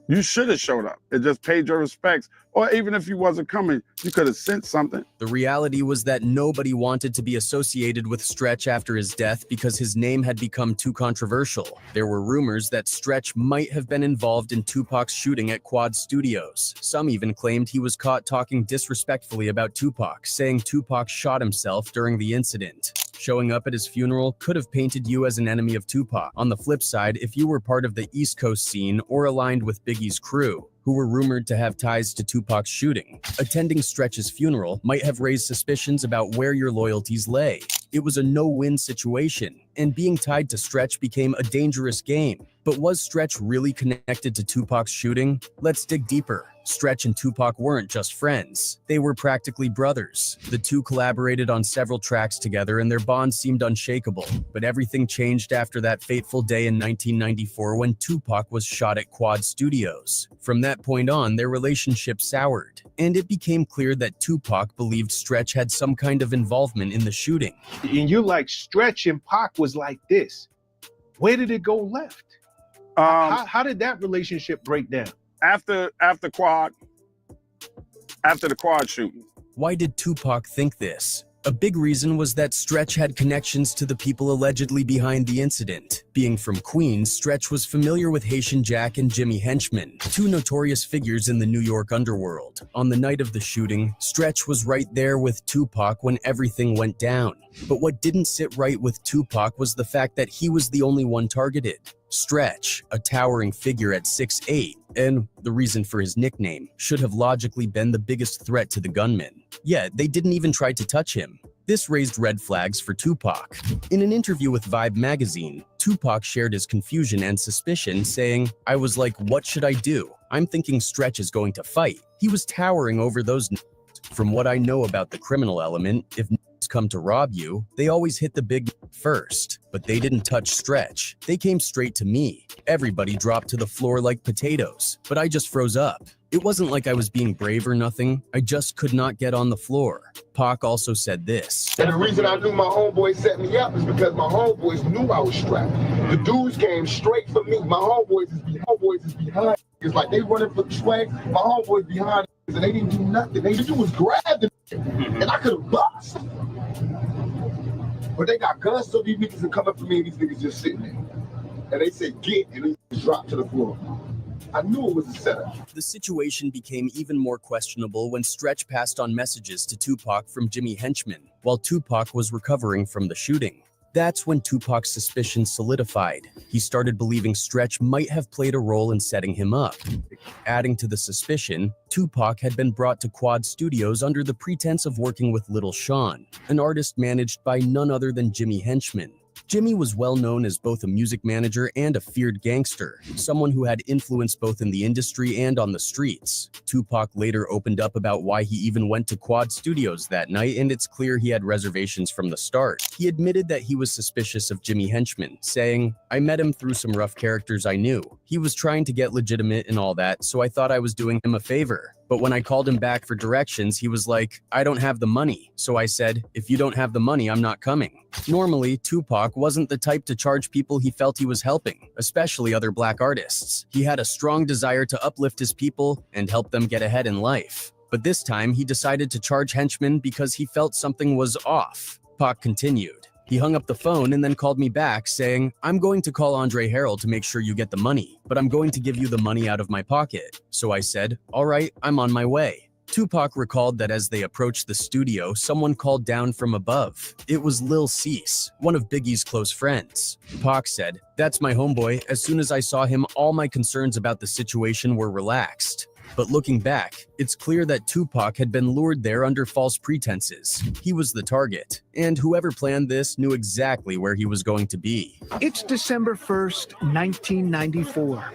You should have showed up and just paid your respects. Or even if you wasn't coming, you could have sent something. The reality was that nobody wanted to be associated with Stretch after his death because his name had become too controversial. There were rumors that Stretch might have been involved in Tupac's shooting at Quad Studios. Some even claimed he was caught talking disrespectfully about Tupac, saying Tupac shot himself during the incident. Showing up at his funeral could have painted you as an enemy of Tupac. On the flip side, if you were part of the East Coast scene or aligned with Biggie's crew, who were rumored to have ties to Tupac's shooting, attending Stretch's funeral might have raised suspicions about where your loyalties lay. It was a no-win situation, and being tied to Stretch became a dangerous game. But was Stretch really connected to Tupac's shooting? Let's dig deeper. Stretch and Tupac weren't just friends. They were practically brothers. The two collaborated on several tracks together and their bond seemed unshakable. But everything changed after that fateful day in 1994 when Tupac was shot at Quad Studios. From that point on, their relationship soured, and it became clear that Tupac believed Stretch had some kind of involvement in the shooting. And you're like, Stretch and Pac was like this. Where did it go left? How did that relationship break down? After the quad shooting. Why did Tupac think this? A big reason was that Stretch had connections to the people allegedly behind the incident. Being from Queens, Stretch was familiar with Haitian Jack and Jimmy Henchman, 2 notorious figures in the New York underworld. On the night of the shooting, Stretch was right there with Tupac when everything went down. But what didn't sit right with Tupac was the fact that he was the only one targeted. Stretch, a towering figure at 6'8", and the reason for his nickname, should have logically been the biggest threat to the gunman. Yet, they didn't even try to touch him. This raised red flags for Tupac. In an interview with Vibe magazine, Tupac shared his confusion and suspicion, saying, "I was like, what should I do? I'm thinking Stretch is going to fight. He was towering over those n***s. From what I know about the criminal element, if n***s come to rob you, they always hit the big first. But they didn't touch Stretch. They came straight to me. Everybody dropped to the floor like potatoes, but I just froze up. It wasn't like I was being brave or nothing. I just could not get on the floor." Pac also said this. And the reason I knew my homeboys set me up is because my homeboys knew I was strapped. The dudes came straight for me. My homeboys is behind. It's like they running for the swag. My homeboys behind and they didn't do nothing. They just was grab the and I could have bust. But they got guns, so these niggas are coming for me and these niggas just sitting there. And they said get, and they just dropped to the floor. I knew it was a setup. The situation became even more questionable when Stretch passed on messages to Tupac from Jimmy Henchman while Tupac was recovering from the shooting. That's when Tupac's suspicions solidified. He started believing Stretch might have played a role in setting him up. Adding to the suspicion, Tupac had been brought to Quad Studios under the pretense of working with Little Sean, an artist managed by none other than Jimmy Henchman. Jimmy was well known as both a music manager and a feared gangster, someone who had influence both in the industry and on the streets. Tupac later opened up about why he even went to Quad Studios that night, and it's clear he had reservations from the start. He admitted that he was suspicious of Jimmy Henchman, saying, "I met him through some rough characters I knew. He was trying to get legitimate and all that, so I thought I was doing him a favor. But when I called him back for directions, he was like, I don't have the money. So I said, if you don't have the money, I'm not coming." Normally, Tupac wasn't the type to charge people he felt he was helping, especially other black artists. He had a strong desire to uplift his people and help them get ahead in life. But this time, he decided to charge Henchman because he felt something was off. Pac continued. He hung up the phone and then called me back saying, "I'm going to call Andre Harrell to make sure you get the money, but I'm going to give you the money out of my pocket." So I said, "All right, I'm on my way." Tupac recalled that as they approached the studio, someone called down from above. It was Lil Cease, one of Biggie's close friends. Pac said, "That's my homeboy. As soon as I saw him, all my concerns about the situation were relaxed." But looking back, it's clear that Tupac had been lured there under false pretenses. He was the target, and whoever planned this knew exactly where he was going to be. It's December 1st, 1994.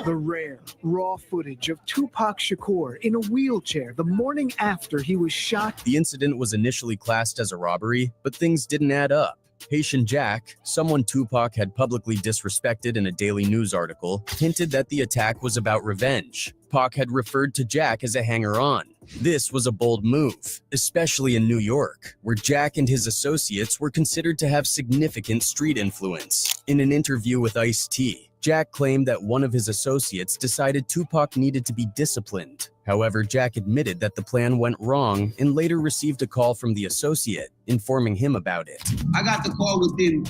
The rare, raw footage of Tupac Shakur in a wheelchair the morning after he was shot. The incident was initially classed as a robbery, but things didn't add up. Haitian Jack, someone Tupac had publicly disrespected in a Daily News article, hinted that the attack was about revenge. Pac had referred to Jack as a hanger-on. This was a bold move, especially in New York, where Jack and his associates were considered to have significant street influence. In an interview with Ice-T, Jack claimed that one of his associates decided Tupac needed to be disciplined. However, Jack admitted that the plan went wrong and later received a call from the associate, informing him about it. I got the call within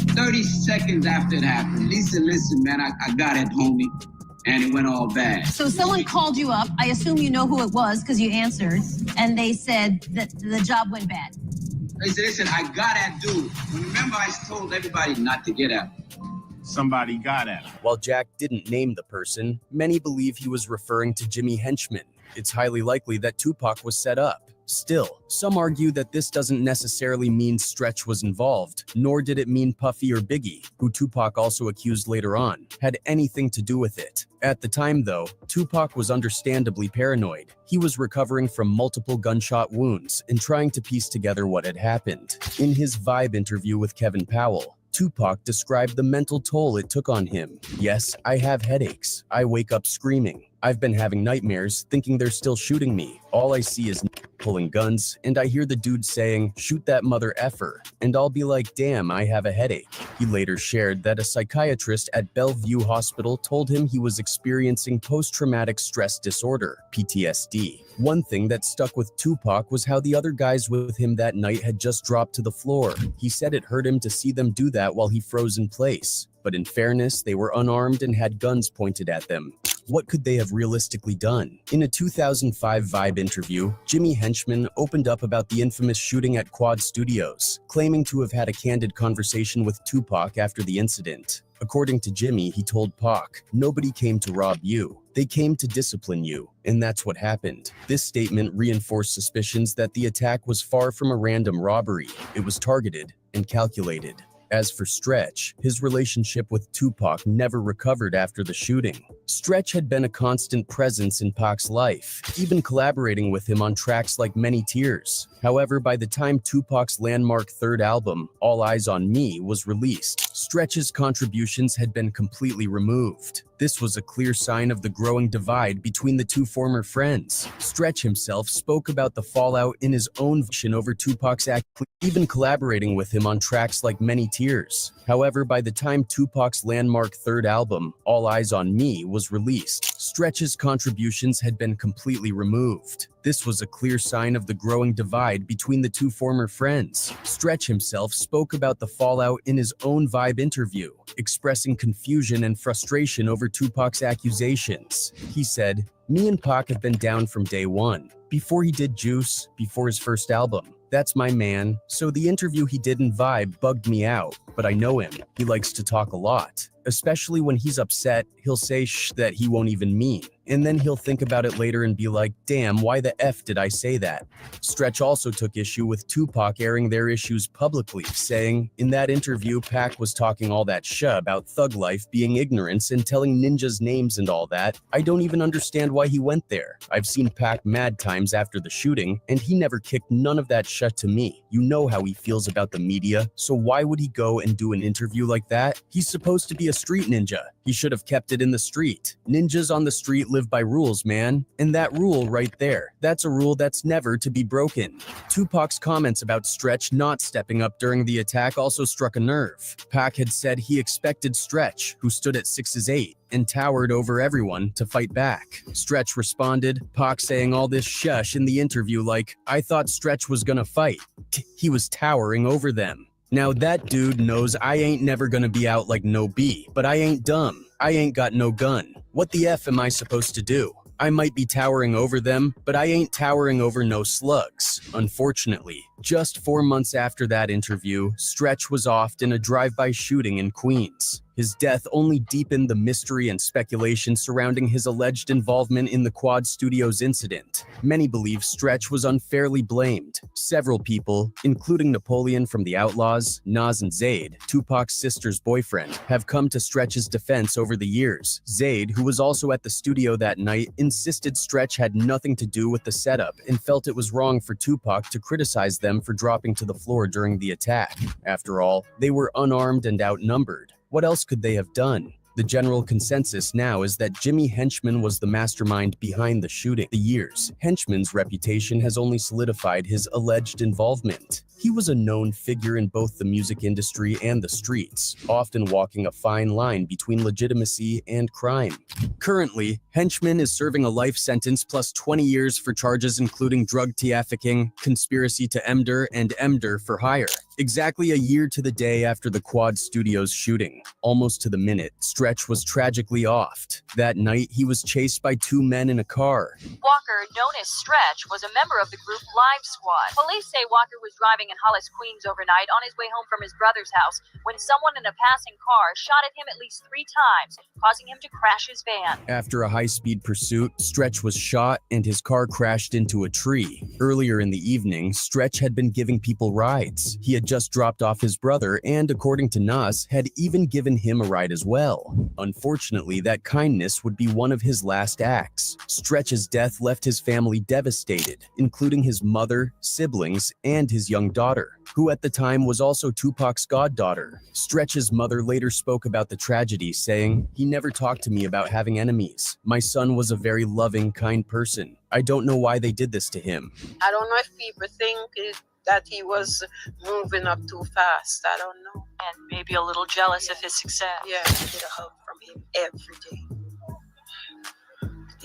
30 seconds after it happened. He said, "Listen, man, I got it, homie." And it went all bad. So someone called you up. I assume you know who it was because you answered. And they said that the job went bad. They said, "Listen, I got that dude." Remember, I told everybody not to get at him. Somebody got at him. While Jack didn't name the person, many believe he was referring to Jimmy Henchman. It's highly likely that Tupac was set up. Still, some argue that this doesn't necessarily mean Stretch was involved, nor did it mean Puffy or Biggie, who Tupac also accused later on, had anything to do with it. At the time, though, Tupac was understandably paranoid. He was recovering from multiple gunshot wounds and trying to piece together what had happened. In his Vibe interview with Kevin Powell, Tupac described the mental toll it took on him. "Yes, I have headaches. I wake up screaming. I've been having nightmares, thinking they're still shooting me. All I see is pulling guns, and I hear the dude saying, 'Shoot that mother effer,' and I'll be like, 'Damn, I have a headache.'" He later shared that a psychiatrist at Bellevue Hospital told him he was experiencing post-traumatic stress disorder, PTSD. One thing that stuck with Tupac was how the other guys with him that night had just dropped to the floor. He said it hurt him to see them do that while he froze in place. But in fairness, they were unarmed and had guns pointed at them. What could they have realistically done? In a 2005 Vibe interview, Jimmy Henchman opened up about the infamous shooting at Quad Studios, claiming to have had a candid conversation with Tupac after the incident. According to Jimmy, he told Pac, "Nobody came to rob you. They came to discipline you, and that's what happened." This statement reinforced suspicions that the attack was far from a random robbery. It was targeted and calculated. As for Stretch, his relationship with Tupac never recovered after the shooting. Stretch had been a constant presence in Pac's life, even collaborating with him on tracks like Many Tears. However, by the time Tupac's landmark third album, All Eyes on Me, was released, Stretch's contributions had been completely removed. This was a clear sign of the growing divide between the two former friends. Stretch himself spoke about the fallout in his own vision over Tupac's act, even collaborating with him on tracks like Many Tears. However, by the time Tupac's landmark third album, All Eyes on Me, was released, Stretch's contributions had been completely removed. This was a clear sign of the growing divide between the two former friends. Stretch himself spoke about the fallout in his own Vibe interview, expressing confusion and frustration over Tupac's accusations. He said, "Me and Pac have been down from day one. Before he did Juice, before his first album. That's my man, so the interview he did in Vibe bugged me out, but I know him. He likes to talk a lot. Especially when he's upset, he'll say shh that he won't even mean. And then he'll think about it later and be like, damn, why the F did I say that?" Stretch also took issue with Tupac airing their issues publicly, saying, "In that interview, Pac was talking all that shit about thug life being ignorance and telling ninjas names and all that. I don't even understand why he went there. I've seen Pac mad times after the shooting, and he never kicked none of that shit to me. You know how he feels about the media, so why would he go and do an interview like that? He's supposed to be a street ninja. He should have kept it in the street. Ninjas on the street live by rules, man. And that rule right there, that's a rule that's never to be broken." Tupac's comments about Stretch not stepping up during the attack also struck a nerve. Pac had said he expected Stretch, who stood at 6'8" and towered over everyone, to fight back. Stretch responded, Pac saying all this shush in the interview like, "I thought Stretch was gonna fight. He was towering over them." Now that dude knows I ain't never gonna be out like no B, but I ain't dumb. I ain't got no gun. What the F am I supposed to do? I might be towering over them, but I ain't towering over no slugs. Unfortunately, just 4 months after that interview, Stretch was offed in a drive-by shooting in Queens. His death only deepened the mystery and speculation surrounding his alleged involvement in the Quad Studios incident. Many believe Stretch was unfairly blamed. Several people, including Napoleon from the Outlaws, Nas and Zayd, Tupac's sister's boyfriend, have come to Stretch's defense over the years. Zayd, who was also at the studio that night, insisted Stretch had nothing to do with the setup and felt it was wrong for Tupac to criticize them for dropping to the floor during the attack. After all, they were unarmed and outnumbered. What else could they have done? The general consensus now is that Jimmy Henchman was the mastermind behind the shooting. The years, Henchman's reputation has only solidified his alleged involvement. He was a known figure in both the music industry and the streets, often walking a fine line between legitimacy and crime. Currently, Henchman is serving a life sentence plus 20 years for charges including drug trafficking, conspiracy to emder, and emder for hire. Exactly a year to the day after the Quad Studios shooting, almost to the minute, Stretch was tragically offed. That night, he was chased by 2 men in a car. Walker, known as Stretch, was a member of the group Live Squad. Police say Walker was driving in Hollis, Queens overnight on his way home from his brother's house when someone in a passing car shot at him at least 3 times, causing him to crash his van. After a high-speed pursuit, Stretch was shot and his car crashed into a tree. Earlier in the evening, Stretch had been giving people rides. He had just dropped off his brother and, according to Nas, had even given him a ride as well. Unfortunately, that kindness would be one of his last acts. Stretch's death left his family devastated, including his mother, siblings, and his young daughter, who at the time was also Tupac's goddaughter. Stretch's mother later spoke about the tragedy, saying, "He never talked to me about having enemies. My son was a very loving, kind person. I don't know why they did this to him." I don't know if people think that he was moving up too fast. I don't know. And maybe a little jealous of his success. Yeah, I get a hug from him every day.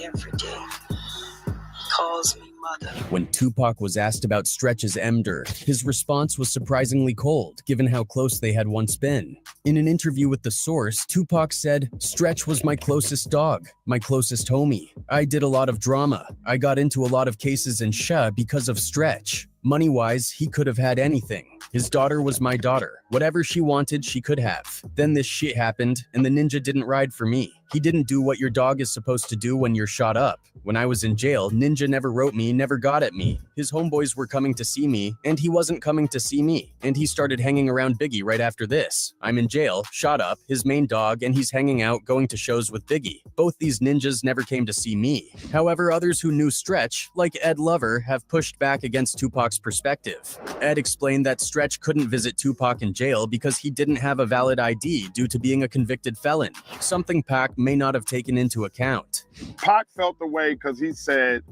Every day. He calls me mother. When Tupac was asked about Stretch's emder, his response was surprisingly cold, given how close they had once been. In an interview with The Source, Tupac said, "Stretch was my closest dog, my closest homie. I did a lot of drama. I got into a lot of cases in SHA because of Stretch. Money-wise, he could have had anything. His daughter was my daughter. Whatever she wanted, she could have. Then this shit happened, and the ninja didn't ride for me. He didn't do what your dog is supposed to do when you're shot up. When I was in jail, Ninja never wrote me, never got at me. His homeboys were coming to see me, and he wasn't coming to see me. And he started hanging around Biggie right after this. I'm in jail, shot up, his main dog, and he's hanging out, going to shows with Biggie. Both these ninjas never came to see me. However, others who knew Stretch, like Ed Lover, have pushed back against Tupac's perspective. Ed explained that Stretch couldn't visit Tupac in jail because he didn't have a valid ID due to being a convicted felon, something Pac may not have taken into account. Pac felt the way because he said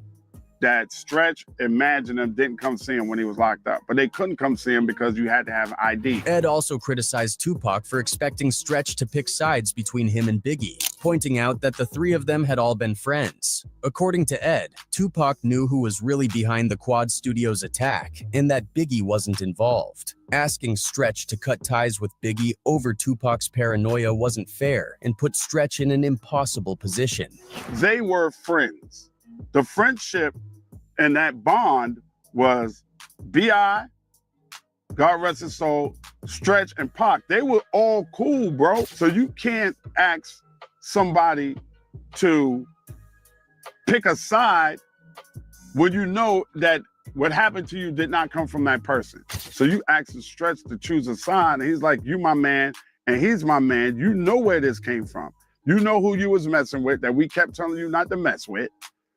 that Stretch and Him didn't come see him when he was locked up, but they couldn't come see him because you had to have ID. Ed also criticized Tupac for expecting Stretch to pick sides between him and Biggie, pointing out that the three of them had all been friends. According to Ed, Tupac knew who was really behind the Quad Studios attack and that Biggie wasn't involved. Asking Stretch to cut ties with Biggie over Tupac's paranoia wasn't fair and put Stretch in an impossible position. They were friends. The friendship and that bond was B.I., God rest his soul, Stretch, and Pac. They were all cool, bro. So you can't ask somebody to pick a side when you know that what happened to you did not come from that person. So you ask Stretch to choose a side, and he's like, you my man, and he's my man. You know where this came from. You know who you was messing with that we kept telling you not to mess with.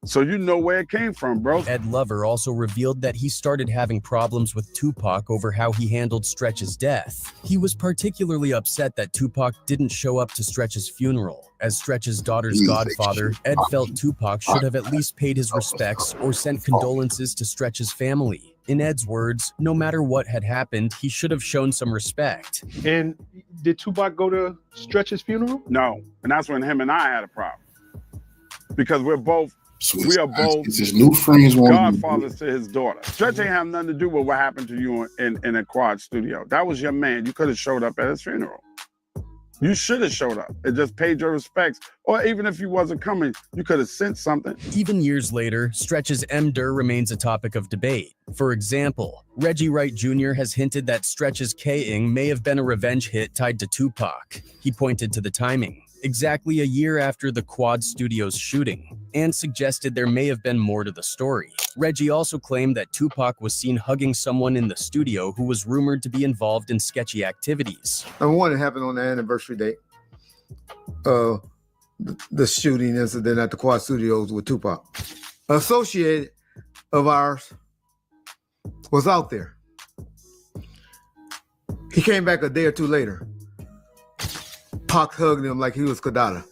So you know where it came from, bro. Ed Lover also revealed that he started having problems with Tupac over how he handled Stretch's death. He was particularly upset that Tupac didn't show up to Stretch's funeral. As Stretch's daughter's godfather, Ed felt Tupac should have at least paid his respects or sent condolences to Stretch's family. In Ed's words, no matter what had happened, he should have shown some respect. And did Tupac go to Stretch's funeral? No, and that's when him and I had a problem. Because we are both his new friends godfathers to his daughter. Stretch ain't have nothing to do with what happened to you in a Quad studio. That was your man. You could have showed up at his funeral. You should have showed up and just paid your respects. Or even if you wasn't coming, you could have sent something. Even years later, Stretch's M-Dur remains a topic of debate. For example, Reggie Wright Jr. has hinted that Stretch's K-ing may have been a revenge hit tied to Tupac. He pointed to the timing, exactly a year after the Quad Studios shooting, and suggested there may have been more to the story. Reggie also claimed that Tupac was seen hugging someone in the studio who was rumored to be involved in sketchy activities. Number one, it happened on the anniversary date of the shooting incident at the Quad Studios with Tupac. An associate of ours was out there. He came back a day or two later. Pac hugged him like he was Kadada.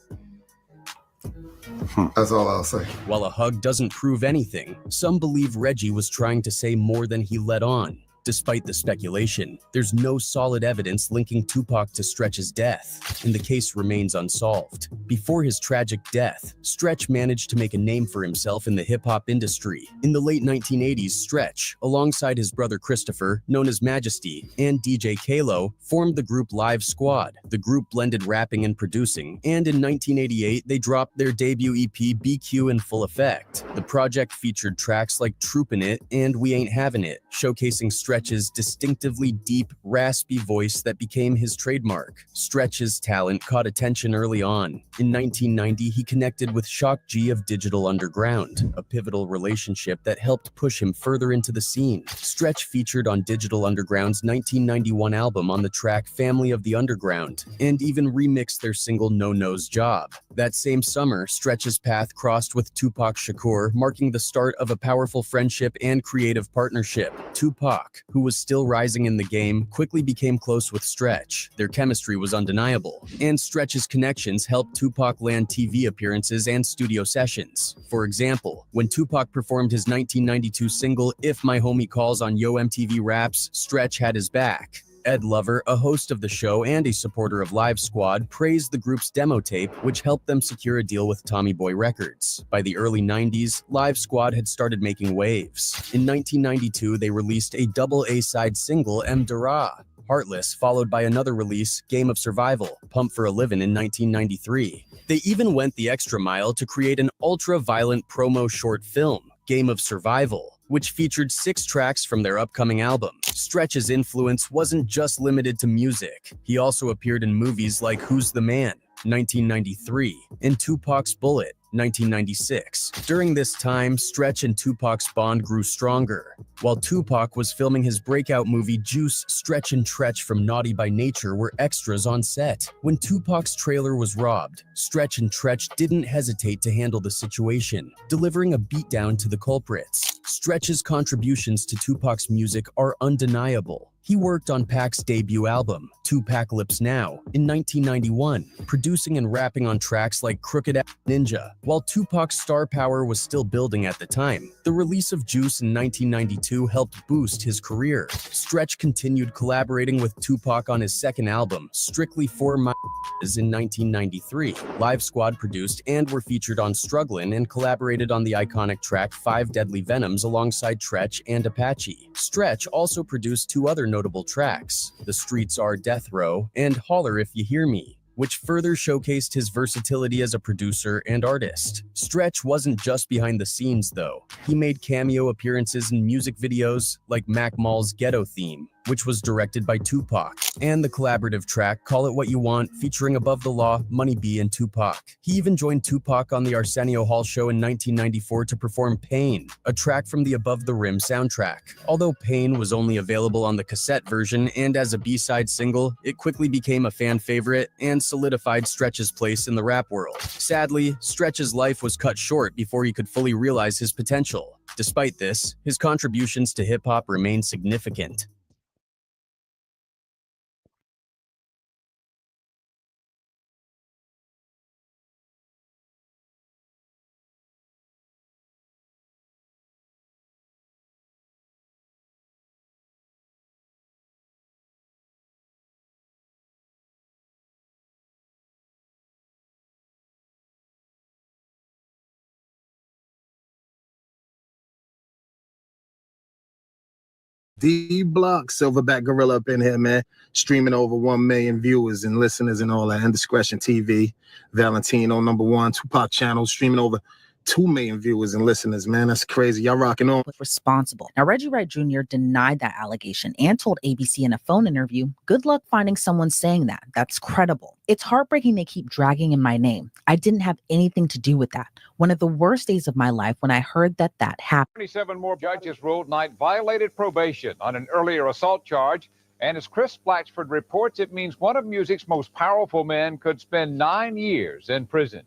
That's all I'll say. While a hug doesn't prove anything, some believe Reggie was trying to say more than he let on. Despite the speculation, there's no solid evidence linking Tupac to Stretch's death, and the case remains unsolved. Before his tragic death, Stretch managed to make a name for himself in the hip-hop industry. In the late 1980s, Stretch, alongside his brother Christopher, known as Majesty, and DJ Kalo, formed the group Live Squad. The group blended rapping and producing, and in 1988, they dropped their debut EP BQ in Full Effect. The project featured tracks like Troopin' It and We Ain't Havin' It, showcasing Stretch's distinctively deep, raspy voice that became his trademark. Stretch's talent caught attention early on. In 1990, he connected with Shock G of Digital Underground, a pivotal relationship that helped push him further into the scene. Stretch featured on Digital Underground's 1991 album on the track Family of the Underground, and even remixed their single No Nose Job. That same summer, Stretch's path crossed with Tupac Shakur, marking the start of a powerful friendship and creative partnership. Tupac, who was still rising in the game, quickly became close with Stretch. Their chemistry was undeniable, and Stretch's connections helped Tupac land TV appearances and studio sessions. For example, when Tupac performed his 1992 single If My Homie Calls on Yo MTV Raps, Stretch had his back. Ed Lover, a host of the show and a supporter of Live Squad, praised the group's demo tape, which helped them secure a deal with Tommy Boy Records. By the early 90s, Live Squad had started making waves. In 1992, they released a double A-side single, M. Dara. Heartless, followed by another release, Game of Survival, Pump for a Livin' in 1993. They even went the extra mile to create an ultra-violent promo short film, Game of Survival, which featured 6 tracks from their upcoming album. Stretch's influence wasn't just limited to music. He also appeared in movies like Who's the Man, 1993, and Tupac's Bullet, 1996. During this time, Stretch and Tupac's bond grew stronger. While Tupac was filming his breakout movie Juice, Stretch and Tretch from Naughty by Nature were extras on set. When Tupac's trailer was robbed, Stretch and Tretch didn't hesitate to handle the situation, delivering a beatdown to the culprits. Stretch's contributions to Tupac's music are undeniable. He worked on Pac's debut album, Tupacalypse Now, in 1991, producing and rapping on tracks like Crooked Ninja. While Tupac's star power was still building at the time, the release of Juice in 1992 helped boost his career. Stretch continued collaborating with Tupac on his second album, Strictly For My in 1993. Live Squad produced and were featured on Strugglin' and collaborated on the iconic track 5 Deadly Venoms alongside Tretch and Apache. Stretch also produced 2 other notable tracks, The Streets Are Death Row and Holler If You Hear Me, which further showcased his versatility as a producer and artist. Stretch wasn't just behind the scenes though. He made cameo appearances in music videos like Mac Mall's Ghetto Theme, which was directed by Tupac, and the collaborative track Call It What You Want featuring Above the Law, Money B, and Tupac. He even joined Tupac on the Arsenio Hall show in 1994 to perform Pain, a track from the Above the Rim soundtrack. Although Pain was only available on the cassette version and as a B-side single, it quickly became a fan favorite and solidified Stretch's place in the rap world. Sadly, Stretch's life was cut short before he could fully realize his potential. Despite this, his contributions to hip-hop remain significant. D Block, Silverback Gorilla up in here, man. Streaming over 1 million viewers and listeners and all that. Indiscretion TV, Valentino #1, Tupac channel, streaming over 2 million viewers and listeners, man. That's crazy. Y'all rocking on. Responsible. Now, Reggie Wright Jr. denied that allegation and told ABC in a phone interview, good luck finding someone saying that. That's credible. It's heartbreaking they keep dragging in my name. I didn't have anything to do with that. One of the worst days of my life when I heard that happened. 27 more judges ruled Knight violated probation on an earlier assault charge. And as Chris Blatchford reports, it means one of music's most powerful men could spend 9 years in prison.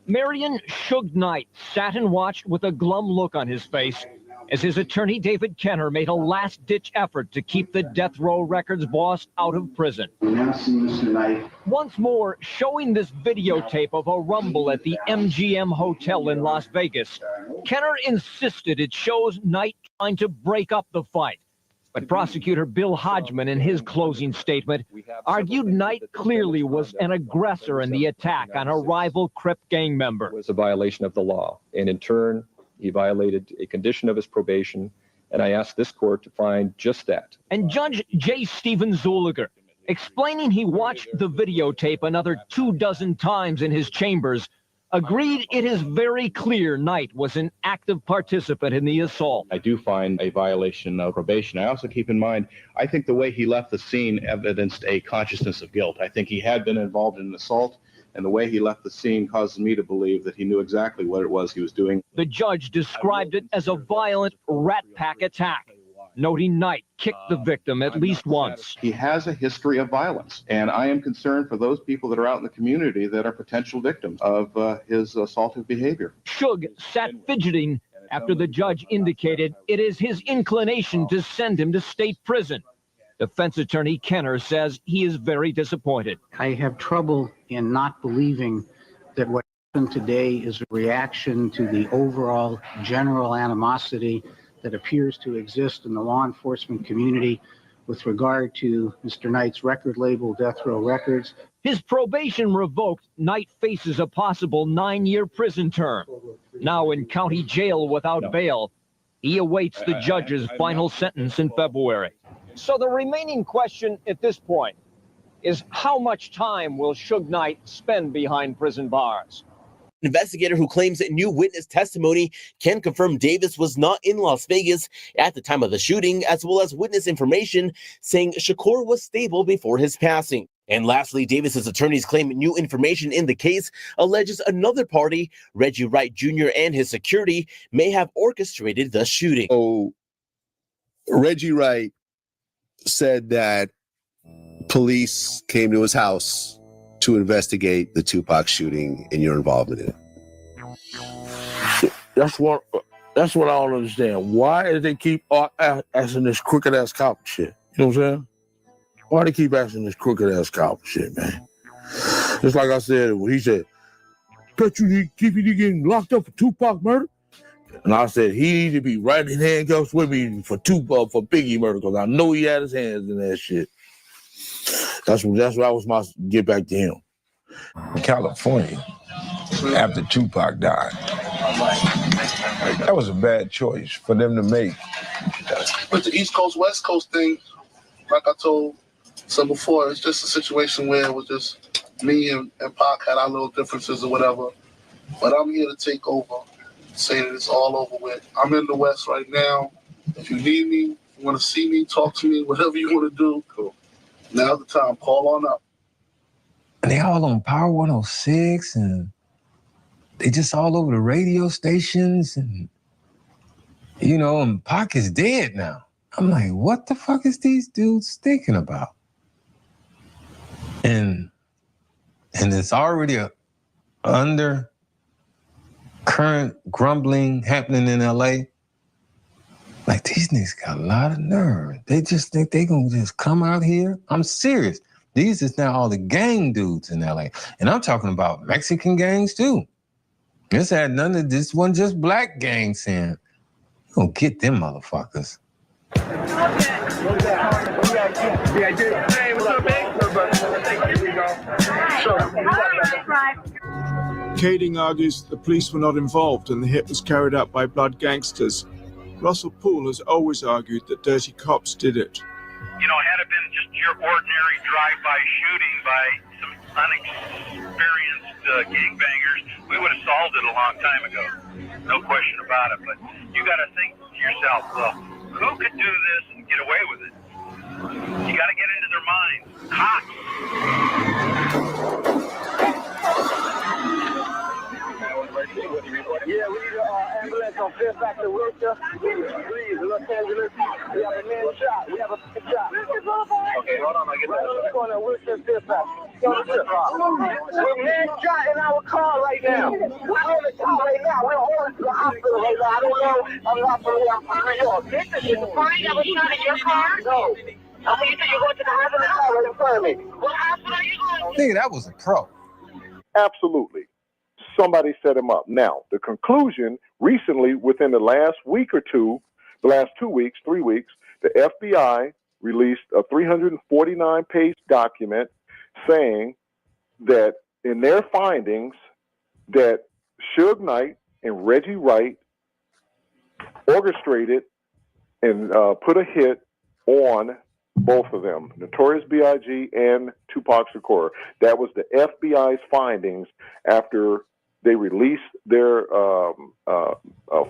Marion Suge Knight sat and watched with a glum look on his face as his attorney David Kenner made a last-ditch effort to keep the Death Row Records boss out of prison. Now see Mr. Knight. Once more, showing this videotape of a rumble at the MGM Hotel in Las Vegas, Kenner insisted it shows Knight trying to break up the fight. But prosecutor Bill Hodgman, in his closing statement, argued Knight clearly was an aggressor in the attack on a rival Crip gang member. It was a violation of the law, and in turn, he violated a condition of his probation, and I asked this court to find just that. And Judge J. Stephen Zuliger, explaining he watched the videotape another 24 times in his chambers, agreed it is very clear Knight was an active participant in the assault. I do find a violation of probation. I also keep in mind, I think the way he left the scene evidenced a consciousness of guilt. I think he had been involved in an assault, and the way he left the scene causes me to believe that he knew exactly what it was he was doing. The judge described it as a violent rat pack attack, noting Knight kicked the victim at least once. He has a history of violence, and I am concerned for those people that are out in the community that are potential victims of his assaultive behavior. Suge sat fidgeting after the judge indicated it is his inclination to send him to state prison. Defense attorney Kenner says he is very disappointed. I have trouble in not believing that what happened today is a reaction to the overall general animosity that appears to exist in the law enforcement community with regard to Mr. Knight's record label, Death Row Records. His probation revoked, Knight faces a possible 9-year prison term. Now in county jail without bail, he awaits the judge's final sentence in February. So the remaining question at this point is how much time will Suge Knight spend behind prison bars? Investigator who claims that new witness testimony can confirm Davis was not in Las Vegas at the time of the shooting, as well as witness information saying Shakur was stable before his passing. And lastly, Davis's attorneys claim new information in the case alleges another party, Reggie Wright Jr. and his security, may have orchestrated the shooting. So Reggie Wright said that police came to his house to investigate the Tupac shooting and your involvement in it. That's what I don't understand. Why do they keep asking this crooked ass cop shit? You know what I'm saying? Why they keep asking this crooked ass cop shit, man? Just like I said, when he said, "Bet you keep you getting locked up for Tupac murder," and I said he need to be right in handcuffs with me for Biggie murder because I know he had his hands in that shit. That's what was my get back to him. California, after Tupac died, that was a bad choice for them to make. But the East Coast, West Coast thing, like I told some before, it's just a situation where it was just me and Pac had our little differences or whatever. But I'm here to take over, say that it's all over with. I'm in the West right now. If you need me, if you want to see me, talk to me, whatever you want to do, cool. Now's the time. Call on up. And they all on Power 106, and they just all over the radio stations, and and Pac is dead now. I'm like, what the fuck is these dudes thinking about? And it's already a undercurrent grumbling happening in LA. Like, these niggas got a lot of nerve. They just think they gonna just come out here. I'm serious. These is now all the gang dudes in LA. And I'm talking about Mexican gangs too. This had none of this, wasn't just black gangs saying, you gonna get them motherfuckers. Kading argues the police were not involved and the hit was carried out by blood gangsters. Russell Poole has always argued that dirty cops did it. Had it been just your ordinary drive-by shooting by some unexperienced gangbangers, we would have solved it a long time ago. No question about it. But you got to think to yourself, well, who could do this and get away with it? You got to get into their minds. Cops. Yeah, we need an ambulance on Fairfax and Wilshire. Please, Los Angeles. We have a man shot. We have a man shot. Okay, hold on. I get right on the corner of Wilshire and Fairfax. We're man shot in our car right now. We're in the car right now. We're on to the hospital right now. I don't know. I'm not from New York. Is the party that was shot in your car? No. Okay, you said you're going to the hospital right in front of me. What hospital are you going to? Nigga, that was a pro. Absolutely. Somebody set him up. Now, the conclusion recently, within the last week or two, the last 2 weeks, 3 weeks, the FBI released a 349-page document saying that in their findings that Suge Knight and Reggie Wright orchestrated and put a hit on both of them, Notorious B.I.G. and Tupac Shakur. That was the FBI's findings after they released their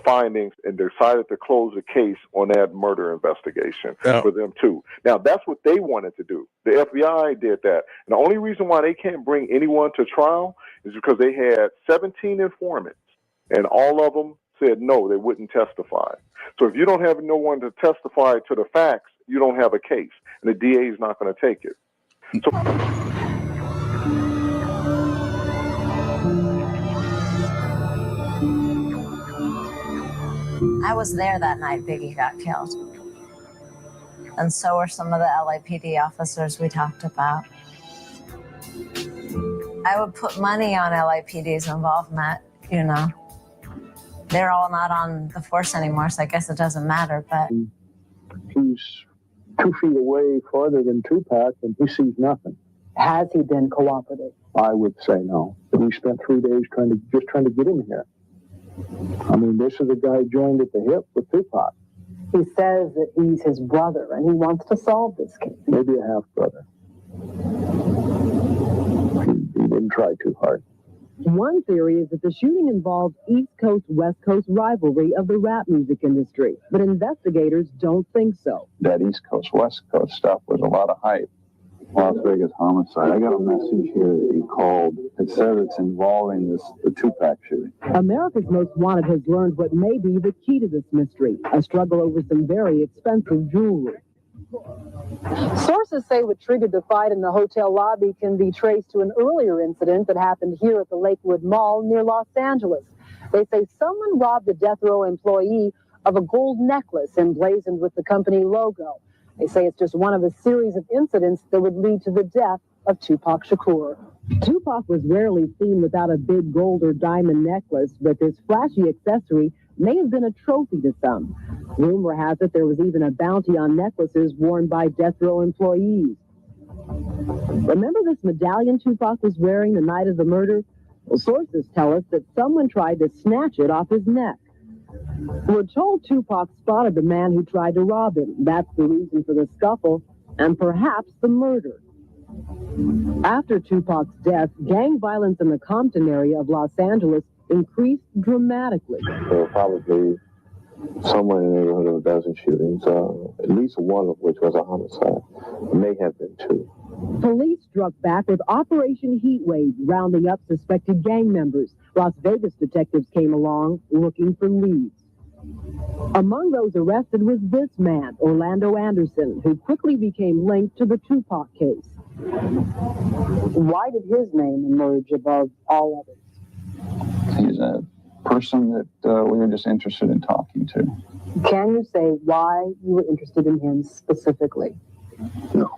findings and decided to close the case on that murder investigation for them too. Now, that's what they wanted to do. The FBI did that. And the only reason why they can't bring anyone to trial is because they had 17 informants, and all of them said no, they wouldn't testify. So if you don't have no one to testify to the facts, you don't have a case, and the DA is not going to take it. So I was there that night Biggie got killed. And so were some of the LAPD officers we talked about. I would put money on LAPD's involvement, They're all not on the force anymore, so I guess it doesn't matter, but... He's 2 feet away farther than Tupac, and he sees nothing. Has he been cooperative? I would say no. We spent 3 days trying to get him here. I mean, this is a guy joined at the hip with Tupac. He says that he's his brother and he wants to solve this case. Maybe a half-brother. He didn't try too hard. One theory is that the shooting involved East Coast-West Coast rivalry of the rap music industry, but investigators don't think so. That East Coast-West Coast stuff was a lot of hype. Las Vegas homicide. I got a message here that he called. It says it's involving the Tupac shooting. America's Most Wanted has learned what may be the key to this mystery, a struggle over some very expensive jewelry. Sources say what triggered the fight in the hotel lobby can be traced to an earlier incident that happened here at the Lakewood Mall near Los Angeles. They say someone robbed a death row employee of a gold necklace emblazoned with the company logo. They say it's just one of a series of incidents that would lead to the death of Tupac Shakur. Tupac was rarely seen without a big gold or diamond necklace, but this flashy accessory may have been a trophy to some. Rumor has it there was even a bounty on necklaces worn by death row employees. Remember this medallion Tupac was wearing the night of the murder? Well, sources tell us that someone tried to snatch it off his neck. We're told Tupac spotted the man who tried to rob him. That's the reason for the scuffle and perhaps the murder. After Tupac's death, gang violence in the Compton area of Los Angeles increased dramatically. There were probably somewhere in the neighborhood of a dozen shootings, at least one of which was a homicide. It may have been two. Police struck back with Operation Heatwave, rounding up suspected gang members. Las Vegas detectives came along looking for leads. Among those arrested was this man, Orlando Anderson, who quickly became linked to the Tupac case. Why did his name emerge above all others? He's a person that we were just interested in talking to. Can you say why you were interested in him specifically? No.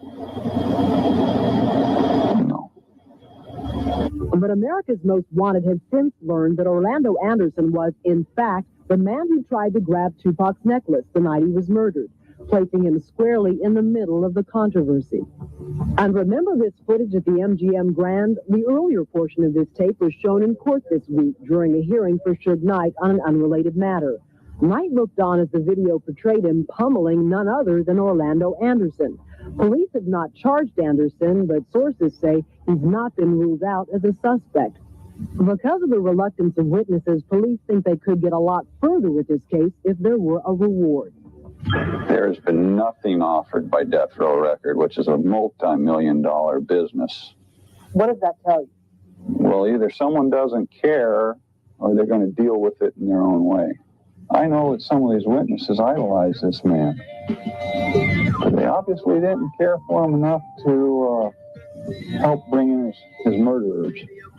But America's Most Wanted has since learned that Orlando Anderson was, in fact, the man who tried to grab Tupac's necklace the night he was murdered, placing him squarely in the middle of the controversy. And remember this footage at the MGM Grand? The earlier portion of this tape was shown in court this week during a hearing for Suge Knight on an unrelated matter. Knight looked on as the video portrayed him pummeling none other than Orlando Anderson. Police have not charged Anderson, but sources say he's not been ruled out as a suspect. Because of the reluctance of witnesses, police think they could get a lot further with this case if there were a reward. There's been nothing offered by Death Row Record, which is a multi-million-dollar business. What does that tell you? Well, either someone doesn't care or they're going to deal with it in their own way. I know that some of these witnesses idolize this man. But they obviously didn't care for him enough to help bring in his murderers.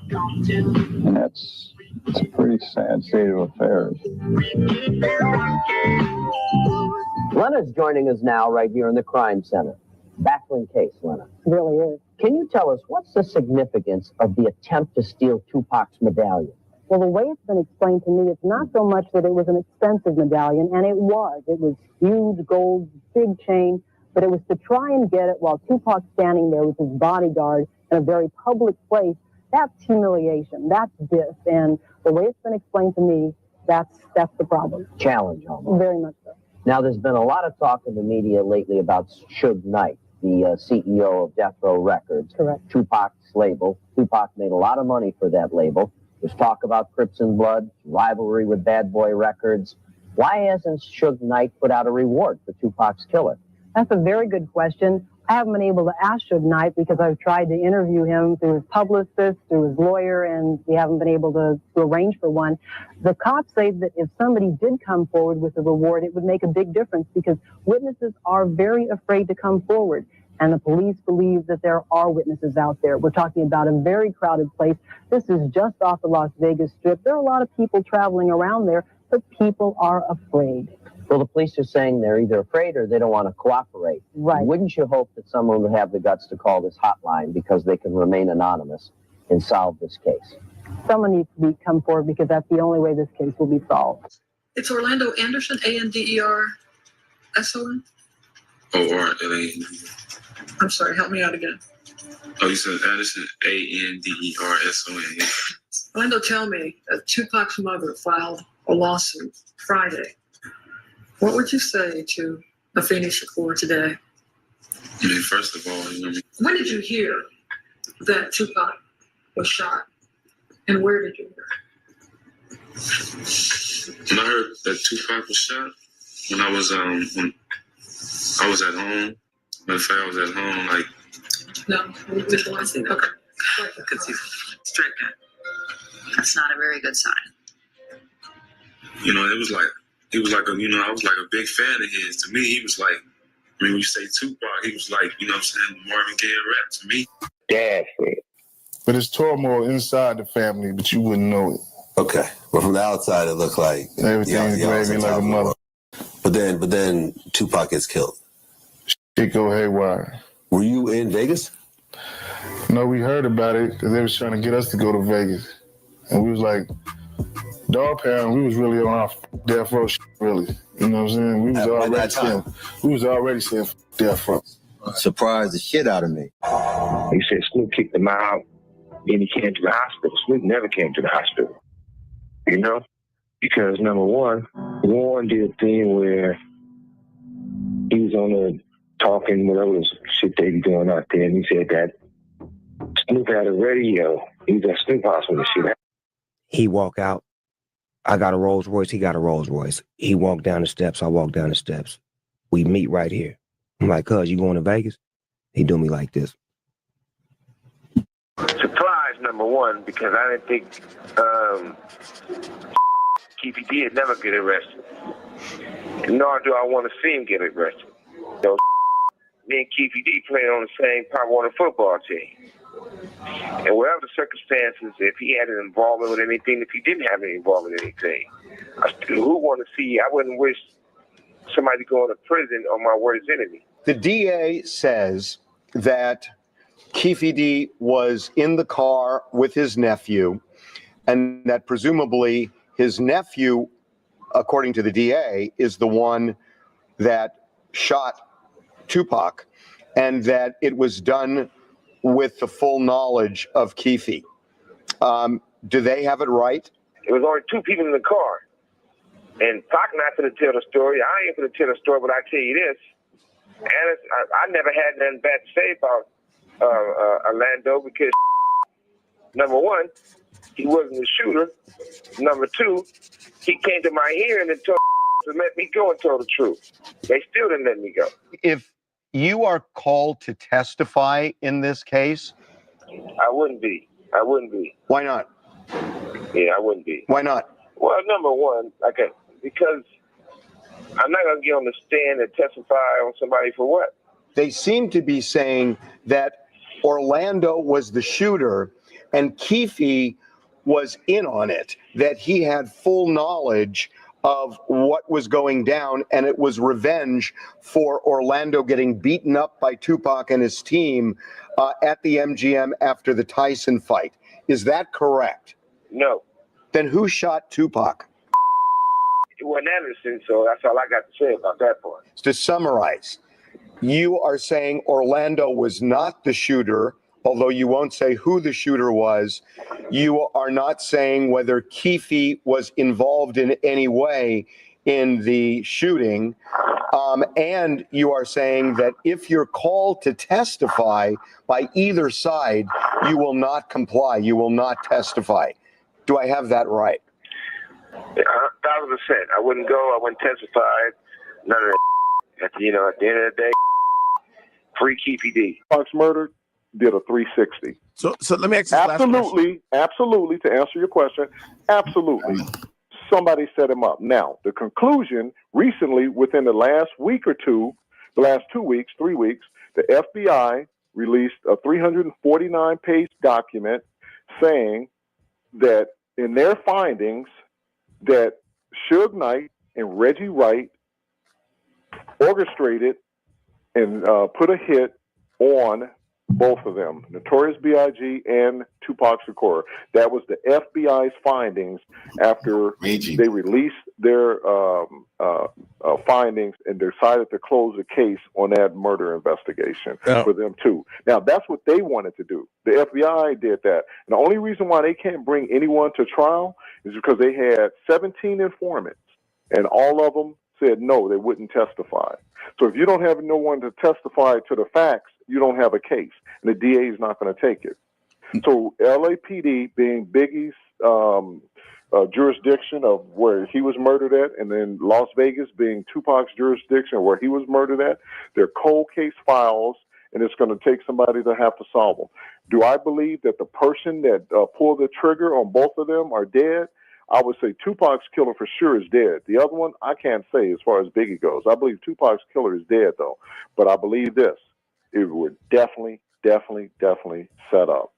And it's a pretty sad state of affairs. Lena's joining us now right here in the crime center. Baffling case, Lena. It really is. Can you tell us what's the significance of the attempt to steal Tupac's medallion? Well, the way it's been explained to me, it's not so much that it was an expensive medallion, and it was. It was huge, gold, big chain, but it was to try and get it while Tupac's standing there with his bodyguard in a very public place. That's humiliation. That's this. And the way it's been explained to me, that's the problem. Challenge, almost. Very much so. Now, there's been a lot of talk in the media lately about Suge Knight, the CEO of Death Row Records. Correct. Tupac's label. Tupac made a lot of money for that label. There's talk about Crips and Blood, rivalry with Bad Boy Records. Why hasn't Suge Knight put out a reward for Tupac's killer? That's a very good question. I haven't been able to ask Suge Knight because I've tried to interview him through his publicist, through his lawyer, and we haven't been able to arrange for one. The cops say that if somebody did come forward with a reward, it would make a big difference because witnesses are very afraid to come forward. And the police believe that there are witnesses out there. We're talking about a very crowded place. This is just off the Las Vegas Strip. There are a lot of people traveling around there, but people are afraid. Well, the police are saying they're either afraid or they don't want to cooperate. Right. Wouldn't you hope that someone would have the guts to call this hotline because they can remain anonymous and solve this case? Someone needs to come forward because that's the only way this case will be solved. It's Orlando Anderson, A-N-D-E-R-S-O-N? O-R-L-A-N. I'm sorry, help me out again. Oh, you said Anderson, A-N-D-E-R-S-O-N. Yeah. Orlando, tell me that Tupac's mother filed a lawsuit Friday What would you say to Afeni Shakur today? I mean, first of all, When did you hear that Tupac was shot, and where did you hear it? when I heard that Tupac was shot, when I was at home. Matter of fact, I was at home, like. No, which one? Okay. Straight gun. That's not a very good sign. You know, it was like I was like a big fan of his. To me, he was like, when you say Tupac, he was like, you know what I'm saying, Marvin Gaye rap to me. Dad said. But it's turmoil inside the family, but you wouldn't know it. Okay. But from the outside, it looked like everything's gravy like a mother. But then Tupac gets killed. Shit go haywire. Were you in Vegas? No, we heard about it because they was trying to get us to go to Vegas. And we was like, dog pound, we was really on our death row shit, really. You know what I'm saying? We was already saying death row. Surprised the shit out of me. He said Snoop kicked him out, then he came to the hospital. Snoop never came to the hospital. You know? Because number one, Warren did a thing where he was on the talking, whatever shit they be doing out there, and he said that Snoop had a radio. He was at Snoop House when the shit happened. He walk out. I got a Rolls Royce. He got a Rolls Royce. He walked down the steps. I walked down the steps. We meet right here. I'm like, cuz, you going to Vegas? He do me like this. Surprise, number one, because I didn't think Keefy D would never get arrested. Nor do I want to see him get arrested. So, me and Keefy D playing on the same Pop Warner football team. And whatever the circumstances, if he had an involvement with anything, if he didn't have any involvement in anything, I still want to see. I wouldn't wish somebody going to prison on my worst enemy. The DA says that Keefy D was in the car with his nephew, and that presumably his nephew, according to the DA, is the one that shot Tupac, and that it was done with the full knowledge of Keefy. Do they have it right? It was only two people in the car. And Pac not going to tell the story. I ain't going to tell the story, but I tell you this. And I never had nothing bad to say about Orlando because, number one, he wasn't the shooter. Number two, he came to my hearing and told to let me go and told the truth. They still didn't let me go. If you are called to testify in this case? I wouldn't be. Why not? Yeah, I wouldn't be. Why not? Well, number one, because I'm not going to get on the stand and testify on somebody for what? They seem to be saying that Orlando was the shooter and Keefy was in on it, that he had full knowledge of what was going down, and it was revenge for Orlando getting beaten up by Tupac and his team at the MGM after the Tyson fight. Is that correct? No. Then who shot Tupac? It wasn't Anderson, so that's all I got to say about that part. To summarize, you are saying Orlando was not the shooter, although you won't say who the shooter was. You are not saying whether Keefy was involved in any way in the shooting. And you are saying that if you're called to testify by either side, you will not comply. You will not testify. Do I have that right? 1,000%. I wouldn't go. I wouldn't testify. None of that. At the end of the day, free Keefy D. Punk's murder did a 360. So let me ask you Absolutely. To answer your question, absolutely. Somebody set him up. Now, the conclusion recently, within the last week or two, the last 2 weeks, 3 weeks, the FBI released a 349-page document saying that in their findings that Suge Knight and Reggie Wright orchestrated and put a hit on both of them, Notorious B.I.G. and Tupac Shakur. That was the FBI's findings after they released their findings and decided to close the case on that murder investigation for them too. Now, that's what they wanted to do. The FBI did that. And the only reason why they can't bring anyone to trial is because they had 17 informants, and all of them said no, they wouldn't testify. So if you don't have no one to testify to the facts, you don't have a case, and the DA is not going to take it. So LAPD, being Biggie's jurisdiction of where he was murdered at, and then Las Vegas being Tupac's jurisdiction where he was murdered at, they're cold case files, and it's going to take somebody to have to solve them. Do I believe that the person that pulled the trigger on both of them are dead? I would say Tupac's killer for sure is dead. The other one, I can't say as far as Biggie goes. I believe Tupac's killer is dead, though. But I believe this. It was definitely set up.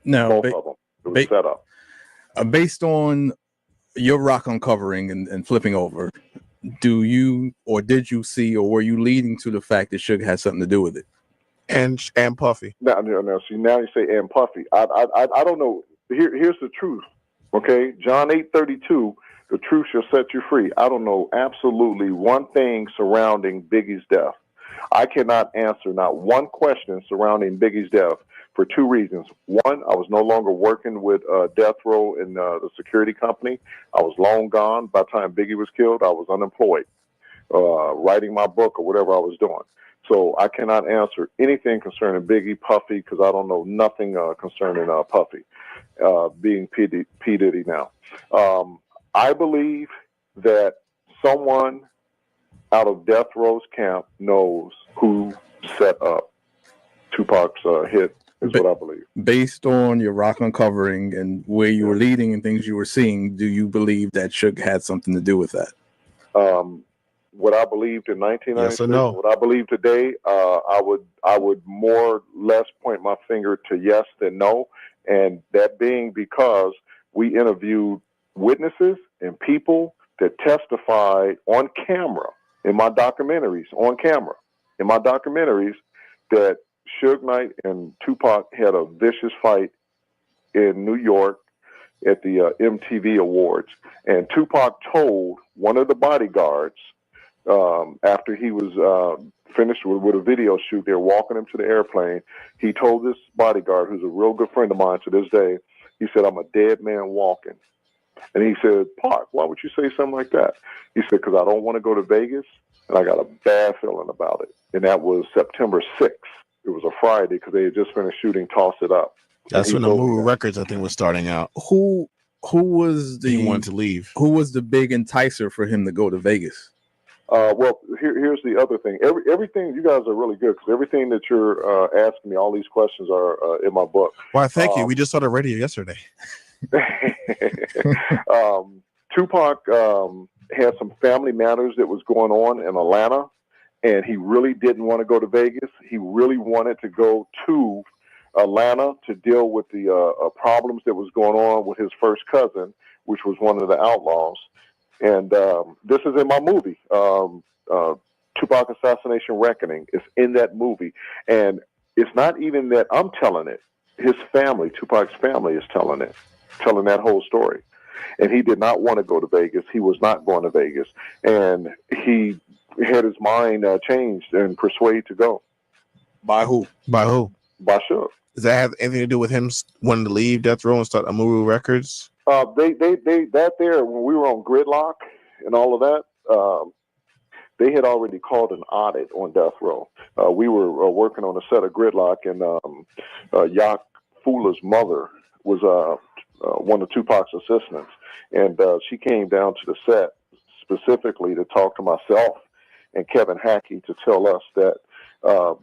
Now, Both of them. It was set up. Based on your rock uncovering and flipping over, do you or did you see or were you leading to the fact that Suge had something to do with it? And Puffy. Now, see, now you say and Puffy. I don't know. Here's the truth. Okay, John 8:32. The truth shall set you free. I don't know absolutely one thing surrounding Biggie's death. I cannot answer not one question surrounding Biggie's death for two reasons. One, I was no longer working with Death Row in the security company. I was long gone. By the time Biggie was killed, I was unemployed, writing my book or whatever I was doing. So I cannot answer anything concerning Biggie, Puffy, because I don't know nothing concerning Puffy, being P. Diddy now. I believe that someone out of Death Row's camp knows who set up Tupac's hit, is what I believe. Based on your rock uncovering and where you were leading and things you were seeing, do you believe that Suge had something to do with that? What I believed in 1996, yes or no? what I believe today, I would more or less point my finger to yes than no, and that being because we interviewed witnesses and people that testified on camera in my documentaries, that Suge Knight and Tupac had a vicious fight in New York at the MTV Awards, and Tupac told one of the bodyguards after he was finished with a video shoot, they were walking him to the airplane. He told this bodyguard, who's a real good friend of mine to this day, he said, "I'm a dead man walking." And he said, "Pac, why would you say something like that?" He said, "Because I don't want to go to Vegas, and I got a bad feeling about it." And that was September 6th. It was a Friday because they had just finished shooting Toss It Up. That's when the Moo Records, I think, was starting out. Who was He wanted to leave. Who was the big enticer for him to go to Vegas? Well, here's the other thing. Everything, you guys are really good because everything that you're asking me, all these questions are in my book. Why, thank you. We just saw the radio yesterday. Tupac had some family matters that was going on in Atlanta, and he really didn't want to go to Vegas. He really wanted to go to Atlanta to deal with the problems that was going on with his first cousin, which was one of the outlaws. And this is in my movie, Tupac Assassination Reckoning. It's in that movie. And it's not even that I'm telling it. His family, Tupac's family, is telling that whole story. And he did not want to go to Vegas. He was not going to Vegas. And he had his mind changed and persuaded to go. By who? By Suge. Does that have anything to do with him wanting to leave Death Row and start Amuru Records? That there, when we were on Gridlock and all of that, they had already called an audit on Death Row. We were working on a set of Gridlock, and Yak Fula's mother was one of Tupac's assistants, and she came down to the set specifically to talk to myself and Kevin Hackey to tell us that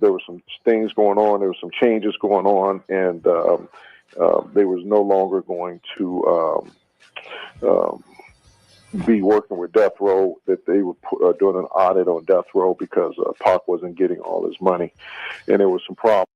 there were some things going on, there were some changes going on, and they was no longer going to be working with Death Row, that they were doing an audit on Death Row because Pac wasn't getting all his money, and there was some problems.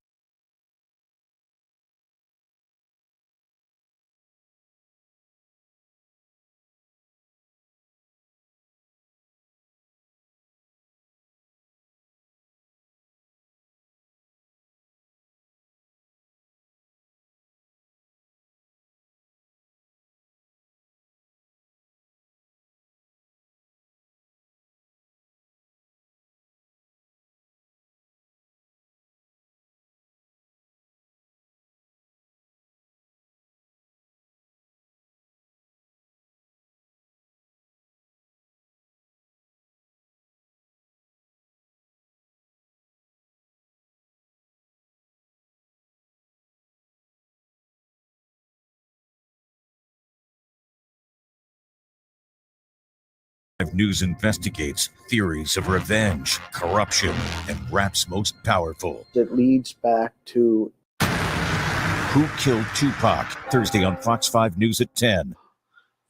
News investigates theories of revenge, corruption, and rap's most powerful. It leads back to Who Killed Tupac? Thursday on Fox 5 News at 10.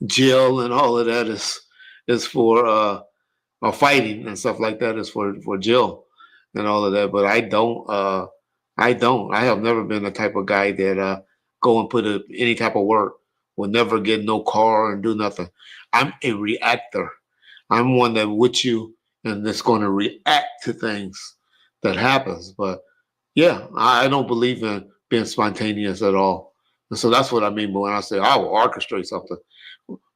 Jill and all of that is for or fighting and stuff like that is for Jill and all of that. But I have never been the type of guy that go and put any type of work. Will never get no car and do nothing. I'm a reactor. I'm one that with you and that's going to react to things that happens. But yeah, I don't believe in being spontaneous at all. And so that's what I mean when I say I will orchestrate something.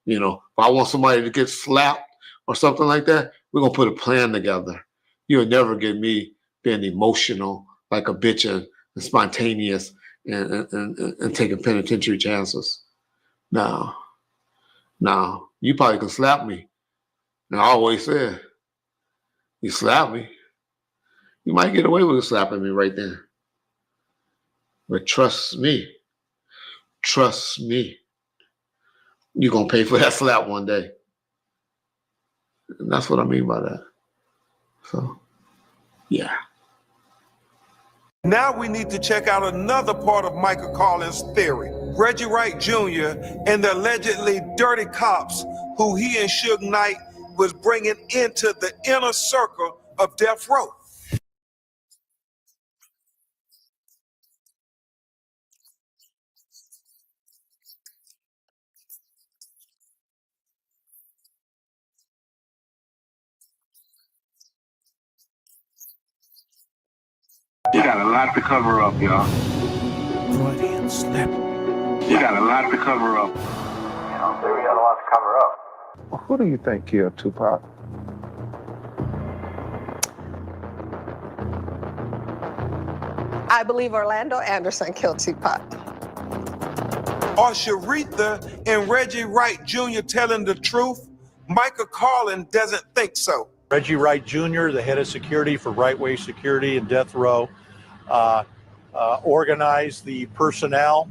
You know, if I want somebody to get slapped or something like that, we're going to put a plan together. You'll never get me being emotional like a bitch and spontaneous and taking penitentiary chances. No, you probably can slap me. And I always said, you slap me, you might get away with slapping me right then. But trust me, you're going to pay for that slap one day. And that's what I mean by that. So, yeah. Now we need to check out another part of Michael Collins' theory. Reggie Wright Jr. and the allegedly dirty cops who he and Suge Knight was bringing into the inner circle of death row. You got a lot to cover up, y'all. Freudian slip. You got a lot to cover up. You know, we got a lot to cover up. Well, who do you think killed Tupac? I believe Orlando Anderson killed Tupac. Are Sharitha and Reggie Wright Jr. telling the truth? Michael Collins doesn't think so. Reggie Wright Jr., the head of security for Right Way Security and Death Row, organized the personnel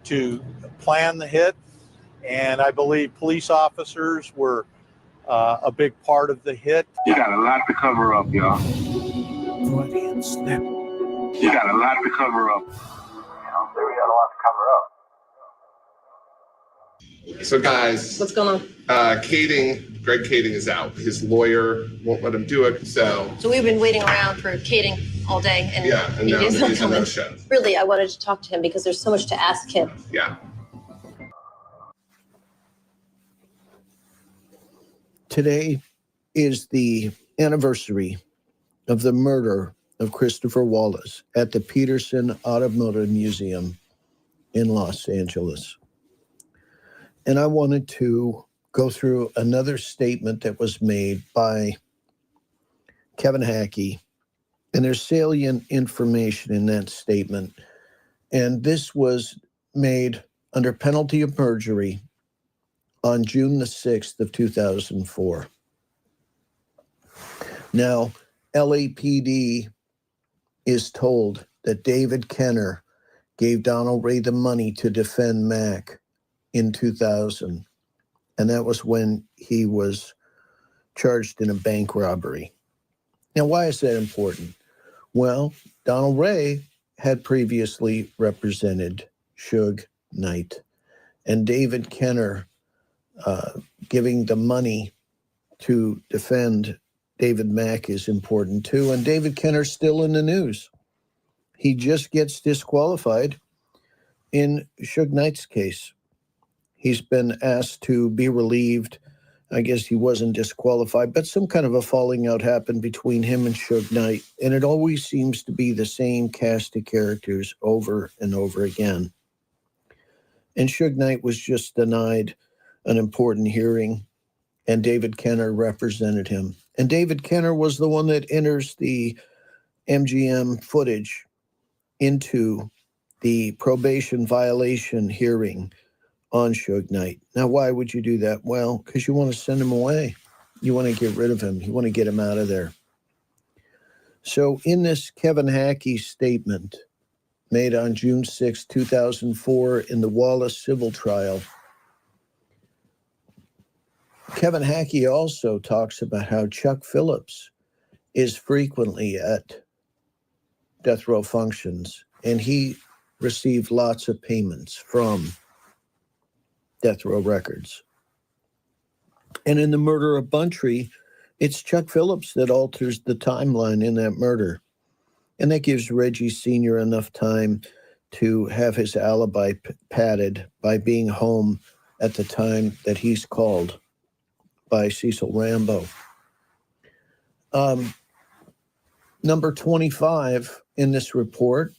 to plan the hit. And I believe police officers were a big part of the hit. You got a lot to cover up, y'all. Freudian slip. You got a lot to cover up. You know, we got a lot to cover up. So guys, what's going on? Greg Kading is out. His lawyer won't let him do it. So we've been waiting around for Kading all day, and yeah, and now he's not he's a coming. no-show. Really, I wanted to talk to him because there's so much to ask him. Yeah. Today is the anniversary of the murder of Christopher Wallace at the Peterson Automotive Museum in Los Angeles. And I wanted to go through another statement that was made by Kevin Hackey. And there's salient information in that statement. And this was made under penalty of perjury on June the 6th of 2004. Now, LAPD is told that David Kenner gave Donald Ray the money to defend Mac in 2000. And that was when he was charged in a bank robbery. Now, why is that important? Well, Donald Ray had previously represented Suge Knight, and David Kenner giving the money to defend David Mack is important too. And David Kenner's still in the news. He just gets disqualified in Suge Knight's case. He's been asked to be relieved. I guess he wasn't disqualified, but some kind of a falling out happened between him and Suge Knight. And it always seems to be the same cast of characters over and over again. And Suge Knight was just denied an important hearing, and David Kenner represented him. And David Kenner was the one that enters the MGM footage into the probation violation hearing on Suge Knight. Now, why would you do that? Well, because you want to send him away. You want to get rid of him. You want to get him out of there. So in this Kevin Hackey statement made on June 6, 2004 in the Wallace civil trial, Kevin Hackey also talks about how Chuck Phillips is frequently at death row functions, and he received lots of payments from Death Row Records. And in the murder of Buntree, it's Chuck Phillips that alters the timeline in that murder. And that gives Reggie Sr. enough time to have his alibi padded by being home at the time that he's called by Cecil Rambo. Number 25 in this report,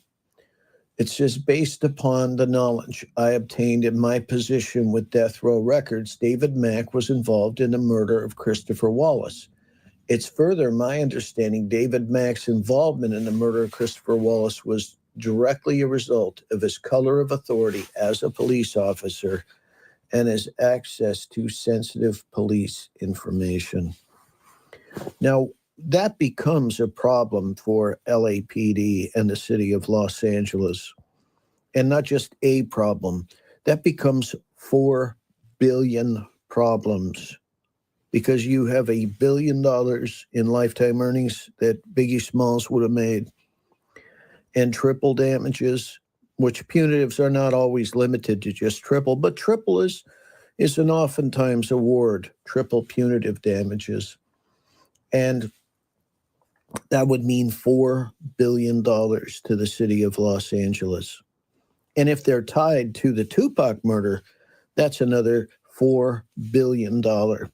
it says, based upon the knowledge I obtained in my position with Death Row Records, David Mack was involved in the murder of Christopher Wallace. It's further my understanding David Mack's involvement in the murder of Christopher Wallace was directly a result of his color of authority as a police officer and his access to sensitive police information. Now, that becomes a problem for LAPD and the city of Los Angeles. And not just a problem. That becomes 4 billion problems because you have $1 billion in lifetime earnings that Biggie Smalls would have made and triple damages, which punitives are not always limited to just triple, but triple is an oftentimes award, triple punitive damages. And that would mean $4 billion to the city of Los Angeles. And if they're tied to the Tupac murder, that's another $4 billion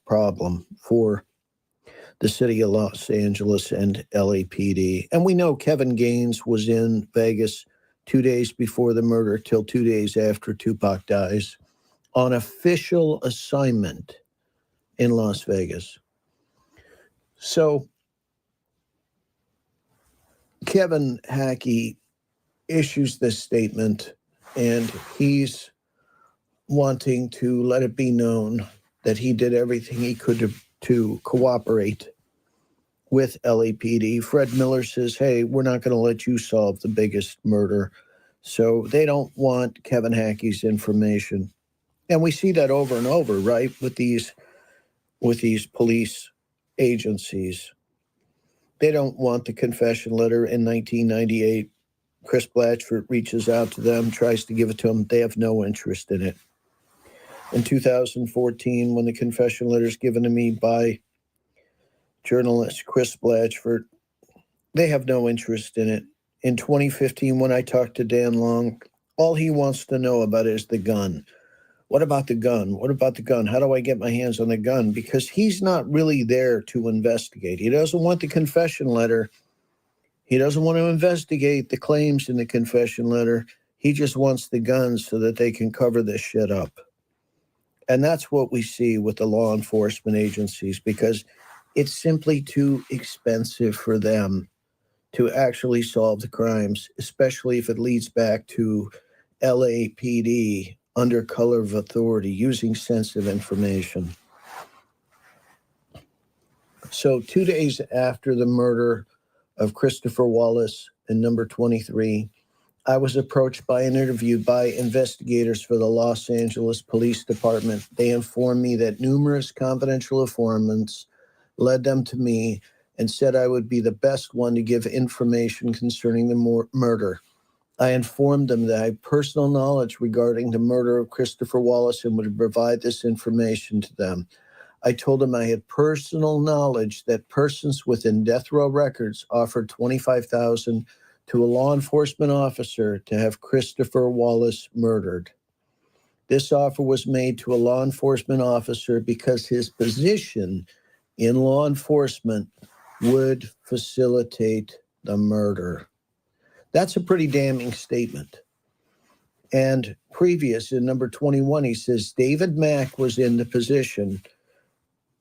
problem for the city of Los Angeles and LAPD. And we know Kevin Gaines was in Vegas 2 days before the murder till 2 days after Tupac dies on official assignment in Las Vegas. So Kevin Hackey issues this statement, and he's wanting to let it be known that he did everything he could to cooperate with LAPD. Fred Miller says, hey, we're not going to let you solve the biggest murder. So they don't want Kevin Hackey's information. And we see that over and over, right, with these police agencies. They don't want the confession letter in 1998. Chris Blatchford reaches out to them, tries to give it to them. They have no interest in it. In 2014, when the confession letter is given to me by journalist Chris Blatchford, they have no interest in it. In 2015, when I talked to Dan Long, all he wants to know about is the gun. What about the gun? What about the gun? How do I get my hands on the gun? Because he's not really there to investigate. He doesn't want the confession letter. He doesn't want to investigate the claims in the confession letter. He just wants the guns so that they can cover this shit up. And that's what we see with the law enforcement agencies, because it's simply too expensive for them to actually solve the crimes, especially if it leads back to LAPD under color of authority, using sensitive information. So 2 days after the murder of Christopher Wallace in number 23, I was approached by and interviewed by investigators for the Los Angeles Police Department. They informed me that numerous confidential informants led them to me and said I would be the best one to give information concerning the murder. I informed them that I had personal knowledge regarding the murder of Christopher Wallace and would provide this information to them. I told them I had personal knowledge that persons within Death Row Records offered $25,000 to a law enforcement officer to have Christopher Wallace murdered. This offer was made to a law enforcement officer because his position in law enforcement would facilitate the murder. That's a pretty damning statement. And previous, in number 21, he says, David Mack was in the position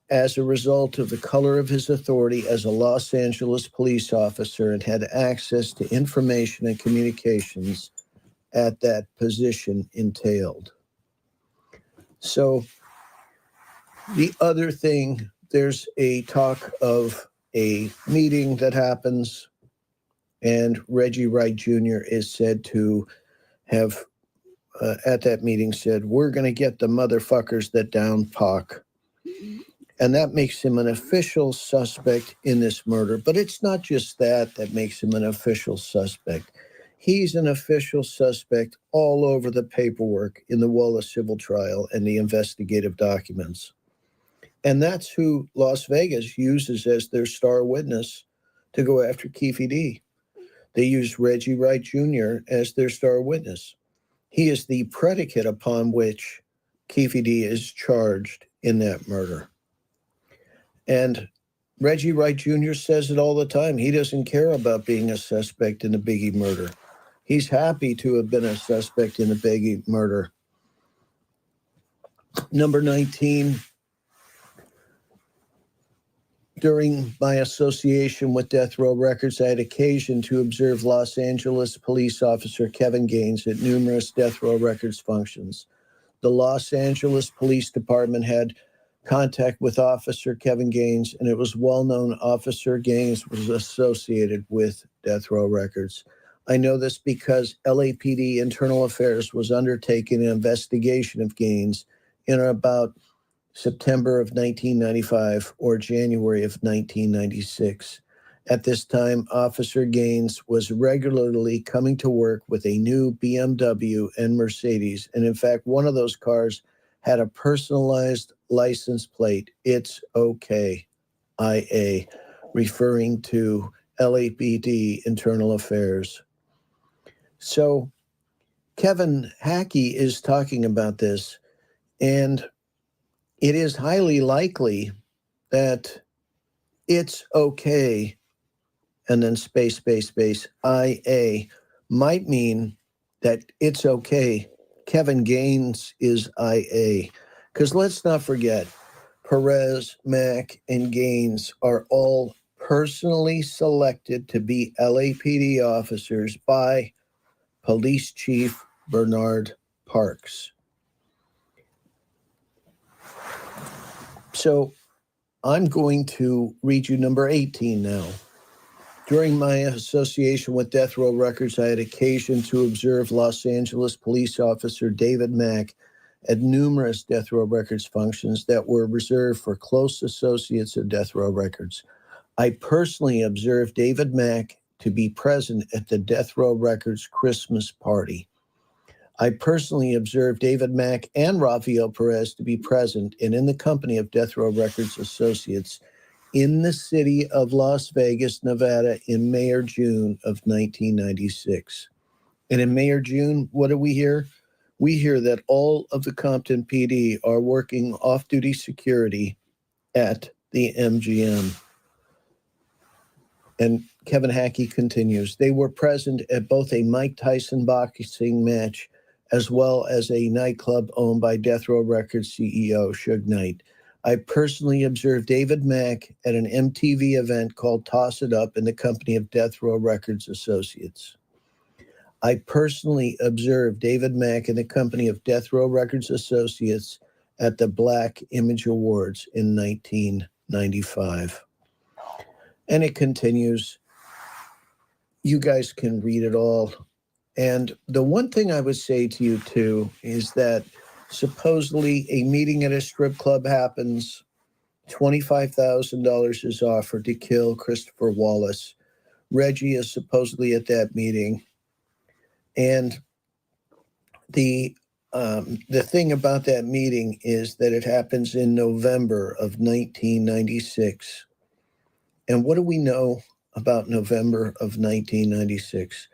as a result of the color of his authority as a Los Angeles police officer and had access to information and communications at that position entailed. So the other thing, there's a talk of a meeting that happens, and Reggie Wright Jr. is said to have, at that meeting, said, we're going to get the motherfuckers that downed Pac. And that makes him an official suspect in this murder. But it's not just that makes him an official suspect. He's an official suspect all over the paperwork in the Wallace civil trial and the investigative documents. And that's who Las Vegas uses as their star witness to go after Keefe D. They use Reggie Wright Jr. as their star witness. He is the predicate upon which Keefe D is charged in that murder. And Reggie Wright Jr. says it all the time. He doesn't care about being a suspect in the Biggie murder. He's happy to have been a suspect in the Biggie murder. Number 19, during my association with Death Row Records, I had occasion to observe Los Angeles police officer Kevin Gaines at numerous Death Row Records functions. The Los Angeles Police Department had contact with Officer Kevin Gaines, and it was well known Officer Gaines was associated with Death Row Records. I know this because LAPD Internal Affairs was undertaking an investigation of Gaines in about September of 1995 or January of 1996. At this time, Officer Gaines was regularly coming to work with a new BMW and Mercedes, and in fact, one of those cars had a personalized license plate, "It's okay, IA," referring to LAPD Internal Affairs. So Kevin Hackey is talking about this, and it is highly likely that "it's okay," and then space, IA, might mean that it's okay, Kevin Gaines is IA. Because let's not forget, Perez, Mack, and Gaines are all personally selected to be LAPD officers by Police Chief Bernard Parks. So I'm going to read you number 18 now. During my association with Death Row Records, I had occasion to observe Los Angeles police officer David Mack at numerous Death Row Records functions that were reserved for close associates of Death Row Records. I personally observed David Mack to be present at the Death Row Records Christmas party. I personally observed David Mack and Rafael Perez to be present and in the company of Death Row Records associates in the city of Las Vegas, Nevada in May or June of 1996. And in May or June, what do we hear? We hear that all of the Compton PD are working off-duty security at the MGM. And Kevin Hackey continues, they were present at both a Mike Tyson boxing match as well as a nightclub owned by Death Row Records CEO Suge Knight. I personally observed David Mack at an MTV event called Toss It Up in the company of Death Row Records Associates. I personally observed David Mack in the company of Death Row Records Associates at the Black Image Awards in 1995. And it continues. You guys can read it all. And the one thing I would say to you, too, is that supposedly a meeting at a strip club happens. $25,000 is offered to kill Christopher Wallace. Reggie is supposedly at that meeting. And the thing about that meeting is that it happens in November of 1996. And what do we know about November of 1996?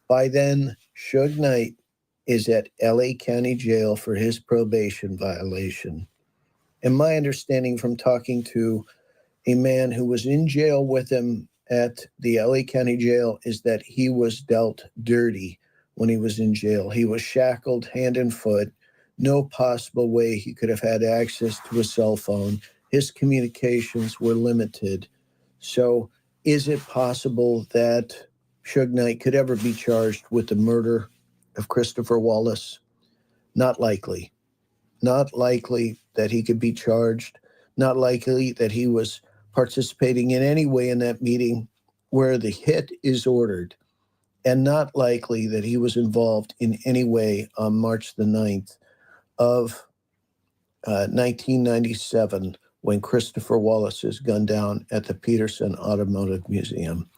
By then, Suge Knight is at LA County Jail for his probation violation. And my understanding from talking to a man who was in jail with him at the LA County Jail is that he was dealt dirty when he was in jail. He was shackled hand and foot. No possible way he could have had access to a cell phone. His communications were limited. So is it possible that Suge Knight could ever be charged with the murder of Christopher Wallace? Not likely. Not likely that he could be charged. Not likely that he was participating in any way in that meeting where the hit is ordered. And not likely that he was involved in any way on March the 9th of 1997 when Christopher Wallace is gunned down at the Peterson Automotive Museum.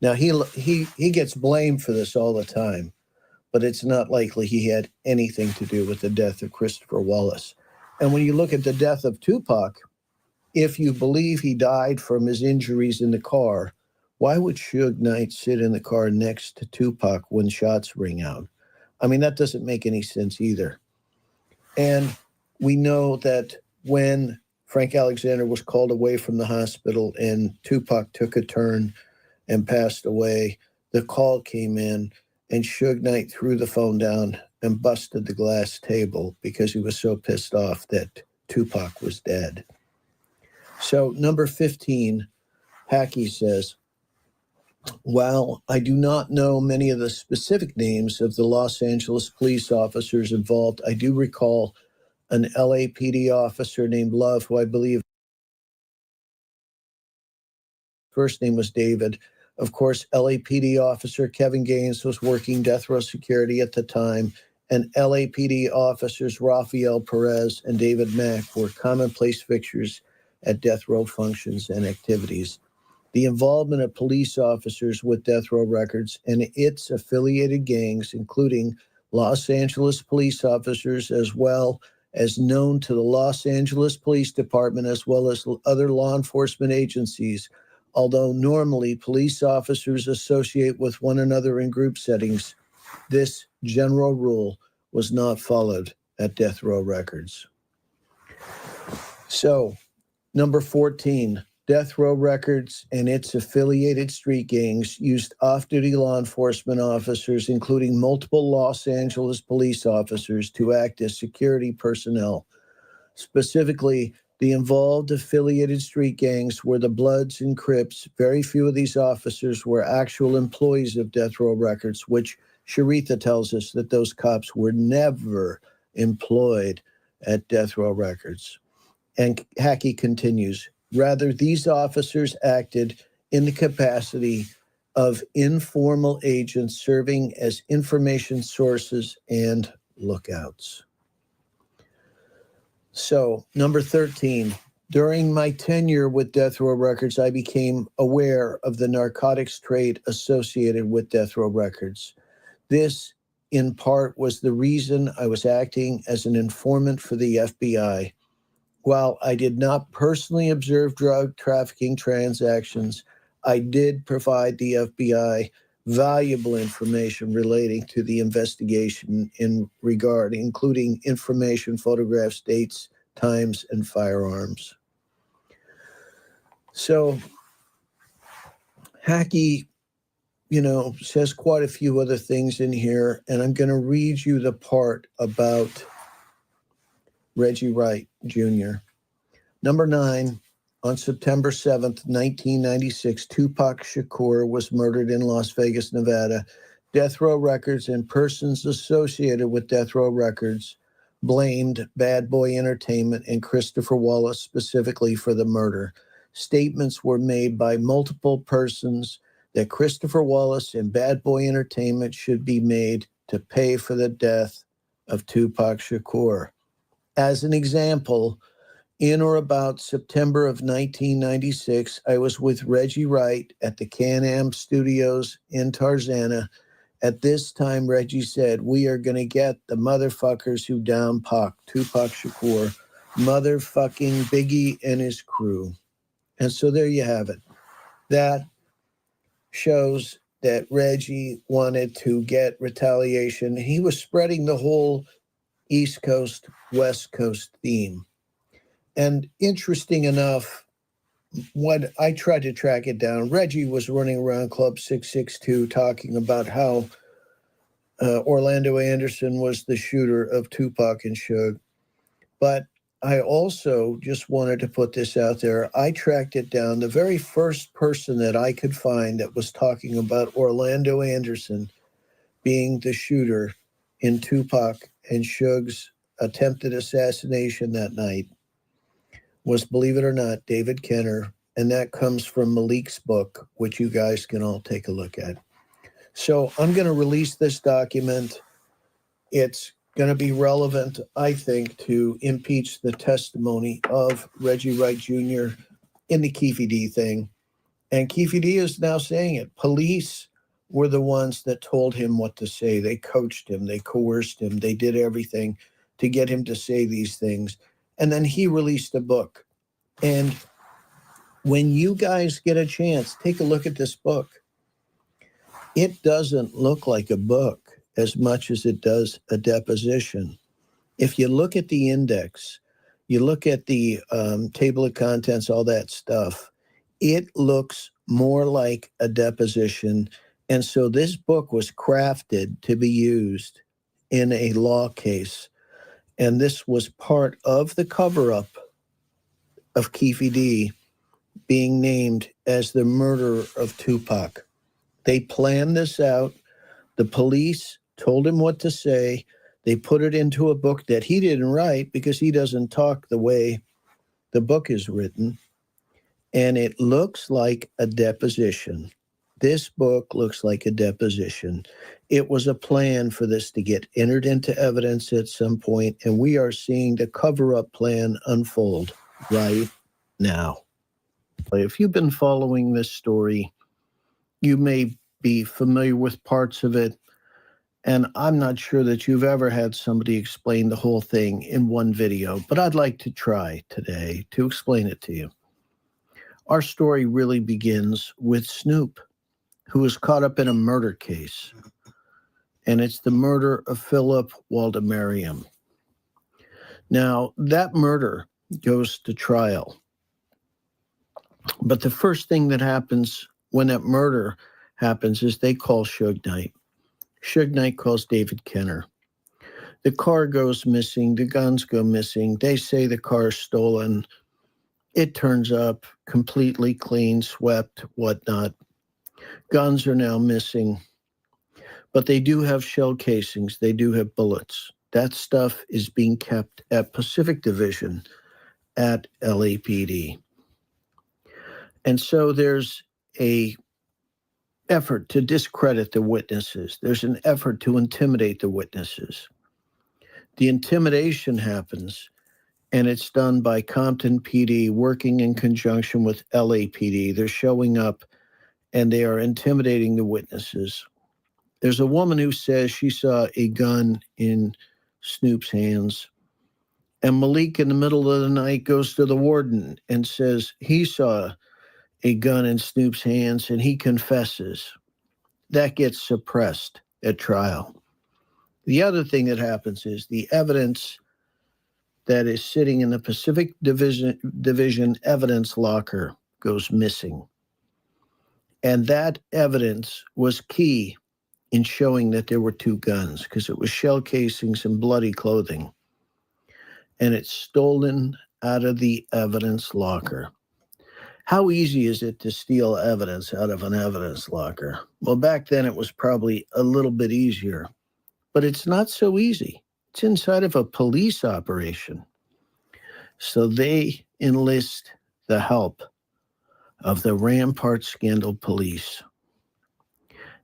Now, he gets blamed for this all the time, but it's not likely he had anything to do with the death of Christopher Wallace. And when you look at the death of Tupac, if you believe he died from his injuries in the car, why would Suge Knight sit in the car next to Tupac when shots ring out? I mean, that doesn't make any sense either. And we know that when Frank Alexander was called away from the hospital and Tupac took a turn and passed away, the call came in and Suge Knight threw the phone down and busted the glass table because he was so pissed off that Tupac was dead. So number 15, Hackey says, while I do not know many of the specific names of the Los Angeles police officers involved, I do recall an LAPD officer named Love, who I believe first name was David. Of course, LAPD officer Kevin Gaines was working death row security at the time, and LAPD officers Rafael Perez and David Mack were commonplace fixtures at death row functions and activities. The involvement of police officers with death row records and its affiliated gangs, including Los Angeles police officers, as well as known to the Los Angeles Police Department, as well as other law enforcement agencies. Although normally police officers associate with one another in group settings, this general rule was not followed at death row records. So, number 14, death row records and its affiliated street gangs used off-duty law enforcement officers, including multiple Los Angeles police officers, to act as security personnel. Specifically, the involved affiliated street gangs were the Bloods and Crips. Very few of these officers were actual employees of death row records, which Sharitha tells us that those cops were never employed at death row records. And Hackey continues, rather, these officers acted in the capacity of informal agents serving as information sources and lookouts. So, number 13, during my tenure with Death Row Records, I became aware of the narcotics trade associated with Death Row Records. This, in part, was the reason I was acting as an informant for the FBI. While I did not personally observe drug trafficking transactions, I did provide the FBI valuable information relating to the investigation in regard, including information, photographs, dates, times, and firearms. So Hackey, says quite a few other things in here, and I'm going to read you the part about Reggie Wright Jr. Number 9, on September 7th, 1996, Tupac Shakur was murdered in Las Vegas, Nevada. Death Row Records and persons associated with Death Row Records blamed Bad Boy Entertainment and Christopher Wallace specifically for the murder. Statements were made by multiple persons that Christopher Wallace and Bad Boy Entertainment should be made to pay for the death of Tupac Shakur. As an example, in or about September of 1996, I was with Reggie Wright at the Can-Am Studios in Tarzana. At this time, Reggie said, we are going to get the motherfuckers who downed Tupac Shakur, motherfucking Biggie and his crew. And so there you have it. That shows that Reggie wanted to get retaliation. He was spreading the whole East Coast, West Coast theme. And interesting enough, when I tried to track it down, Reggie was running around Club 662 talking about how Orlando Anderson was the shooter of Tupac and Suge. But I also just wanted to put this out there. I tracked it down. The very first person that I could find that was talking about Orlando Anderson being the shooter in Tupac and Suge's attempted assassination that night was, believe it or not, David Kenner. And that comes from Malik's book, which you guys can all take a look at. So I'm going to release this document. It's going to be relevant, I think, to impeach the testimony of Reggie Wright Jr. in the Keefe D thing. And Keefe D is now saying it. Police were the ones that told him what to say. They coached him. They coerced him. They did everything to get him to say these things. And then he released a book. And when you guys get a chance, take a look at this book. It doesn't look like a book as much as it does a deposition. If you look at the index, you look at the table of contents, all that stuff, it looks more like a deposition. And so this book was crafted to be used in a law case. And this was part of the cover-up of Keefe D being named as the murderer of Tupac. They planned this out. The police told him what to say. They put it into a book that he didn't write because he doesn't talk the way the book is written. And it looks like a deposition. This book looks like a deposition. It was a plan for this to get entered into evidence at some point, and we are seeing the cover-up plan unfold right now. If you've been following this story, you may be familiar with parts of it, and I'm not sure that you've ever had somebody explain the whole thing in one video, but I'd like to try today to explain it to you. Our story really begins with Snoop, who was caught up in a murder case, and it's the murder of Philip Waldemariam. Now, that murder goes to trial, but the first thing that happens when that murder happens is they call Suge Knight. Suge Knight calls David Kenner. The car goes missing. The guns go missing. They say the car's stolen. It turns up completely clean, swept, whatnot. Guns are now missing. But they do have shell casings. They do have bullets. That stuff is being kept at Pacific Division at LAPD. And so there's a effort to discredit the witnesses. There's an effort to intimidate the witnesses. The intimidation happens, and it's done by Compton PD working in conjunction with LAPD. They're showing up, and they are intimidating the witnesses. There's a woman who says she saw a gun in Snoop's hands. And Malik, in the middle of the night, goes to the warden and says he saw a gun in Snoop's hands, and he confesses. That gets suppressed at trial. The other thing that happens is the evidence that is sitting in the Pacific Division evidence locker goes missing. And that evidence was key in showing that there were two guns, because it was shell casings and bloody clothing. And it's stolen out of the evidence locker. How easy is it to steal evidence out of an evidence locker? Well, back then it was probably a little bit easier, but it's not so easy. It's inside of a police operation. So they enlist the help of the Rampart Scandal Police.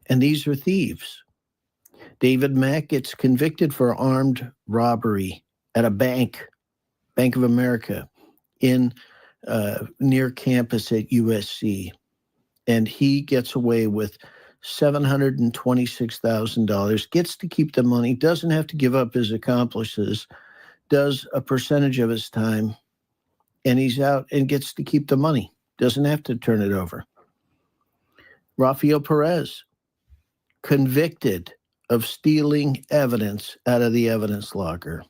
And these are thieves. David Mack gets convicted for armed robbery at a bank, Bank of America, in near campus at USC. And he gets away with $726,000, gets to keep the money, doesn't have to give up his accomplices, does a percentage of his time, and he's out and gets to keep the money, doesn't have to turn it over. Rafael Perez, convicted of stealing evidence out of the evidence locker.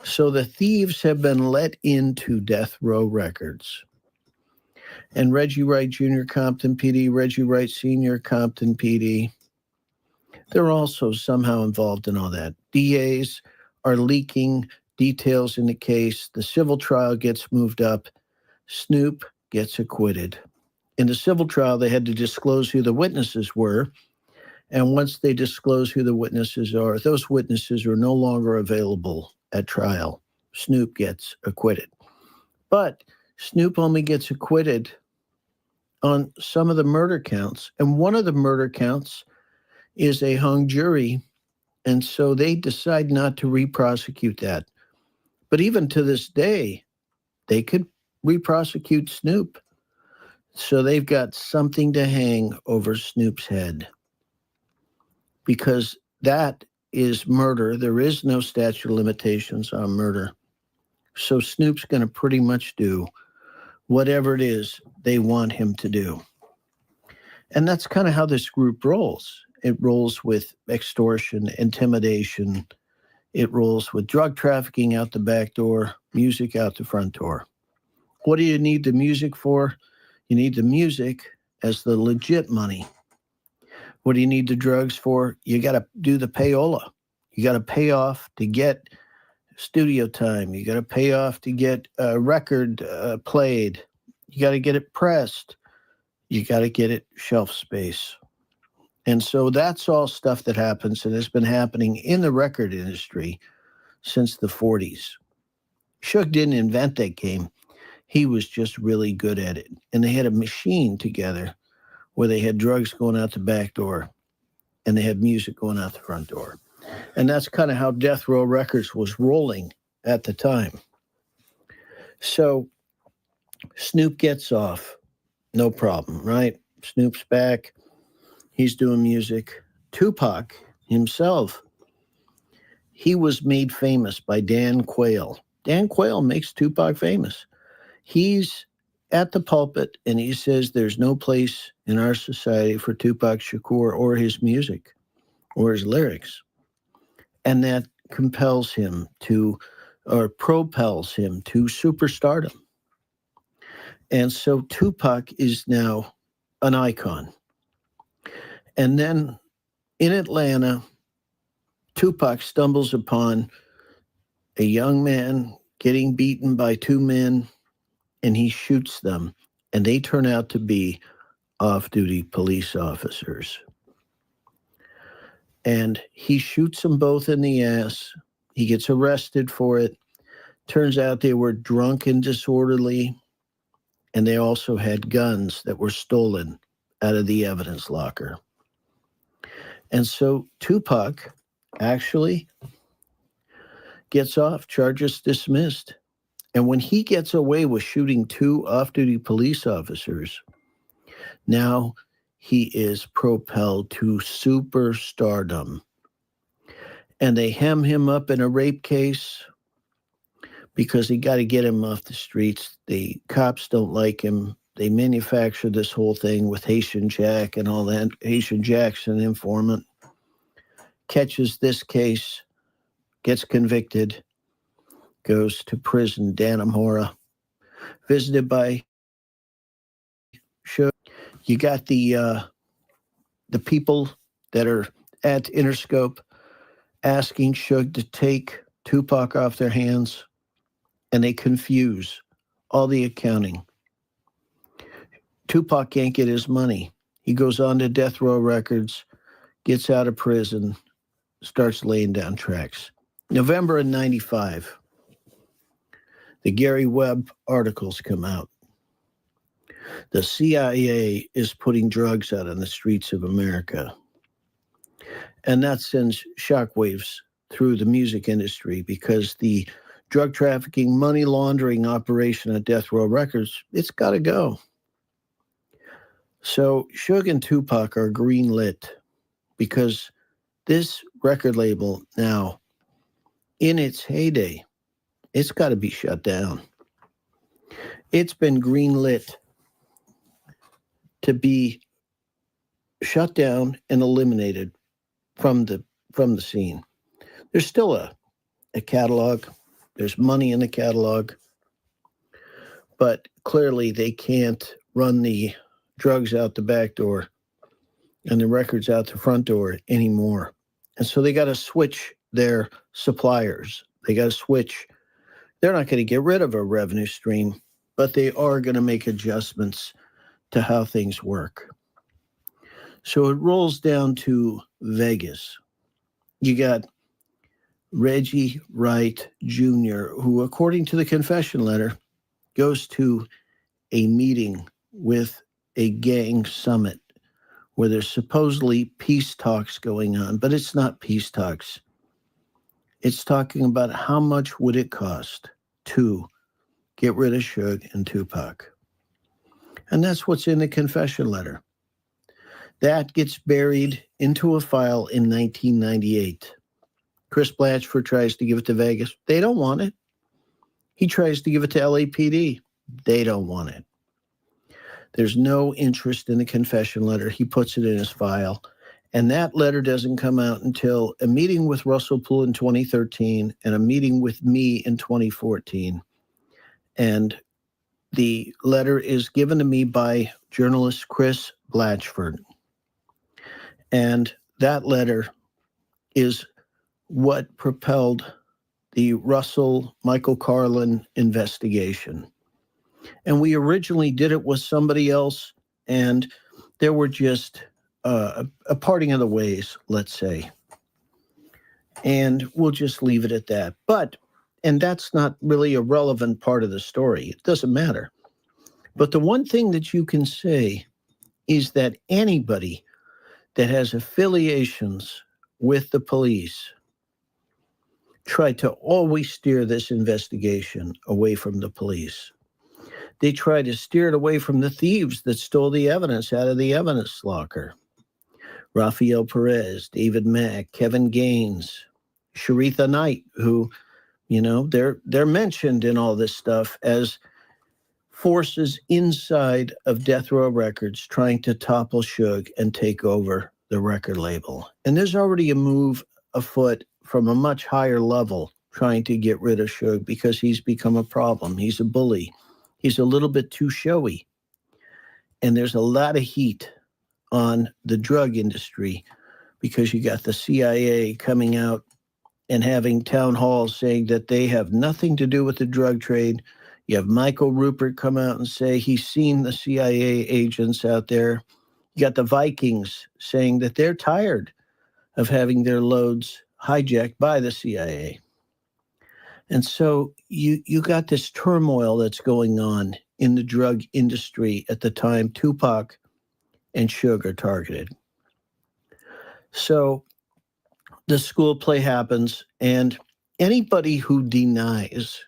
So the thieves have been let into death row records. And Reggie Wright Jr., Compton PD, Reggie Wright Sr., Compton PD, they're also somehow involved in all that. DAs are leaking details in the case. The civil trial gets moved up. Snoop gets acquitted. In the civil trial, they had to disclose who the witnesses were. And once they disclose who the witnesses are, those witnesses are no longer available at trial. Snoop gets acquitted. But Snoop only gets acquitted on some of the murder counts. And one of the murder counts is a hung jury And so they decide not to re-prosecute that. But even to this day, they could re-prosecute Snoop. So they've got something to hang over Snoop's head. Because that is murder. There is no statute of limitations on murder. So Snoop's going to pretty much do whatever it is they want him to do. And that's kind of how this group rolls. It rolls with extortion, intimidation. It rolls with drug trafficking out the back door, music out the front door. What do you need the music for? You need the music as the legit money. What do you need the drugs for? You got to do the payola. You got to pay off to get studio time. You got to pay off to get a record played. You got to get it pressed. You got to get it shelf space. And so that's all stuff that happens and has been happening in the record industry since the 40s. Suge didn't invent that game. He was just really good at it. And they had a machine together where they had drugs going out the back door and they had music going out the front door. And that's kind of how Death Row Records was rolling at the time. So Snoop gets off, no problem, right? Snoop's back. He's doing music. Tupac himself, he was made famous by Dan Quayle. Dan Quayle makes Tupac famous. He's at the pulpit and he says there's no place in our society for Tupac Shakur or his music or his lyrics. And that compels him to, or propels him to superstardom. And so Tupac is now an icon. And then in Atlanta, Tupac stumbles upon a young man getting beaten by two men, and he shoots them, and they turn out to be off-duty police officers. And he shoots them both in the ass. He gets arrested for it. Turns out they were drunk and disorderly, and they also had guns that were stolen out of the evidence locker. And so Tupac actually gets off, charges dismissed. And when he gets away with shooting two off-duty police officers, now he is propelled to superstardom. And they hem him up in a rape case because they got to get him off the streets. The cops don't like him. They manufacture this whole thing with Haitian Jack and all that. Haitian Jack's an informant. Catches this case, gets convicted, goes to prison, Dannemora, visited by Suge. You got the people that are at Interscope asking Suge to take Tupac off their hands, and they confuse all the accounting. Tupac can't get his money. He goes on to Death Row Records, gets out of prison, starts laying down tracks. November of 95. The Gary Webb articles come out. The CIA is putting drugs out on the streets of America. And that sends shockwaves through the music industry because the drug trafficking, money laundering operation at Death Row Records, it's got to go. So Suge and Tupac are greenlit because this record label now, in its heyday, it's got to be shut down. It's been greenlit to be shut down and eliminated from the scene. There's still a catalog. There's money in the catalog. But clearly they can't run the drugs out the back door and the records out the front door anymore. And so they got to switch their suppliers. They got to switch. They're not going to get rid of a revenue stream, but they are going to make adjustments to how things work. So it rolls down to Vegas. You got Reggie Wright Jr., who, according to the confession letter, goes to a meeting with a gang summit where there's supposedly peace talks going on, but it's not peace talks. It's talking about how much would it cost to get rid of Suge and Tupac. And that's what's in the confession letter. That gets buried into a file in 1998. Chris Blatchford tries to give it to Vegas. They don't want it. He tries to give it to LAPD. They don't want it. There's no interest in the confession letter. He puts it in his file. And that letter doesn't come out until a meeting with Russell Poole in 2013 and a meeting with me in 2014. And the letter is given to me by journalist Chris Blatchford. And that letter is what propelled the Russell Michael Carlin investigation. And we originally did it with somebody else, and there were just a parting of the ways, let's say. And we'll just leave it at that. And that's not really a relevant part of the story. It doesn't matter. But the one thing that you can say is that anybody that has affiliations with the police tried to always steer this investigation away from the police. They tried to steer it away from the thieves that stole the evidence out of the evidence locker. Rafael Perez, David Mack, Kevin Gaines, Sharitha Knight, who, they're mentioned in all this stuff as forces inside of Death Row Records trying to topple Suge and take over the record label. And there's already a move afoot from a much higher level trying to get rid of Suge because he's become a problem. He's a bully. He's a little bit too showy. And there's a lot of heat on the drug industry because you got the CIA coming out and having town halls saying that they have nothing to do with the drug trade. You have Michael Rupert come out and say he's seen the CIA agents out there. You got the Vikings saying that they're tired of having their loads hijacked by the CIA. And so you got this turmoil that's going on in the drug industry at the time Tupac and Suge are targeted. So the school play happens, and anybody who denies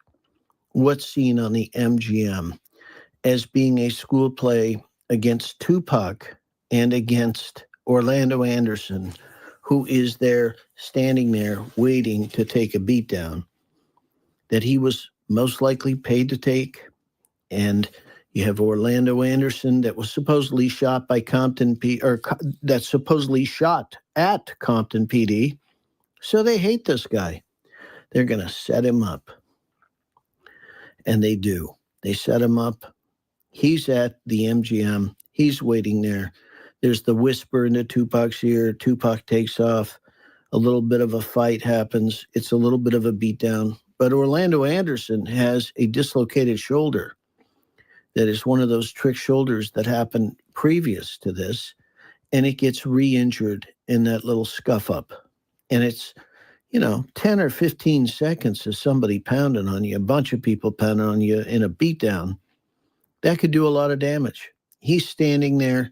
what's seen on the MGM as being a school play against Tupac and against Orlando Anderson, who is there standing there waiting to take a beatdown that he was most likely paid to take. And you have Orlando Anderson that was supposedly shot by that's supposedly shot at Compton PD. So they hate this guy. They're going to set him up. And they do. They set him up. He's at the MGM. He's waiting there. There's the whisper into Tupac's ear. Tupac takes off. A little bit of a fight happens. It's a little bit of a beatdown. But Orlando Anderson has a dislocated shoulder that is one of those trick shoulders that happened previous to this. And it gets re-injured in that little scuff up. And it's, 10 or 15 seconds of somebody pounding on you, a bunch of people pounding on you in a beatdown. That could do a lot of damage. He's standing there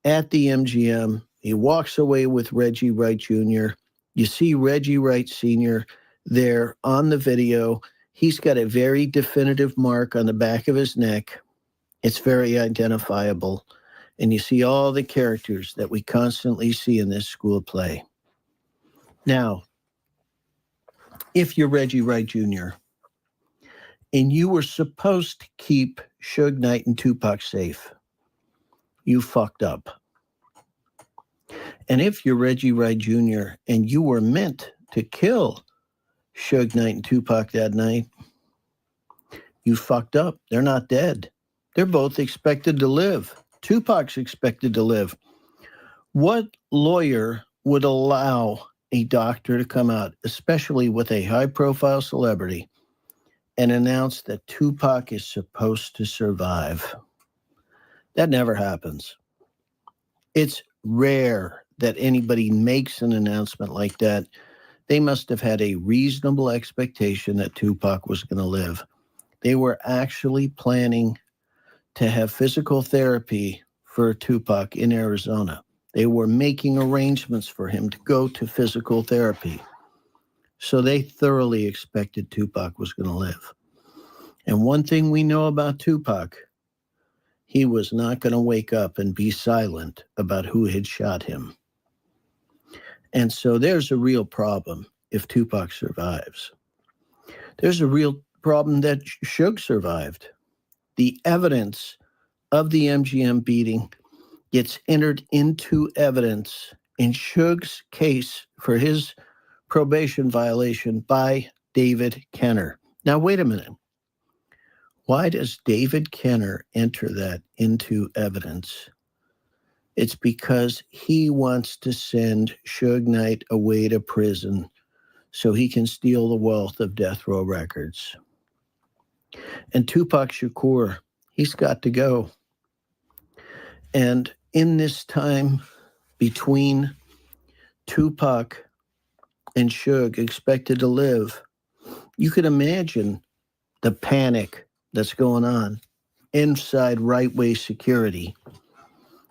at the MGM. He walks away with Reggie Wright Jr. You see Reggie Wright Sr. there on the video. He's got a very definitive mark on the back of his neck. It's very identifiable. And you see all the characters that we constantly see in this school play. Now, if you're Reggie Wright Jr. and you were supposed to keep Suge Knight and Tupac safe, you fucked up. And if you're Reggie Wright Jr. and you were meant to kill Suge Knight and Tupac that night, you fucked up. They're not dead. They're both expected to live. Tupac's expected to live. What lawyer would allow a doctor to come out, especially with a high-profile celebrity, and announce that Tupac is supposed to survive? That never happens. It's rare that anybody makes an announcement like that. They must have had a reasonable expectation that Tupac was going to live. They were actually planning to have physical therapy for Tupac in Arizona. They were making arrangements for him to go to physical therapy. So they thoroughly expected Tupac was going to live. And one thing we know about Tupac, he was not going to wake up and be silent about who had shot him. And so there's a real problem if Tupac survives. There's a real problem that Suge survived. The evidence of the MGM beating gets entered into evidence in Suge's case for his probation violation by David Kenner. Now, wait a minute. Why does David Kenner enter that into evidence? It's because he wants to send Suge Knight away to prison so he can steal the wealth of Death Row Records. And Tupac Shakur, he's got to go. And in this time between Tupac and Suge expected to live, you can imagine the panic that's going on inside right-way security.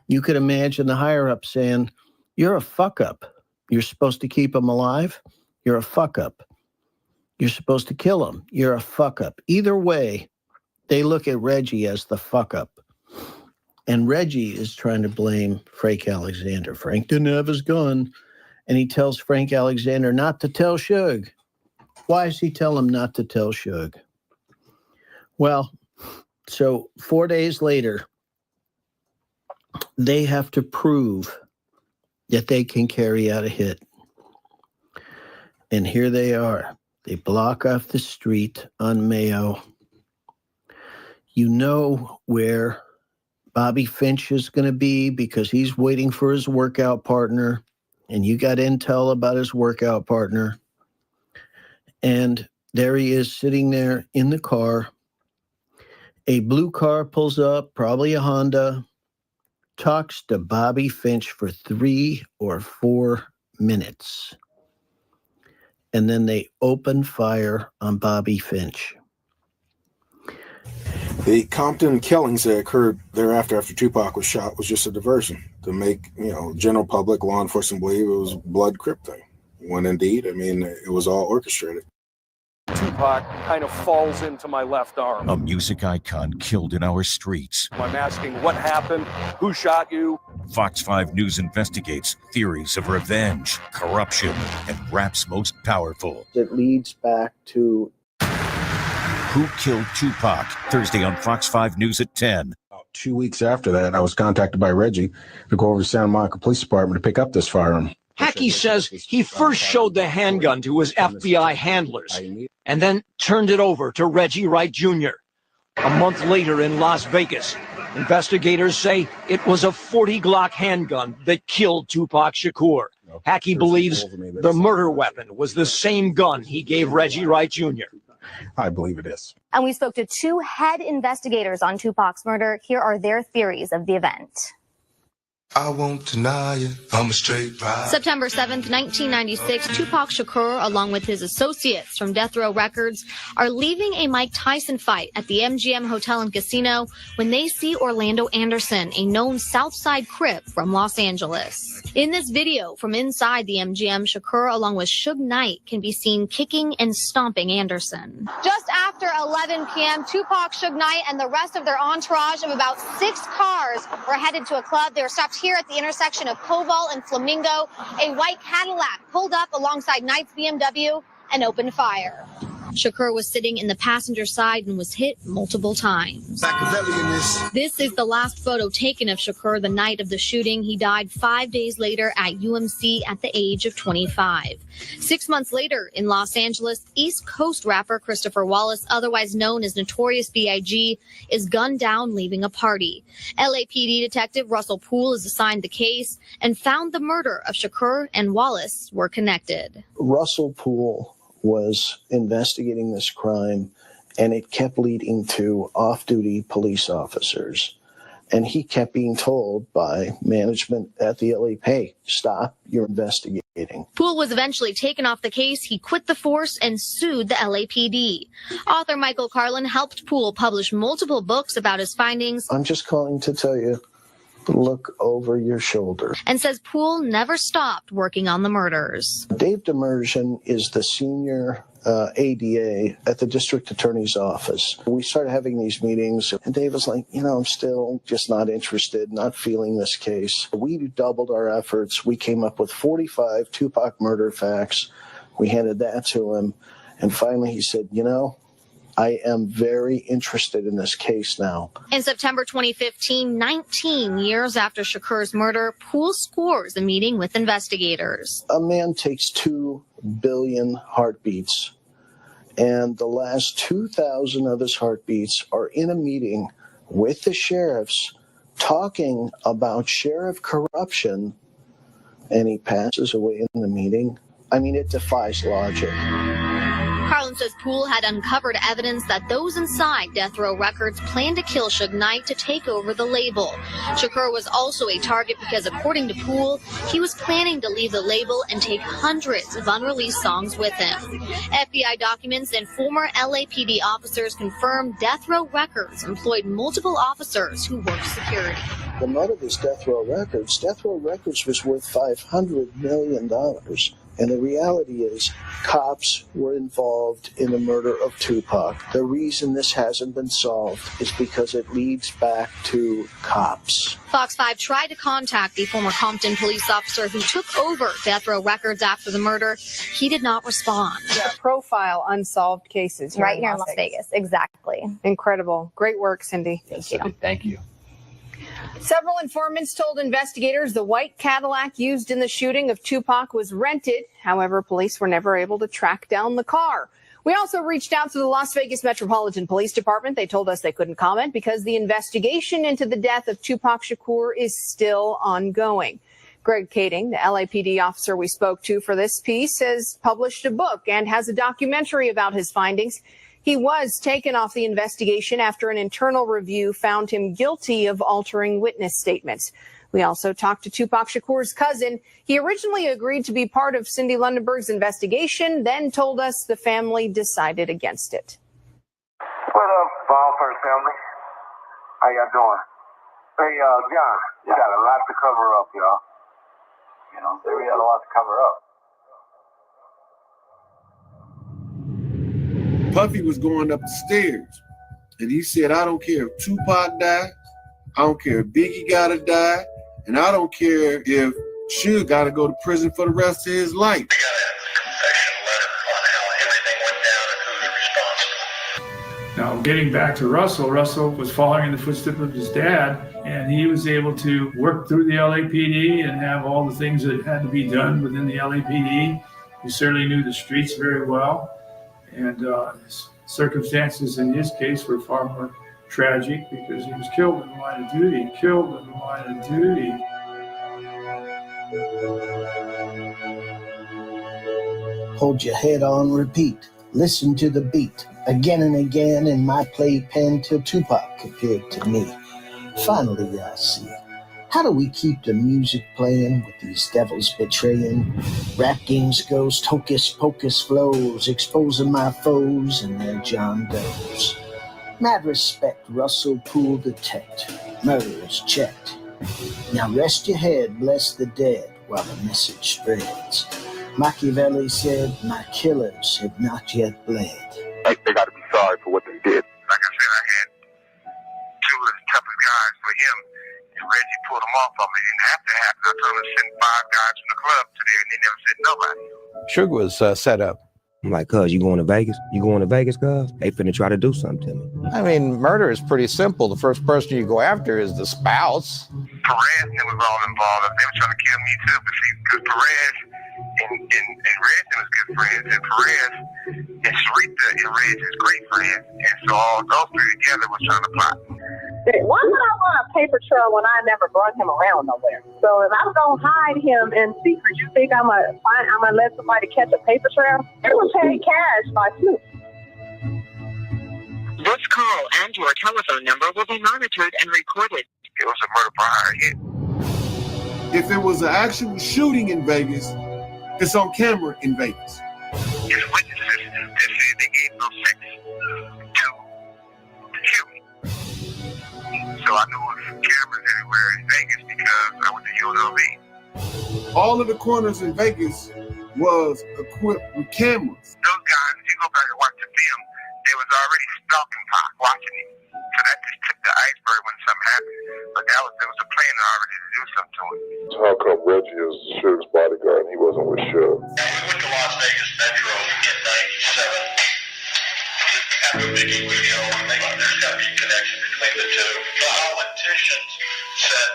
You could imagine the higher-up saying, you're a fuck-up. You're supposed to keep him alive? You're a fuck-up. You're supposed to kill him. You're a fuck-up. Either way, they look at Reggie as the fuck-up. And Reggie is trying to blame Frank Alexander. Frank didn't have his gun. And he tells Frank Alexander not to tell Suge. Why does he tell him not to tell Suge? Well, so 4 days later, they have to prove that they can carry out a hit. And here they are. They block off the street on Mayo. You know where Bobby Finch is going to be because he's waiting for his workout partner. And you got intel about his workout partner. And there he is sitting there in the car. A blue car pulls up, probably a Honda, talks to Bobby Finch for 3 or 4 minutes. And then they open fire on Bobby Finch. The Compton killings that occurred thereafter after Tupac was shot was just a diversion to make, general public, law enforcement believe it was blood crip thing. When indeed, it was all orchestrated. Tupac kind of falls into my left arm. A music icon killed in our streets. I'm asking what happened, who shot you? Fox 5 News investigates theories of revenge, corruption, and rap's most powerful. It leads back to Who Killed Tupac? Thursday on Fox 5 News at 10. About 2 weeks after that, I was contacted by Reggie to go over to Santa Monica Police Department to pick up this firearm. Hackey says he first showed the handgun to his FBI handlers and then turned it over to Reggie Wright Jr. A month later in Las Vegas, investigators say it was a .40 Glock handgun that killed Tupac Shakur. Hackey believes the murder weapon was the same gun he gave Reggie Wright Jr. I believe it is. And we spoke to 2 head investigators on Tupac's murder. Here are their theories of the event. I won't deny it, I'm a straight ride. September 7th, 1996, Tupac Shakur, along with his associates from Death Row Records, are leaving a Mike Tyson fight at the MGM Hotel and Casino when they see Orlando Anderson, a known Southside Crip from Los Angeles. In this video from inside the MGM, Shakur, along with Suge Knight, can be seen kicking and stomping Anderson. Just after 11 p.m., Tupac, Suge Knight, and the rest of their entourage of about 6 cars were headed to a club. They were stopped here at the intersection of Koval and Flamingo. A white Cadillac pulled up alongside Knight's BMW and opened fire. Shakur was sitting in the passenger side and was hit multiple times. This is the last photo taken of Shakur the night of the shooting. He died 5 days later at UMC at the age of 25. 6 months later in Los Angeles, East Coast rapper Christopher Wallace, otherwise known as Notorious B.I.G., is gunned down leaving a party. LAPD detective Russell Poole is assigned the case and found the murder of Shakur and Wallace were connected. Russell Poole was investigating this crime, and it kept leading to off-duty police officers. And he kept being told by management at the LA, hey, stop, you're investigating. Poole was eventually taken off the case. He quit the force and sued the LAPD. Author Michael Carlin helped Poole publish multiple books about his findings. I'm just calling to tell you look over your shoulder. And says Poole never stopped working on the murders. Dave Demersion is the senior ADA at the district attorney's office. We started having these meetings, and Dave was like, I'm still just not interested, not feeling this case. We doubled our efforts. We came up with 45 Tupac murder facts. We handed that to him, and finally he said, I am very interested in this case now. In September 2015, 19 years after Shakur's murder, Poole scores a meeting with investigators. A man takes 2 billion heartbeats, and the last 2,000 of his heartbeats are in a meeting with the sheriffs talking about sheriff corruption, and he passes away in the meeting. I mean, it defies logic. Carlin says Poole had uncovered evidence that those inside Death Row Records planned to kill Suge Knight to take over the label. Shakur was also a target because, according to Poole, he was planning to leave the label and take hundreds of unreleased songs with him. FBI documents and former LAPD officers confirmed Death Row Records employed multiple officers who worked security. The motive is Death Row Records. Death Row Records was worth $500 million. And the reality is, cops were involved in the murder of Tupac. The reason this hasn't been solved is because it leads back to cops. Fox 5 tried to contact the former Compton police officer who took over Death Row Records after the murder. He did not respond. Yeah, profile unsolved cases Right here in Las Vegas. Exactly. Incredible. Great work, Cindy. Thank you. Thank you. Several informants told investigators the white Cadillac used in the shooting of Tupac was rented. However, police were never able to track down the car. We also reached out to the Las Vegas Metropolitan Police Department. They told us they couldn't comment because the investigation into the death of Tupac Shakur is still ongoing. Greg Kading, the LAPD officer we spoke to for this piece, has published a book and has a documentary about his findings. He was taken off the investigation after an internal review found him guilty of altering witness statements. We also talked to Tupac Shakur's cousin. He originally agreed to be part of Cindy Lundenberg's investigation, then told us the family decided against it. What up, Ballford family? How y'all doing? Hey, John, you got a lot to cover up, y'all. You know, we got a lot to cover up. Puffy was going up the stairs, and he said, I don't care if Tupac died, I don't care if Biggie gotta die, and I don't care if Suge gotta go to prison for the rest of his life. Now, getting back to Russell was following in the footsteps of his dad, and he was able to work through the LAPD and have all the things that had to be done within the LAPD. He certainly knew the streets very well. And circumstances in his case were far more tragic because he was killed in the line of duty, Hold your head on repeat. Listen to the beat. Again and again in my playpen till Tupac appeared to me. Finally I see. How do we keep the music playing with these devils betraying? Rap games ghost, hocus pocus flows, exposing my foes and their John Does. Mad respect, Russell Poole detect, murderers checked. Now rest your head, bless the dead, while the message spreads. Machiavelli said, my killers have not yet bled. They got to be sorry for what they did. Like I said, I had two of the toughest guys for him. And Reggie pulled them off of me. It didn't have to happen. I told him to send 5 guys from the club today, and they never said nobody. Suge was set up. I'm like, cuz, you going to Vegas? You going to Vegas, cuz? They finna try to do something to me. I mean, murder is pretty simple. The first person you go after is the spouse. Perez and them was all involved. They were trying to kill me too, but see, because Perez and Reg was good friends, and Perez and Sarita and Reg is great friends, and so all those three together was trying to plot. Why would I run a paper trail when I never brought him around nowhere? So if I'm gonna hide him in secret, you think I'm gonna let somebody catch a paper trail? It was paid cash by Snoop. This call and your telephone number will be monitored and recorded. It was a murder for hire hit. If it was an actual shooting in Vegas, it's on camera in Vegas. It's witnesses that said they gave no sex to the shooting. So I knew it was cameras everywhere in Vegas because I went to UNLV. All of the corners in Vegas was equipped with cameras. Those guys, if you go back and watch the film, they was already stalking Pac, watching him. So that just took the iceberg when something happened. But there was a plan already to do something to him. So how come Reggie is Suge's bodyguard and he wasn't with Suge? We went to Las Vegas Metro in 97. After Biggie was killed, they thought there's got to be a connection between the two. The politicians said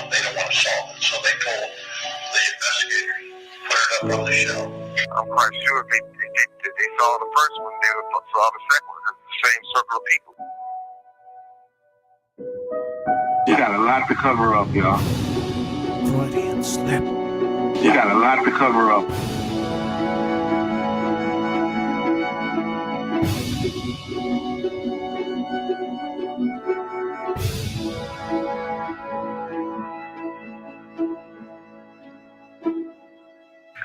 they don't want to solve it, so they told the investigators, put it up on the shelf. I'm quite sure if they saw the first one, they would saw the second one. It's the same circle of people. You got a lot to cover up, y'all. Freudian slip. You got a lot to cover up.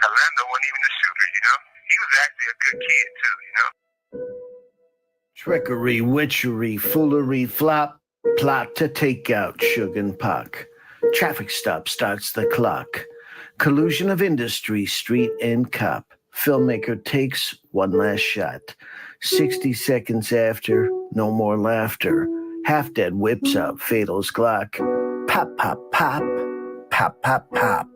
Orlando wasn't even the shooter, you know? He was actually a good kid, too, you know? Trickery, witchery, foolery, flop, plot to take out Suge and Pac. Traffic stop starts the clock. Collusion of industry, street and cop. Filmmaker takes one last shot. 60 seconds after, no more laughter. Half dead whips out Fatal's Glock. Pop, pop, pop, pop, pop, pop.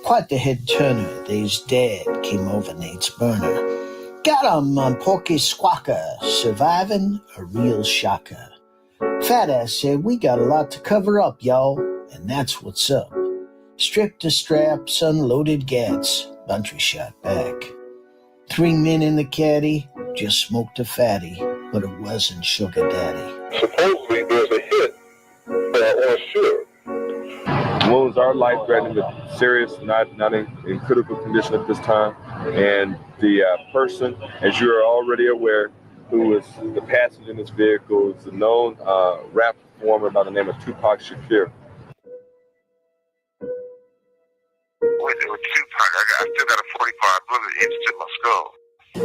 Quite the head turner, they's dead, came over Nate's burner. Got him on Porky Squawker, surviving a real shocker. Fat ass said, we got a lot to cover up, y'all, and that's what's up. Stripped to straps, unloaded gats, Buntry shot back. 3 men in the caddy, just smoked a fatty, but it wasn't Sugar Daddy. Supposedly there's a hit on Suge. Wounds are life-threatening, but serious, not in critical condition at this time. And the person, as you are already aware, who was the passenger in this vehicle, is a known rap performer by the name of Tupac Shakur. With Tupac, I still got a 45 bullet inched in my skull.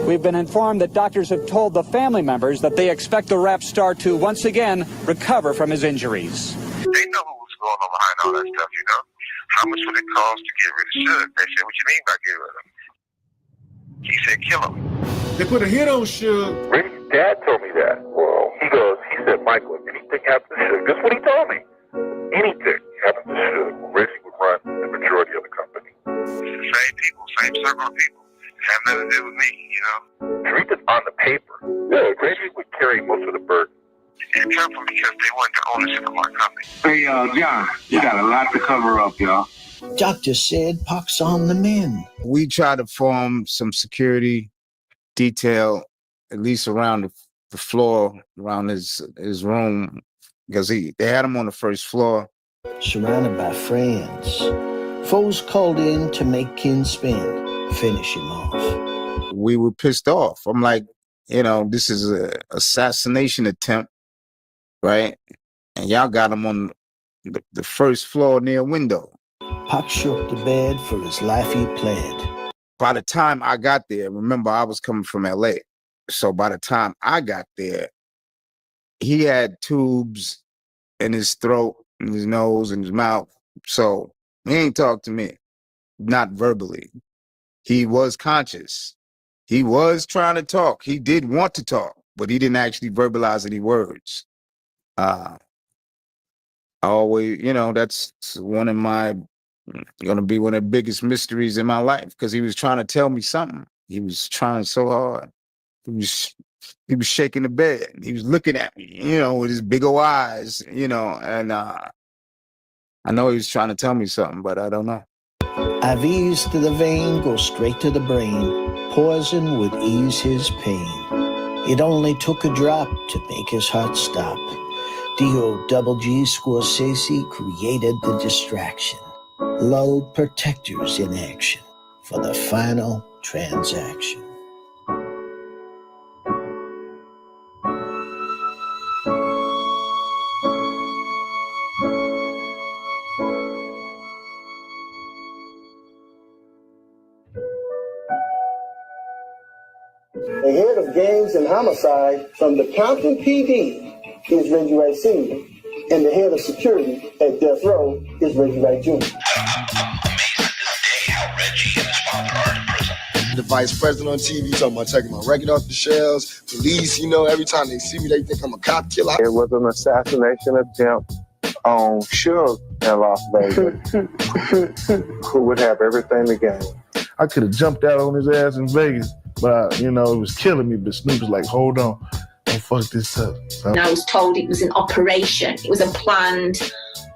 We've been informed that doctors have told the family members that they expect the rap star to once again recover from his injuries. They know what's going on behind all that stuff, you know? How much would it cost to get rid of Suge? They said, what you mean by get rid of him? He said, kill him. They put a hit on Suge. Reggie's dad told me that. Well, he said, Michael, if anything happens to Suge, that's what he told me. Anything happens to Suge, Reggie would run the majority of the company. It's the same people, same circle of people. Have nothing to do with me, you know? Everything on the paper. Yeah, Reggie would carry most of the burden. It come from because they want the ownership of our company. Hey, John, you got a lot to cover up, y'all. Doctor said Pac's on the mend. We tried to form some security detail, at least around the floor, around his room, because they had him on the first floor. Surrounded by friends. Foes called in to make kin spin, finish him off. We were pissed off. I'm like, this is an assassination attempt, right? And y'all got him on the first floor near a window. Pac shook the bed, for his life he pled. By the time I got there, remember I was coming from LA. So by the time I got there, he had tubes in his throat, in his nose, in his mouth. So he ain't talked to me, not verbally. He was conscious. He was trying to talk. He did want to talk, but he didn't actually verbalize any words. Always, that's going to be one of the biggest mysteries in my life, because he was trying to tell me something. He was trying so hard. He was shaking the bed. He was looking at me, with his big old eyes, and I know he was trying to tell me something, but I don't know. IVs to the vein go straight to the brain. Poison would ease his pain. It only took a drop to make his heart stop. D.O.G. Scorsese created the distraction. Lulled protectors in action for the final transaction. The head of gangs and homicide from the Compton PD is Reggie Wright Sr. And the head of security at Death Row is Reggie Wright Jr. The vice president on TV talking about taking my record off the shelves. Police, you know, every time they see me, they think I'm a cop killer. It was an assassination attempt on Suge in Las Vegas, who would have everything to gain. I could have jumped out on his ass in Vegas, but it was killing me. But Snoop was like, hold on, don't fuck this up. So. And I was told it was an operation. It was a planned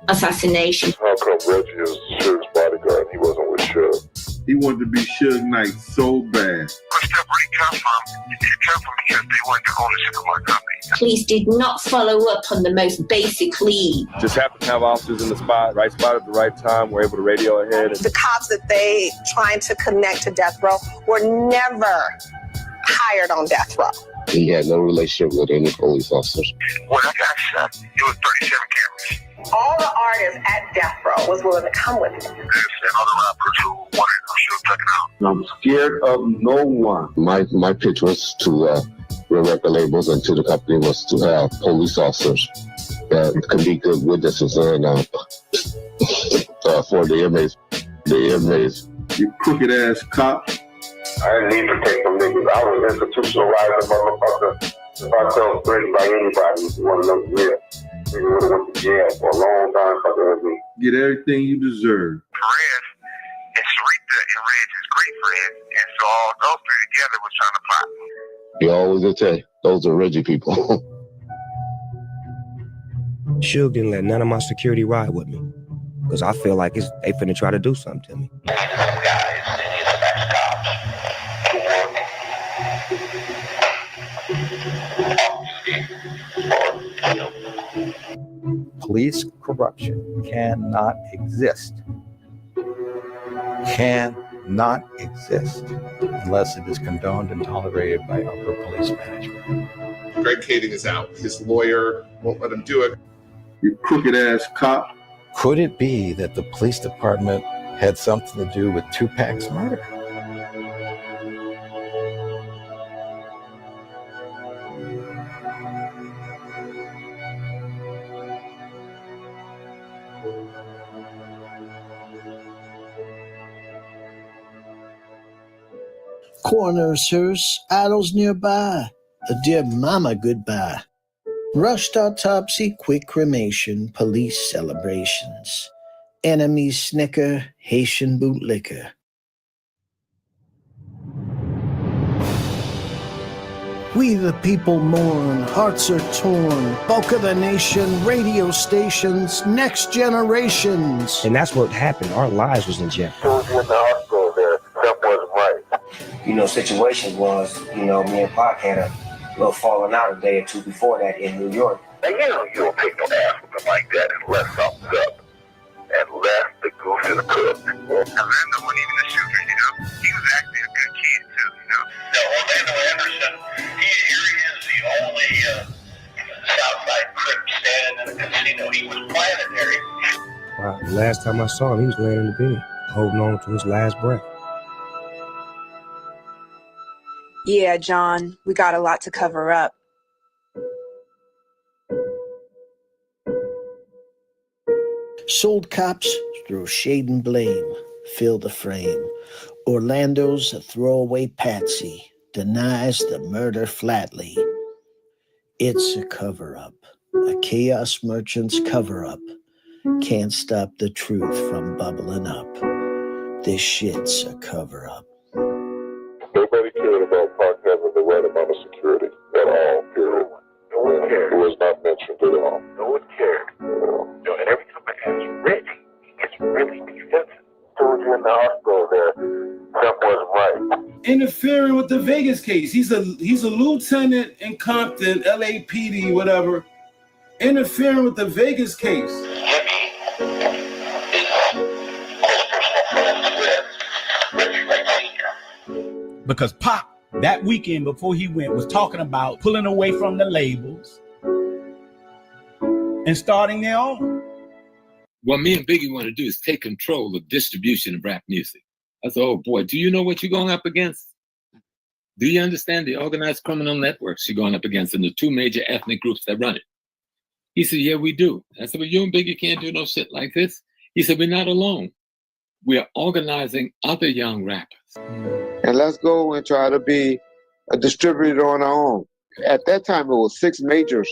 assassination. How come Reggie is Suge's bodyguard and he wasn't with Suge? He wanted to be Suge Knight so bad. Where stuff really comes from, it comes from because they weren't the ownership of my company. Police did not follow up on the most basic lead. Just happened to have officers in the spot, right spot at the right time, were able to radio ahead. The cops that they trying to connect to Death Row were never hired on Death Row. He had no relationship with any police officers. When I got shot, it was 37 cameras. All the artists at Death Row was willing to come with me. There's other rappers who wanted to shoot check it out. I'm scared of no one. My pitch was to the record labels and to the company was to have police officers that could be good witnesses and for the inmates. You crooked ass cop. I didn't need to take some niggas. I was institutionalized, motherfucker. If I tell straight by anybody, you want to know the real. Nigga would have went to jail for a long time fucking with me. Get everything you deserve. Perez and Sarita and Reg is great friends, and so all those three together was trying to plot. You always attack. Those are Reggie people. Suge didn't let none of my security ride with me. Because I feel like they finna try to do something to me. Police corruption cannot exist. Cannot exist unless it is condoned and tolerated by upper police management. Greg Kading is out. His lawyer won't let him do it. You crooked ass cop. Could it be that the police department had something to do with Tupac's murder? Corners, hearse, idols nearby. A dear mama goodbye. Rushed autopsy, quick cremation, police celebrations. Enemies snicker, Haitian bootlicker. We the people mourn, hearts are torn. Bulk of the nation, radio stations, next generations. And that's what happened. Our lives was in jeopardy. Soldier in the hospital there, that wasn't right. Situation was, me and Pac had a little falling out a day or two before that in New York. And you don't take no ass with them like that unless something's up. Unless the goose is cooked. Orlando wasn't even a shooter, He was actually a good kid, too, No, Orlando Anderson, here he is, the only Southside Crip standing in a casino. He was planetary. Wow, the last time I saw him, he was laying in the bed, holding on to his last breath. Yeah, John, we got a lot to cover up. Sold cops throw shade and blame, fill the frame. Orlando's a throwaway patsy, denies the murder flatly. It's a cover-up, a chaos merchant's cover-up. Can't stop the truth from bubbling up. This shit's a cover-up. Nobody cared about Pac having the right amount of security at all, period. No one cared. It was not mentioned at all. No one cared. And every time I ask Reggie, he gets really defensive. Soldier in the hospital there, that wasn't right. Interfering with the Vegas case. He's a lieutenant in Compton, LAPD, whatever. Interfering with the Vegas case. Because Pop, that weekend before he went, was talking about pulling away from the labels and starting their own. What me and Biggie want to do is take control of distribution of rap music. I said, oh boy, do you know what you're going up against? Do you understand the organized criminal networks you're going up against and the two major ethnic groups that run it? He said, yeah, we do. I said, well, you and Biggie can't do no shit like this. He said, we're not alone. We are organizing other young rappers. And let's go and try to be a distributor on our own. At that time, it was 6 majors,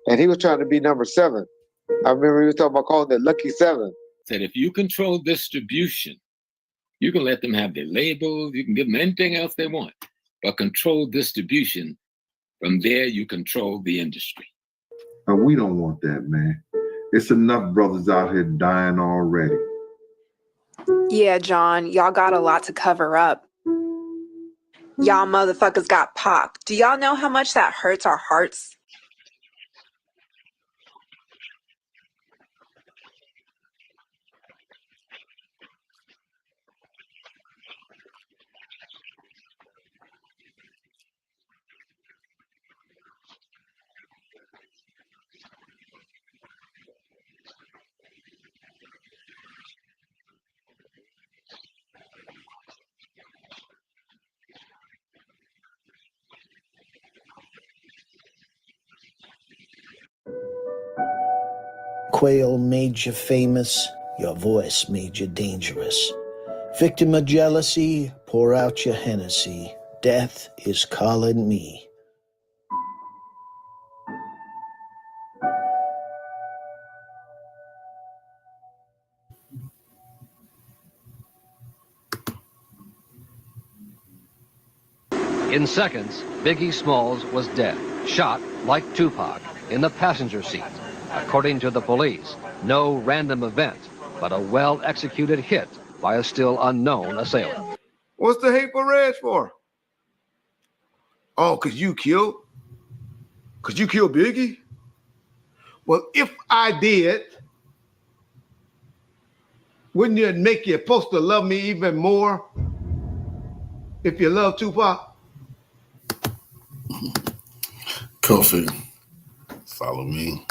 and he was trying to be number 7. I remember he was talking about calling it Lucky 7. Said, if you control distribution, you can let them have their labels, you can give them anything else they want, but control distribution. From there, you control the industry. And we don't want that, man. It's enough brothers out here dying already. Yeah, John, y'all got a lot to cover up. Y'all motherfuckers got Pac. Do y'all know how much that hurts our hearts? Quail made you famous, your voice made you dangerous. Victim of jealousy, pour out your Hennessy. Death is calling me. In seconds, Biggie Smalls was dead, shot like Tupac in the passenger seat. According to the police, no random event, but a well-executed hit by a still unknown assailant. What's the hateful rage for? Oh, because you killed? Because you killed Biggie? Well, if I did, wouldn't it make you supposed to love me even more if you love Tupac? Kofi, follow me.